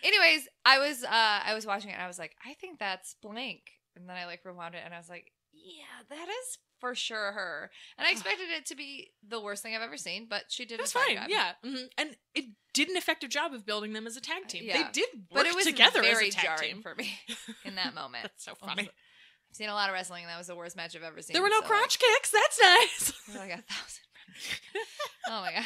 Anyways, I was watching it and I was like, I think that's blank. And then I like rewound it and I was like, yeah, that is for sure her. And I expected it to be the worst thing I've ever seen, but she did It was a fine, job. yeah. And it did an effective job of building them as a tag team. Yeah. They did work But it was together very as a tag jarring team. for me in that moment. That's so funny. I've seen a lot of wrestling and that was the worst match I've ever seen. There were no so, crotch kicks. That's nice. Like, I got 1,000. Oh my god.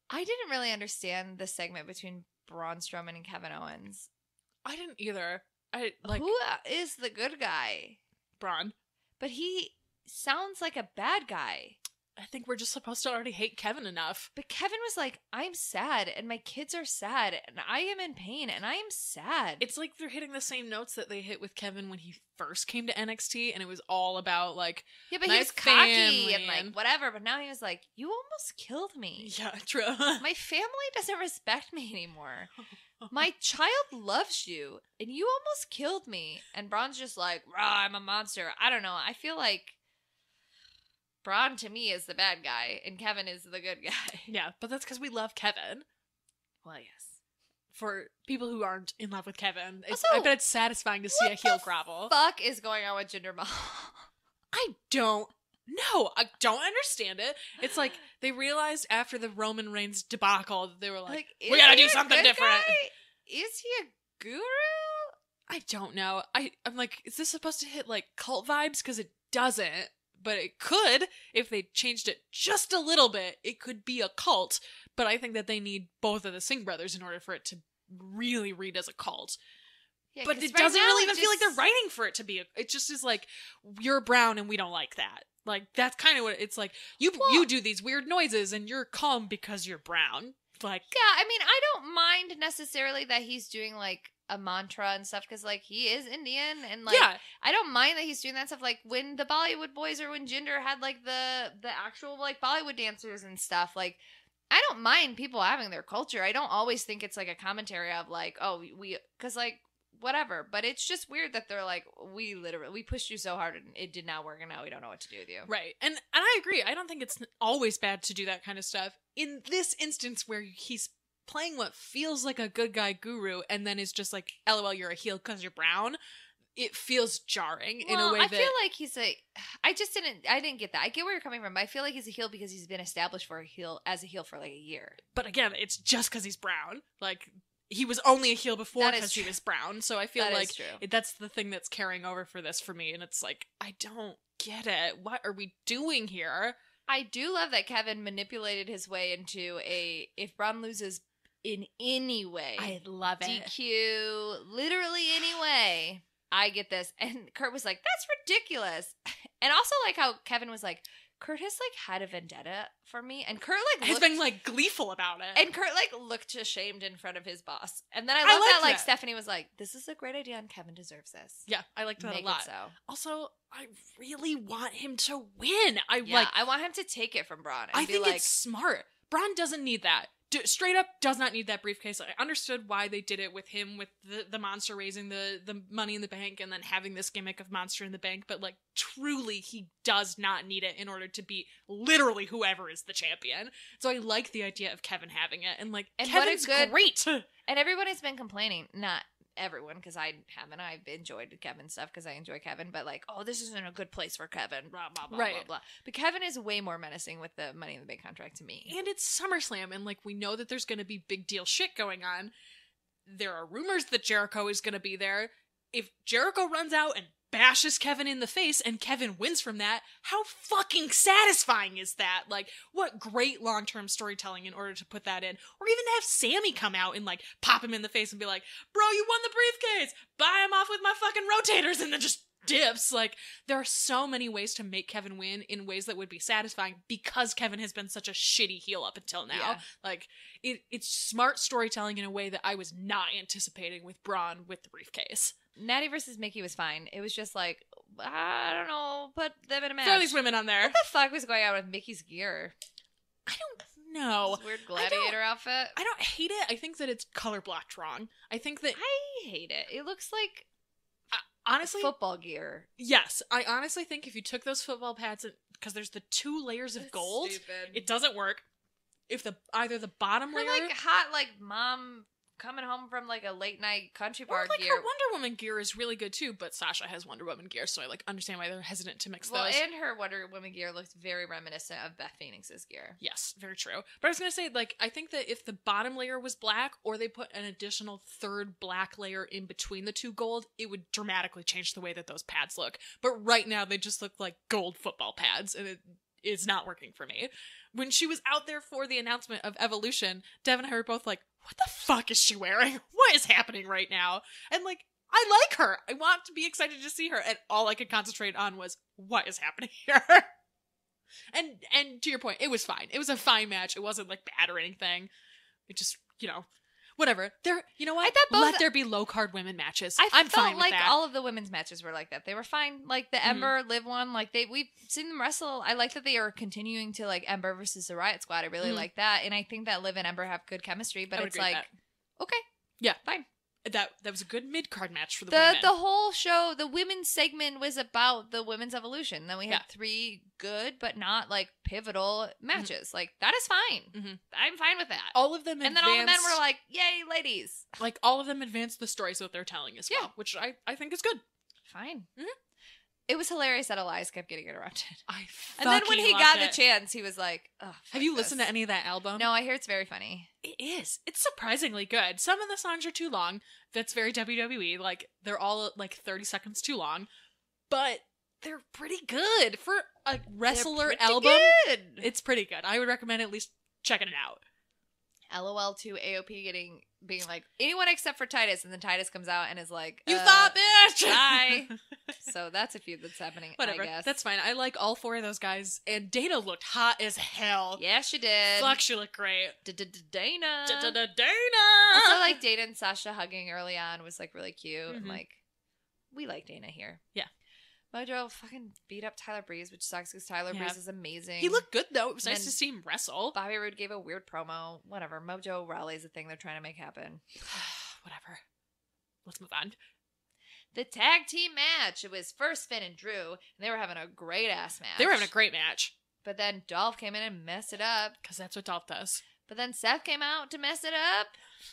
I didn't really understand the segment between Braun Strowman and Kevin Owens. I didn't either. I like Who is the good guy? Braun. But he sounds like a bad guy. I think we're just supposed to already hate Kevin enough. But Kevin was like, I'm sad and my kids are sad and I am in pain and I am sad. It's like they're hitting the same notes that they hit with Kevin when he first came to NXT, and it was all about like, yeah, but my he was cocky family and like whatever. But now he was like, you almost killed me. yeah, true. My family doesn't respect me anymore. My child loves you and you almost killed me. And Braun's just like, rah, I'm a monster. I don't know. I feel like Braun to me is the bad guy and Kevin is the good guy. Yeah, but that's because we love Kevin. Well, yes. For people who aren't in love with Kevin, Also, I bet it's satisfying to see a heel grovel. Fuck is going on with Jinder Mahal? I don't know. I don't understand it. It's like they realized after the Roman Reigns debacle that they were like is we gotta he do a something good different. guy? Is he a guru? I don't know. I'm like, is this supposed to hit like cult vibes? Because it doesn't. But it could, if they changed it just a little bit, it could be a cult. But I think that they need both of the Singh brothers in order for it to really read as a cult. Yeah, But 'cause it right doesn't now really it even feel like they're just- writing for it to be. It just is like, you're brown and we don't like that. Like, that's kind of what it's like. You do these weird noises and you're calm because you're brown. Like, Yeah, I mean, I don't mind necessarily that he's doing like a mantra and stuff because like he is Indian and like yeah. I don't mind that he's doing that stuff. Like when the Bollywood boys or when Jinder had like the actual like Bollywood dancers and stuff. Like I don't mind people having their culture. I don't always think it's like a commentary of like, oh, we because like whatever. But it's just weird that they're like, we pushed you so hard and it did not work and now we don't know what to do with you. Right. And I agree. I don't think it's always bad to do that kind of stuff. In this instance where he's playing what feels like a good guy guru and then is just like, LOL, you're a heel because you're brown, it feels jarring in a way I that... feel like he's like... I didn't get that. I get where you're coming from, but I feel like he's a heel because he's been established for a heel for like a year. But again, it's just because he's brown. Like, he was only a heel before because he was brown. So I feel like that's the thing that's carrying over for this for me. And it's like, I don't get it. What are we doing here? I do love that Kevin manipulated his way into if Braun loses in any way. I love it. DQ, literally any way. I get this. And Kurt was like, that's ridiculous. And also like how Kevin was like, Kurt has like had a vendetta for me. And Kurt like has been like gleeful about it. And Kurt like looked ashamed in front of his boss. And then I love that like Stephanie was like, this is a great idea and Kevin deserves this. Yeah, I liked that Make a lot. It so. Also, I really want him to win. I want him to take it from Braun. I think it's smart. Braun doesn't need that. Straight up does not need that briefcase. I understood why they did it with him, with the monster raising the money in the bank and then having this gimmick of monster in the bank, but like truly he does not need it in order to beat literally whoever is the champion. So I like the idea of Kevin having it, and like Kevin's great. And everyone has been complaining, not everyone, because I've enjoyed Kevin stuff because I enjoy Kevin, but like, oh, this isn't a good place for Kevin, blah, blah, blah, blah, blah. But Kevin is way more menacing with the Money in the Bank contract to me. And it's SummerSlam, and like, we know that there's going to be big deal shit going on. There are rumors that Jericho is going to be there. If Jericho runs out and bashes Kevin in the face and Kevin wins from that, how fucking satisfying is that? Like, what great long-term storytelling in order to put that in. Or even have Sammy come out and like pop him in the face and be like, bro, you won the briefcase, buy him off with my fucking rotators, and then just dips. Like, there are so many ways to make Kevin win in ways that would be satisfying because Kevin has been such a shitty heel up until now. Yeah. Like, it's smart storytelling in a way that I was not anticipating with Braun with the briefcase. Natty versus Mickey was fine. It was just like, I don't know, put them in a match. Throw these women on there. What the fuck was going on with Mickey's gear? I don't know. This weird gladiator outfit. I don't hate it. I think that it's color blocked wrong. I think that I hate it. It looks like honestly football gear. Yes, I honestly think if you took those football pads, because there's the 2 layers of gold, stupid. It doesn't work. If either the bottom Her, layer, like hot, like mom coming home from like a late night country bar like gear. her Wonder Woman gear is really good too, but Sasha has Wonder Woman gear, so I like understand why they're hesitant to mix those. And her Wonder Woman gear looks very reminiscent of Beth Phoenix's gear. Yes, very true. But I was gonna say, like, I think that if the bottom layer was black, or they put an additional 3rd black layer in between the 2 gold, it would dramatically change the way that those pads look. But right now, they just look like gold football pads, and it's not working for me. When she was out there for the announcement of Evolution, Dev and I were both like, what the fuck is she wearing? What is happening right now? And like, I like her. I want to be excited to see her. And all I could concentrate on was, what is happening here? And to your point, it was fine. It was a fine match. It wasn't like bad or anything. It just, whatever. You know what? Let there be low card women matches. I'm fine with like that. All of the women's matches were like that. They were fine. Like the Ember Liv one, like we've seen them wrestle. I like that they are continuing to like Ember versus the Riot Squad. I really like that, and I think that Liv and Ember have good chemistry. But it's like, okay, yeah, fine. That was a good mid card match for the women. The whole show, the women's segment was about the women's evolution. Then we had 3 good but not like pivotal matches. Like that is fine. I'm fine with that. All of them, and then all the men were like, "Yay, ladies!" Like all of them advanced the stories that they're telling as well, which I think is good. Fine. It was hilarious that Elias kept getting interrupted. And then when he got the chance, he was like, "Oh." Have you listened to any of that album? No, I hear it's very funny. It is. It's surprisingly good. Some of the songs are too long. That's very WWE. Like they're all like 30 seconds too long, but they're pretty good for a wrestler album. Good. It's pretty good. I would recommend at least checking it out. LOL to AOP being like, anyone except for Titus, and then Titus comes out and is like, you thought, bitch! Bye. So that's a feud that's happening, whatever. I guess. That's fine. I like all 4 of those guys, and Dana looked hot as hell. Yeah, she did. Fuck, she looked great. Dana. Dana! Also, like, Dana and Sasha hugging early on was, like, really cute. And, like, we like Dana here. Yeah. Mojo fucking beat up Tyler Breeze, which sucks because Tyler Breeze is amazing. He looked good, though. It was nice to see him wrestle. Bobby Roode gave a weird promo. Whatever. Mojo Rawley's a thing they're trying to make happen. Whatever. Let's move on. The tag team match. It was first Finn and Drew, and they were having a great-ass match. They were having a great match. But then Dolph came in and messed it up. Because that's what Dolph does. But then Seth came out to mess it up,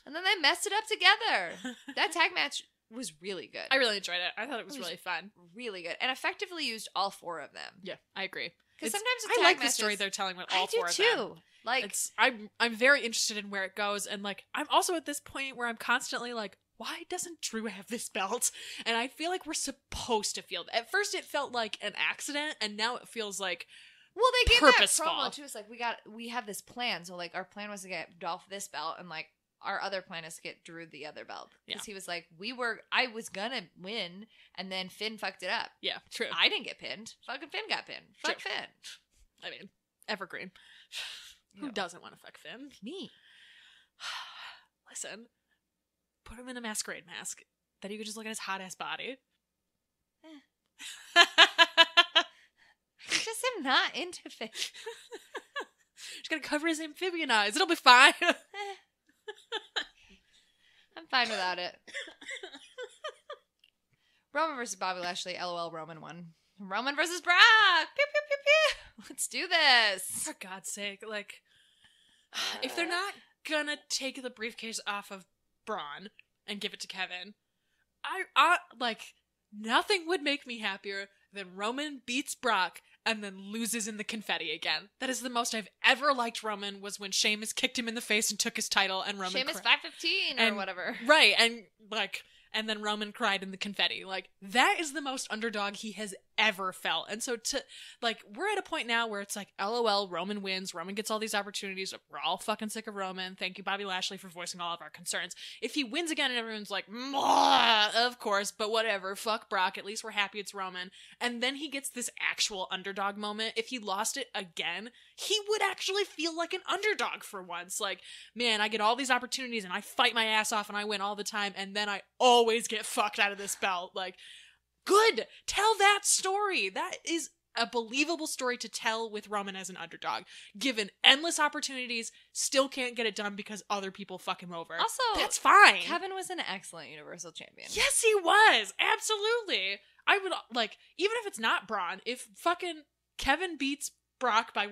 and then they messed it up together. That tag match was really good. I really enjoyed it. I thought it was really fun. Really good. And effectively used all 4 of them. Yeah, I agree. Because sometimes with I tag like matches, the story they're telling with all 4 of them. I do too. Like, I'm very interested in where it goes, and like I'm also at this point where I'm constantly like, why doesn't Drew have this belt? And I feel like we're supposed to feel that. At first it felt like an accident, and now it feels like well, they gave purposeful. that promo too. It's like we have this plan. So like our plan was to get Dolph this belt, and like our other plan is to get Drew the other belt. Because he was like, I was gonna win, and then Finn fucked it up. Yeah, true. I didn't get pinned. Fucking Finn got pinned. Fuck True. Finn. I mean, evergreen. Who doesn't want to fuck Finn? Me. Listen, put him in a masquerade mask. Then you could just look at his hot ass body. I just am not into Finn. Just gotta cover his amphibian eyes. It'll be fine. I'm fine without it. Roman versus Bobby Lashley. LOL. Roman won. Roman versus Brock. Pew, pew, pew, pew. Let's do this. For God's sake, like, if they're not gonna take the briefcase off of Braun and give it to Kevin, I like, nothing would make me happier than Roman beats Brock and then loses in the confetti again. That is the most I've ever liked Roman, was when Sheamus kicked him in the face and took his title, and Roman Sheamus 515 or whatever. Right, and like, and then Roman cried in the confetti. Like, that is the most underdog he has ever felt. And so we're at a point now where it's like, LOL, Roman wins. Roman gets all these opportunities. We're all fucking sick of Roman. Thank you, Bobby Lashley, for voicing all of our concerns. If he wins again and everyone's like, of course, but whatever. Fuck Brock. At least we're happy it's Roman. And then he gets this actual underdog moment. If he lost it again, he would actually feel like an underdog for once. Like, man, I get all these opportunities and I fight my ass off and I win all the time, and then I always get fucked out of this belt. Like, good. Tell that story. That is a believable story to tell with Roman as an underdog. Given endless opportunities, still can't get it done because other people fuck him over. Also, that's fine. Kevin was an excellent Universal Champion. Yes, he was. Absolutely. I would, like, even if it's not Braun, if fucking Kevin beats Brock by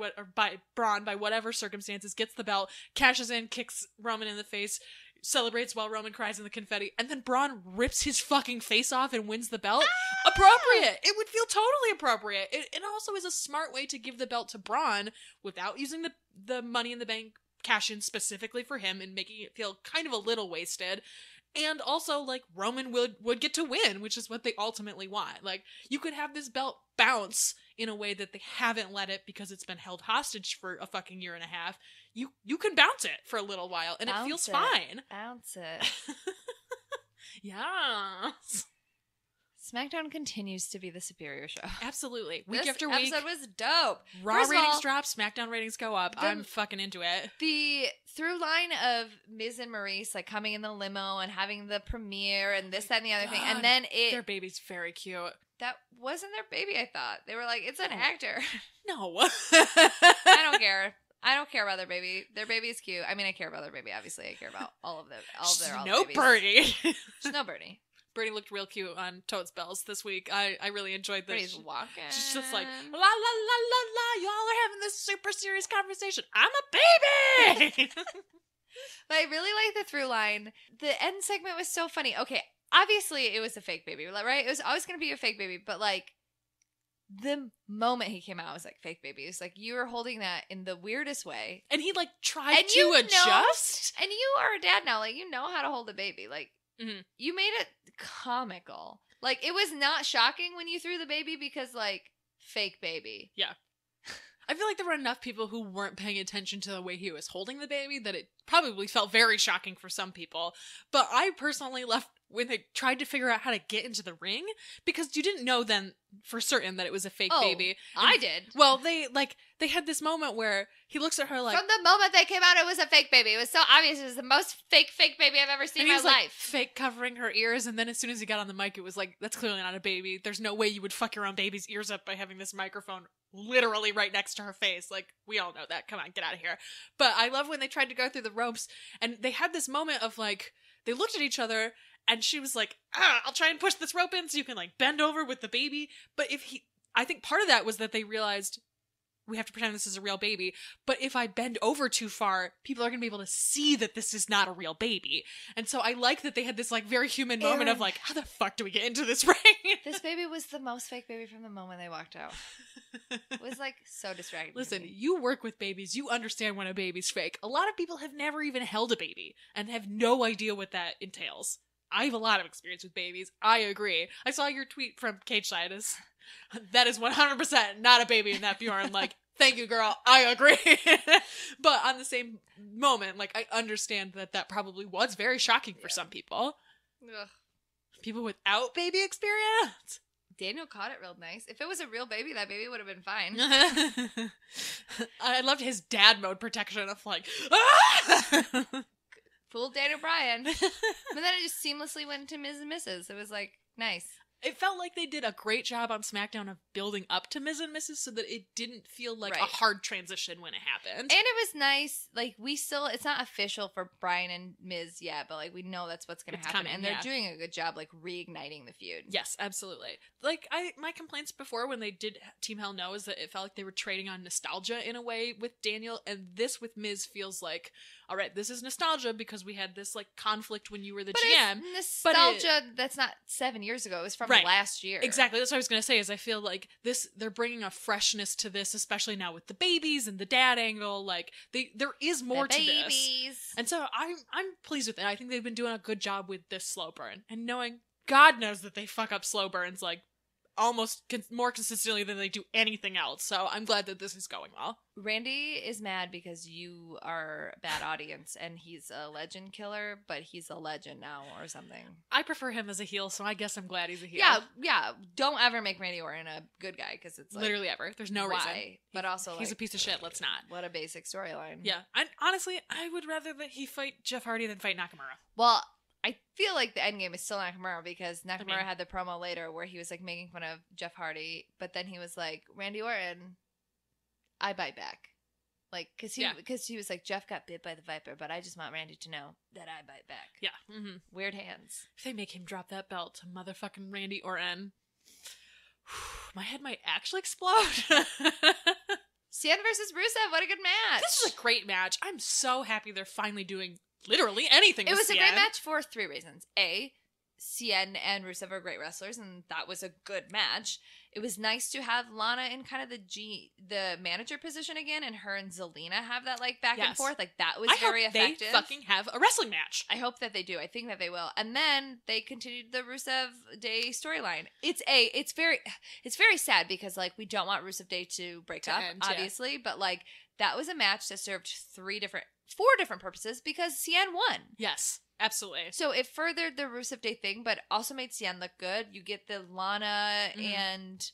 Braun by whatever circumstances, gets the belt, cashes in, kicks Roman in the face, celebrates while Roman cries in the confetti, and then Braun rips his fucking face off and wins the belt. Appropriate. It would feel totally appropriate. It also is a smart way to give the belt to Braun without using the Money in the Bank cash-in specifically for him and making it feel kind of a little wasted. And also, like, Roman would get to win, which is what they ultimately want. Like, you could have this belt bounce in a way that they haven't let it because it's been held hostage for a fucking year and a half. You can bounce it for a little while, and it feels fine. Bounce it. Yes. SmackDown continues to be the superior show. Absolutely. Week This after week. episode was dope. Raw First of ratings all, drop, SmackDown ratings go up. I'm fucking into it. The through line of Miz and Maurice like coming in the limo and having the premiere and this, that, and the other thing. And then their baby's very cute. That wasn't their baby, I thought. They were like, it's an actor. No. I don't care. I don't care about their baby. Their baby is cute. I mean, I care about their baby, obviously. I care about all of their no babies. Bernie. She's no Bernie. Bernie looked real cute on Toad's Bells this week. I really enjoyed this. Bernie's walking. She's just like, la la la la la, y'all are having this super serious conversation. I'm a baby! But I really like the through line. The end segment was so funny. Okay, obviously it was a fake baby, right? It was always going to be a fake baby, but like, the moment he came out, I was like, fake baby. It was like, you were holding that in the weirdest way. And he like tried to adjust. And you are a dad now. Like, you know how to hold a baby. Like, you made it comical. Like, it was not shocking when you threw the baby because, like, fake baby. Yeah. I feel like there were enough people who weren't paying attention to the way he was holding the baby that it probably felt very shocking for some people. But I personally left when they tried to figure out how to get into the ring, because you didn't know then for certain that it was a fake baby. I did. Well, they had this moment where he looks at her like, from the moment they came out, it was a fake baby. It was so obvious. It was the most fake baby I've ever seen in my life. Fake covering her ears, and then as soon as he got on the mic, it was like, that's clearly not a baby. There's no way you would fuck your own baby's ears up by having this microphone literally right next to her face. Like, we all know that. Come on, get out of here. But I love when they tried to go through the ropes, and they had this moment of like, they looked at each other, and she was like, I'll try and push this rope in so you can like bend over with the baby. But I think part of that was that they realized we have to pretend this is a real baby. But if I bend over too far, people are going to be able to see that this is not a real baby. And so I like that they had this like very human moment of like, how the fuck do we get into this ring? This baby was the most fake baby from the moment they walked out. It was like so distracting. Listen, you work with babies. You understand when a baby's fake. A lot of people have never even held a baby and have no idea what that entails. I have a lot of experience with babies. I agree. I saw your tweet from Cage Side. That is 100% not a baby in that Bjorn. Like, thank you, girl. I agree. But on the same moment, like, I understand that probably was very shocking for some people. Ugh. People without baby experience. Daniel caught it real nice. If it was a real baby, that baby would have been fine. I loved his dad mode protection of like, ah! Fooled Daniel Bryan. But then it just seamlessly went to Ms. and Mrs. It was like, nice. It felt like they did a great job on SmackDown of building up to Ms. and Mrs. so that it didn't feel like a hard transition when it happened. And it was nice. Like, it's not official for Bryan and Miz yet, but like, we know that's what's going to happen. Coming, and they're doing a good job, like, reigniting the feud. Yes, absolutely. Like, my complaints before when they did Team Hell No is that it felt like they were trading on nostalgia in a way with Daniel, and this with Miz feels like, all right, this is nostalgia because we had this like conflict when you were the GM. It's nostalgia that's not 7 years ago. It was from last year. Exactly. That's what I was going to say is I feel like they're bringing a freshness to this, especially now with the babies and the dad angle. Like there is more to this. And so I'm pleased with it. I think they've been doing a good job with this slow burn, and knowing God knows that they fuck up slow burns like almost more consistently than they do anything else. So I'm glad that this is going well. Randy is mad because you are a bad audience and he's a legend killer, but he's a legend now or something. I prefer him as a heel, so I guess I'm glad he's a heel. Yeah. Don't ever make Randy Orton a good guy because it's like, literally ever. There's no reason. But also he's like, a piece of shit. Let's not. What a basic storyline. Yeah. Honestly, I would rather that he fight Jeff Hardy than fight Nakamura. Well, I feel like the end game is still Nakamura because Nakamura had the promo later where he was like making fun of Jeff Hardy, but then he was like, Randy Orton, I bite back. Like, because he was like, Jeff got bit by the Viper, but I just want Randy to know that I bite back. Yeah. Mm-hmm. Weird hands. If they make him drop that belt to motherfucking Randy Orton, my head might actually explode. Cien versus Rusev, what a good match. This is a great match. I'm so happy they're finally doing literally anything with Cien. It was a great match for 3 reasons. A, Cien and Rusev are great wrestlers, and that was a good match. It was nice to have Lana in kind of the manager position again, and her and Zelina have that like back and forth. Like that was very effective. They fucking have a wrestling match. I hope that they do. I think that they will. And then they continued the Rusev Day storyline. It's very sad because like we don't want Rusev Day to break up, obviously, but like that was a match that served 4 different purposes because Cien won. Yes. Absolutely. So it furthered the Rusev Day thing, but also made Cien look good. You get the Lana and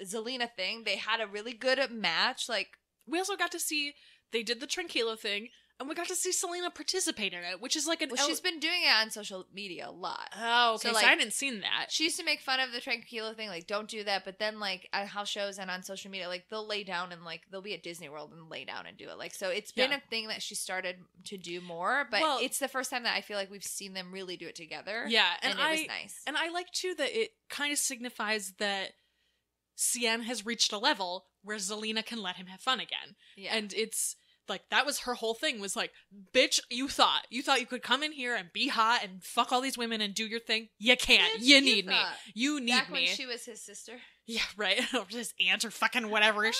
Zelina thing. They had a really good match. Like, we also got to see, they did the Tranquilo thing, and we got to see Selena participate in it, which is like she's been doing it on social media a lot. Oh, okay. So I hadn't seen that. She used to make fun of the Tranquilo thing, like, don't do that. But then, like, at house shows and on social media, like, they'll lay down and, like, they'll be at Disney World and lay down and do it. Like, so it's been a thing that she started to do more. But it's the first time that I feel like we've seen them really do it together. Yeah. And it was nice. And I like, too, that it kind of signifies that Cien has reached a level where Zelina can let him have fun again. Yeah. And it's... like, that was her whole thing, was like, bitch, you thought you could come in here and be hot and fuck all these women and do your thing? You can't. Bitch, you need me. You need Back me. When she was his sister. Yeah, right. Or his aunt or fucking whatever.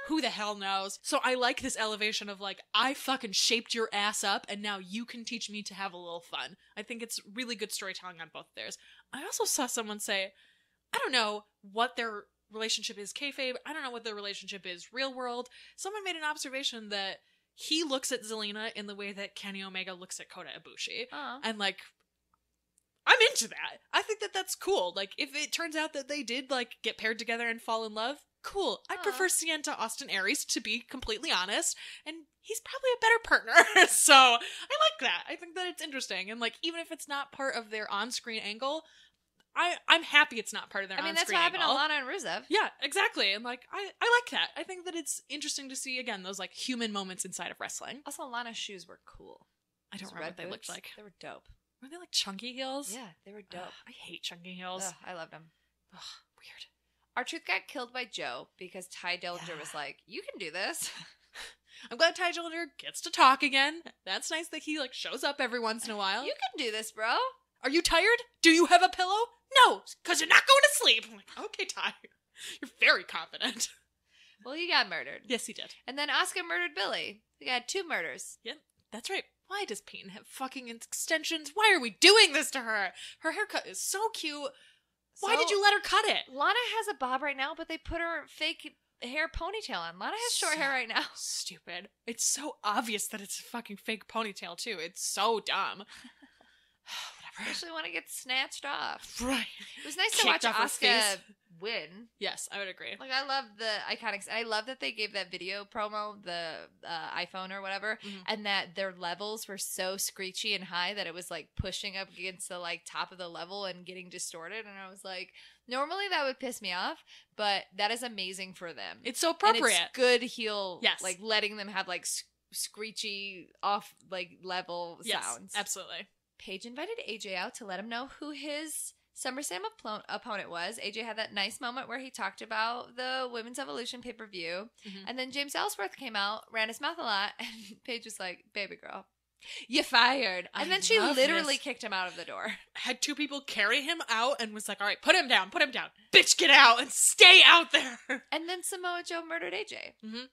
Who the hell knows? So I like this elevation of like, I fucking shaped your ass up and now you can teach me to have a little fun. I think it's really good storytelling on both theirs. I also saw someone say, I don't know what their relationship is kayfabe. I don't know what their relationship is real world. Someone made an observation that he looks at Zelina in the way that Kenny Omega looks at Kota Ibushi. And, like, I'm into that. I think that that's cool. Like, if it turns out that they did, like, get paired together and fall in love, cool. I prefer Cien to Austin Aries, to be completely honest. And he's probably a better partner. So, I like that. I think that it's interesting. And, like, even if it's not part of their on-screen angle... I'm happy it's not part of their on-screen that's what happened to Lana and Rusev. Yeah, exactly. And, like, I like that. I think that it's interesting to see, again, those, like, human moments inside of wrestling. Also, Lana's shoes were cool. I don't remember what they looked like. They were dope. Were they, like, chunky heels? Yeah, they were dope. I hate chunky heels. I loved them. Ugh, weird. R-Truth got killed by Joe because Ty Dillinger was like, you can do this. I'm glad Ty Dillinger gets to talk again. That's nice that he, like, shows up every once in a while. You can do this, bro. Are you tired? Do you have a pillow? No, because you're not going to sleep. I'm like, okay, Ty. You're very confident. Well, he got murdered. Yes, he did. And then Oscar murdered Billy. He got 2 murders. Yep, that's right. Why does Peyton have fucking extensions? Why are we doing this to her? Her haircut is so cute. Why did you let her cut it? Lana has a bob right now, but they put her fake hair ponytail on. Lana has short hair right now. Stupid. It's so obvious that it's a fucking fake ponytail, too. It's so dumb. I actually want to get snatched off. Right. It was nice to Kicked watch off her Asuka face. win. Yes, I would agree. Like, I love the iconics. I love that they gave that video promo, the iPhone or whatever, and that their levels were so screechy and high that it was, like, pushing up against the, like, top of the level and getting distorted. And I was like, normally that would piss me off, but that is amazing for them. It's so appropriate. And it's good heel, yes. like, letting them have, like, screechy, off, like, level yes, sounds. Absolutely. Paige invited AJ out to let him know who his SummerSlam opponent was. AJ had that nice moment where he talked about the Women's Evolution pay-per-view. And then James Ellsworth came out, ran his mouth a lot, and Paige was like, baby girl, you fired. And then she literally kicked him out of the door. Had 2 people carry him out and was like, all right, put him down. Bitch, get out and stay out there. And then Samoa Joe murdered AJ.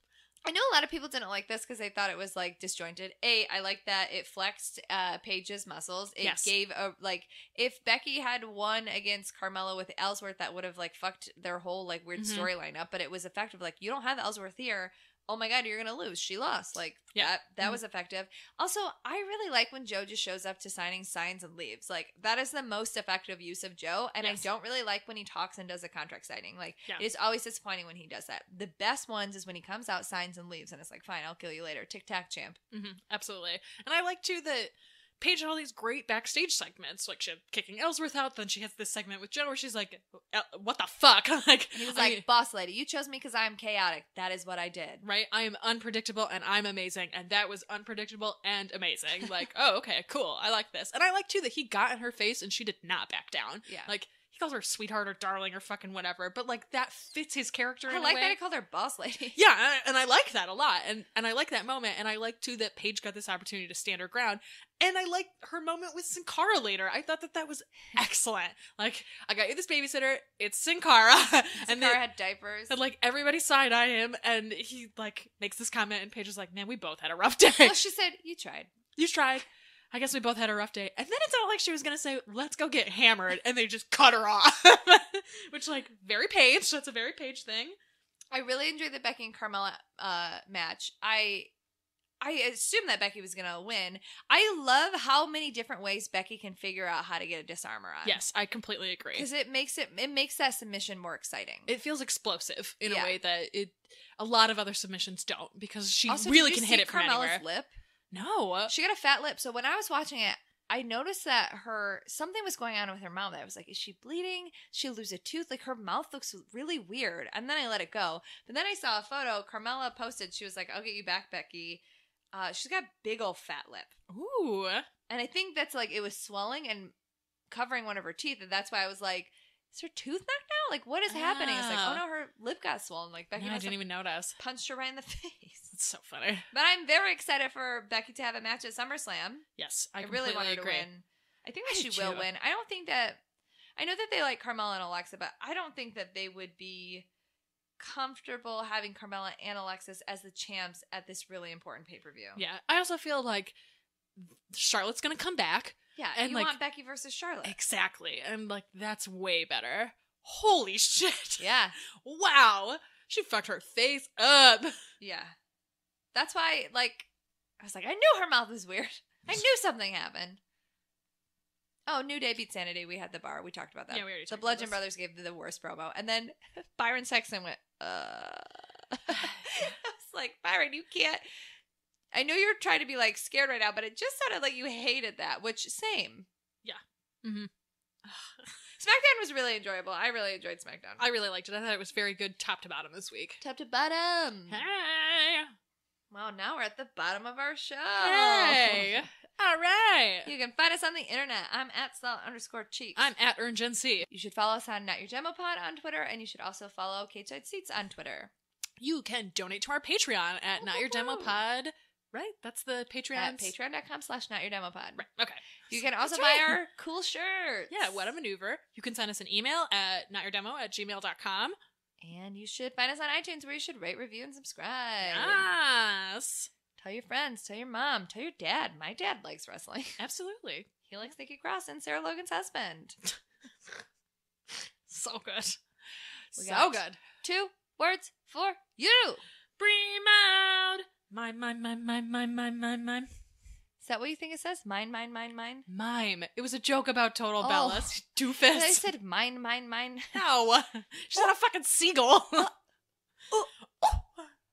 I know a lot of people didn't like this because they thought it was, like, disjointed. I like that it flexed Paige's muscles. It gave a, like, if Becky had won against Carmella with Ellsworth, that would have, like, fucked their whole, like, weird storyline up. But it was effective. Like, you don't have Ellsworth here. Oh my God, you're going to lose. She lost. Like, that was effective. Also, I really like when Joe just shows up to signing signs and leaves. Like, that is the most effective use of Joe. And I don't really like when he talks and does a contract signing. Like, it is always disappointing when he does that. The best ones is when he comes out, signs, and leaves. And it's like, fine, I'll kill you later. Tic-tac, champ. Absolutely. And I like, too, that Paige had all these great backstage segments. Like, she had kicking Ellsworth out. Then she has this segment with Joe where she's like, what the fuck? Like, and he was like, boss lady, you chose me because I am chaotic. That is what I did. Right? I am unpredictable and I'm amazing. And that was unpredictable and amazing. Like, oh, okay, cool. I like this. And I like, too, that he got in her face and she did not back down. Yeah. Like, he calls her sweetheart or darling or fucking whatever. But, like, that fits his character in a way. I like that he called her boss lady. Yeah, and I like that a lot. And I like that moment. And I like, too, that Paige got this opportunity to stand her ground. And I like her moment with Sin Cara later. I thought that was excellent. Like, I got you this babysitter. It's Sin Cara. And Sin Cara had diapers. And, like, everybody side-eye him. And he, like, makes this comment. And Paige is like, man, we both had a rough day. Well, she said, you tried. You tried. I guess we both had a rough day. And then it sounded like she was going to say, let's go get hammered. And they just cut her off. Which, like, very Paige. That's a very Paige thing. I really enjoyed the Becky and Carmella match. I assumed that Becky was going to win. I love how many different ways Becky can figure out how to get a disarmor on. Yes, I completely agree. Because it makes that submission more exciting. It feels explosive in a way that a lot of other submissions don't, because she also, really can hit it from Carmella's anywhere. Lip? No. She got a fat lip. So when I was watching it, I noticed that something was going on with her mouth. I was like, is she bleeding? She lose a tooth? Like, her mouth looks really weird. And then I let it go. But then I saw a photo Carmella posted. She was like, I'll get you back, Becky. She's got big old fat lip. Ooh. And I think that's like, it was swelling and covering one of her teeth. And that's why I was like, is her tooth knocked out? Like, what is happening? It's like, oh no, her lip got swollen. Like, Becky I didn't even notice. Punched her right in the face. That's so funny. But I'm very excited for Becky to have a match at SummerSlam. Yes, I really want her to win. I think that she will win. I don't think that, I know that they like Carmella and Alexa, but I don't think that they would be comfortable having Carmella and Alexis as the champs at this really important pay-per-view. Yeah, I also feel like Charlotte's gonna come back. Yeah, and you want Becky versus Charlotte. Exactly. And, like, that's way better. Holy shit. Yeah. Wow. She fucked her face up. Yeah. That's why, like, I was like, I knew her mouth was weird. I knew something happened. Oh, New Day beat Sanity. We had the bar. We talked about that. Yeah, we already talked The Bludgeon Brothers gave the worst promo. And then Byron Sexton went, I was like, Byron, you can't. I know you're trying to be, like, scared right now, but it just sounded like you hated that, which, same. Yeah. Mm-hmm. SmackDown was really enjoyable. I really enjoyed SmackDown. I really liked it. I thought it was very good top to bottom this week. Top to bottom. Hey. Well, now we're at the bottom of our show. Hey! All right! You can find us on the internet. I'm at Stella_Cheeks. I'm at ErinGenC. You should follow us on Not Your Demo Pod on Twitter, and you should also follow Cage-Side Seats on Twitter. You can donate to our Patreon at Not Your Demo Pod. Right? That's the Patreon. At patreon.com/NotYourDemoPod. Right. Okay. You can also buy our cool shirts. Yeah, What a Maneuver. You can send us an email at notyourdemo@gmail.com. And you should find us on iTunes, where you should rate, review, and subscribe. Yes. Tell your friends, tell your mom, tell your dad. My dad likes wrestling. Absolutely. He likes Nikki Cross and Sarah Logan's husband. So good. We So got good. 2 words for you. Bream out. Mime. Is that what you think it says? Mine. Mime. It was a joke about Total Oh. Bellas. Doofus. I said mine. No. She's not a fucking seagull.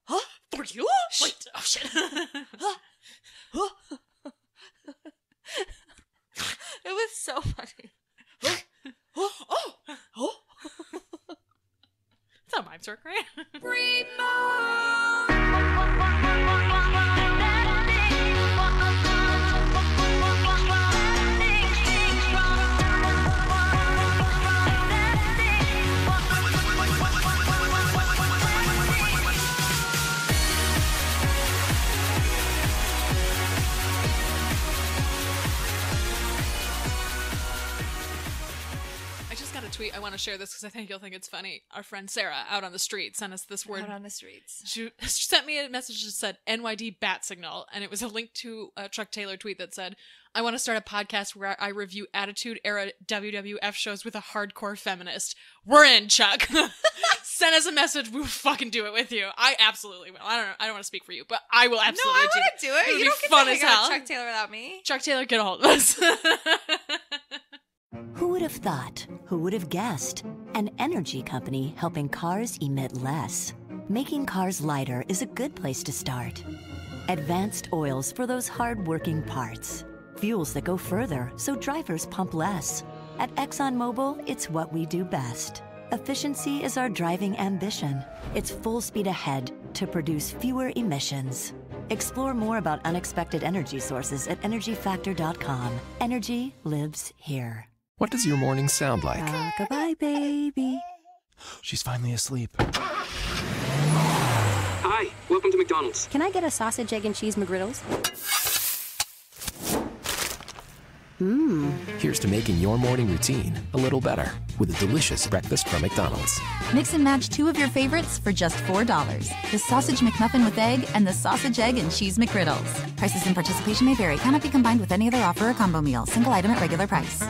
Huh? For you? Wait. Oh, shit. It was so funny. That's how mimes work, right? I just got a tweet. I want to share this because I think you'll think it's funny. Our friend Sarah out on the street sent us this word. Out on the streets. She sent me a message that said NYD bat signal, and it was a link to a Chuck Taylor tweet that said, I want to start a podcast where I review Attitude Era WWF shows with a hardcore feminist. We're in, Chuck. Send us a message. We will fucking do it with you. I absolutely will. I don't want to speak for you, but I will absolutely No, I want to do it. It'll You be don't get fun to as hang out hell. with Chuck Taylor without me. Chuck Taylor, get a hold of us. Who would have thought? Who would have guessed? An energy company helping cars emit less. Making cars lighter is a good place to start. Advanced oils for those hard-working parts. Fuels that go further so drivers pump less. At ExxonMobil, it's what we do best. Efficiency is our driving ambition. It's full speed ahead to produce fewer emissions. Explore more about unexpected energy sources at energyfactor.com. Energy lives here. What does your morning sound like? Goodbye, baby. She's finally asleep. Hi, welcome to McDonald's. Can I get a sausage, egg, and cheese McGriddles? Here's to making your morning routine a little better with a delicious breakfast from McDonald's. Mix and match 2 of your favorites for just $4. The Sausage McMuffin with Egg and the Sausage, Egg, and Cheese McGriddles. Prices and participation may vary. Cannot be combined with any other offer or combo meal. Single item at regular price.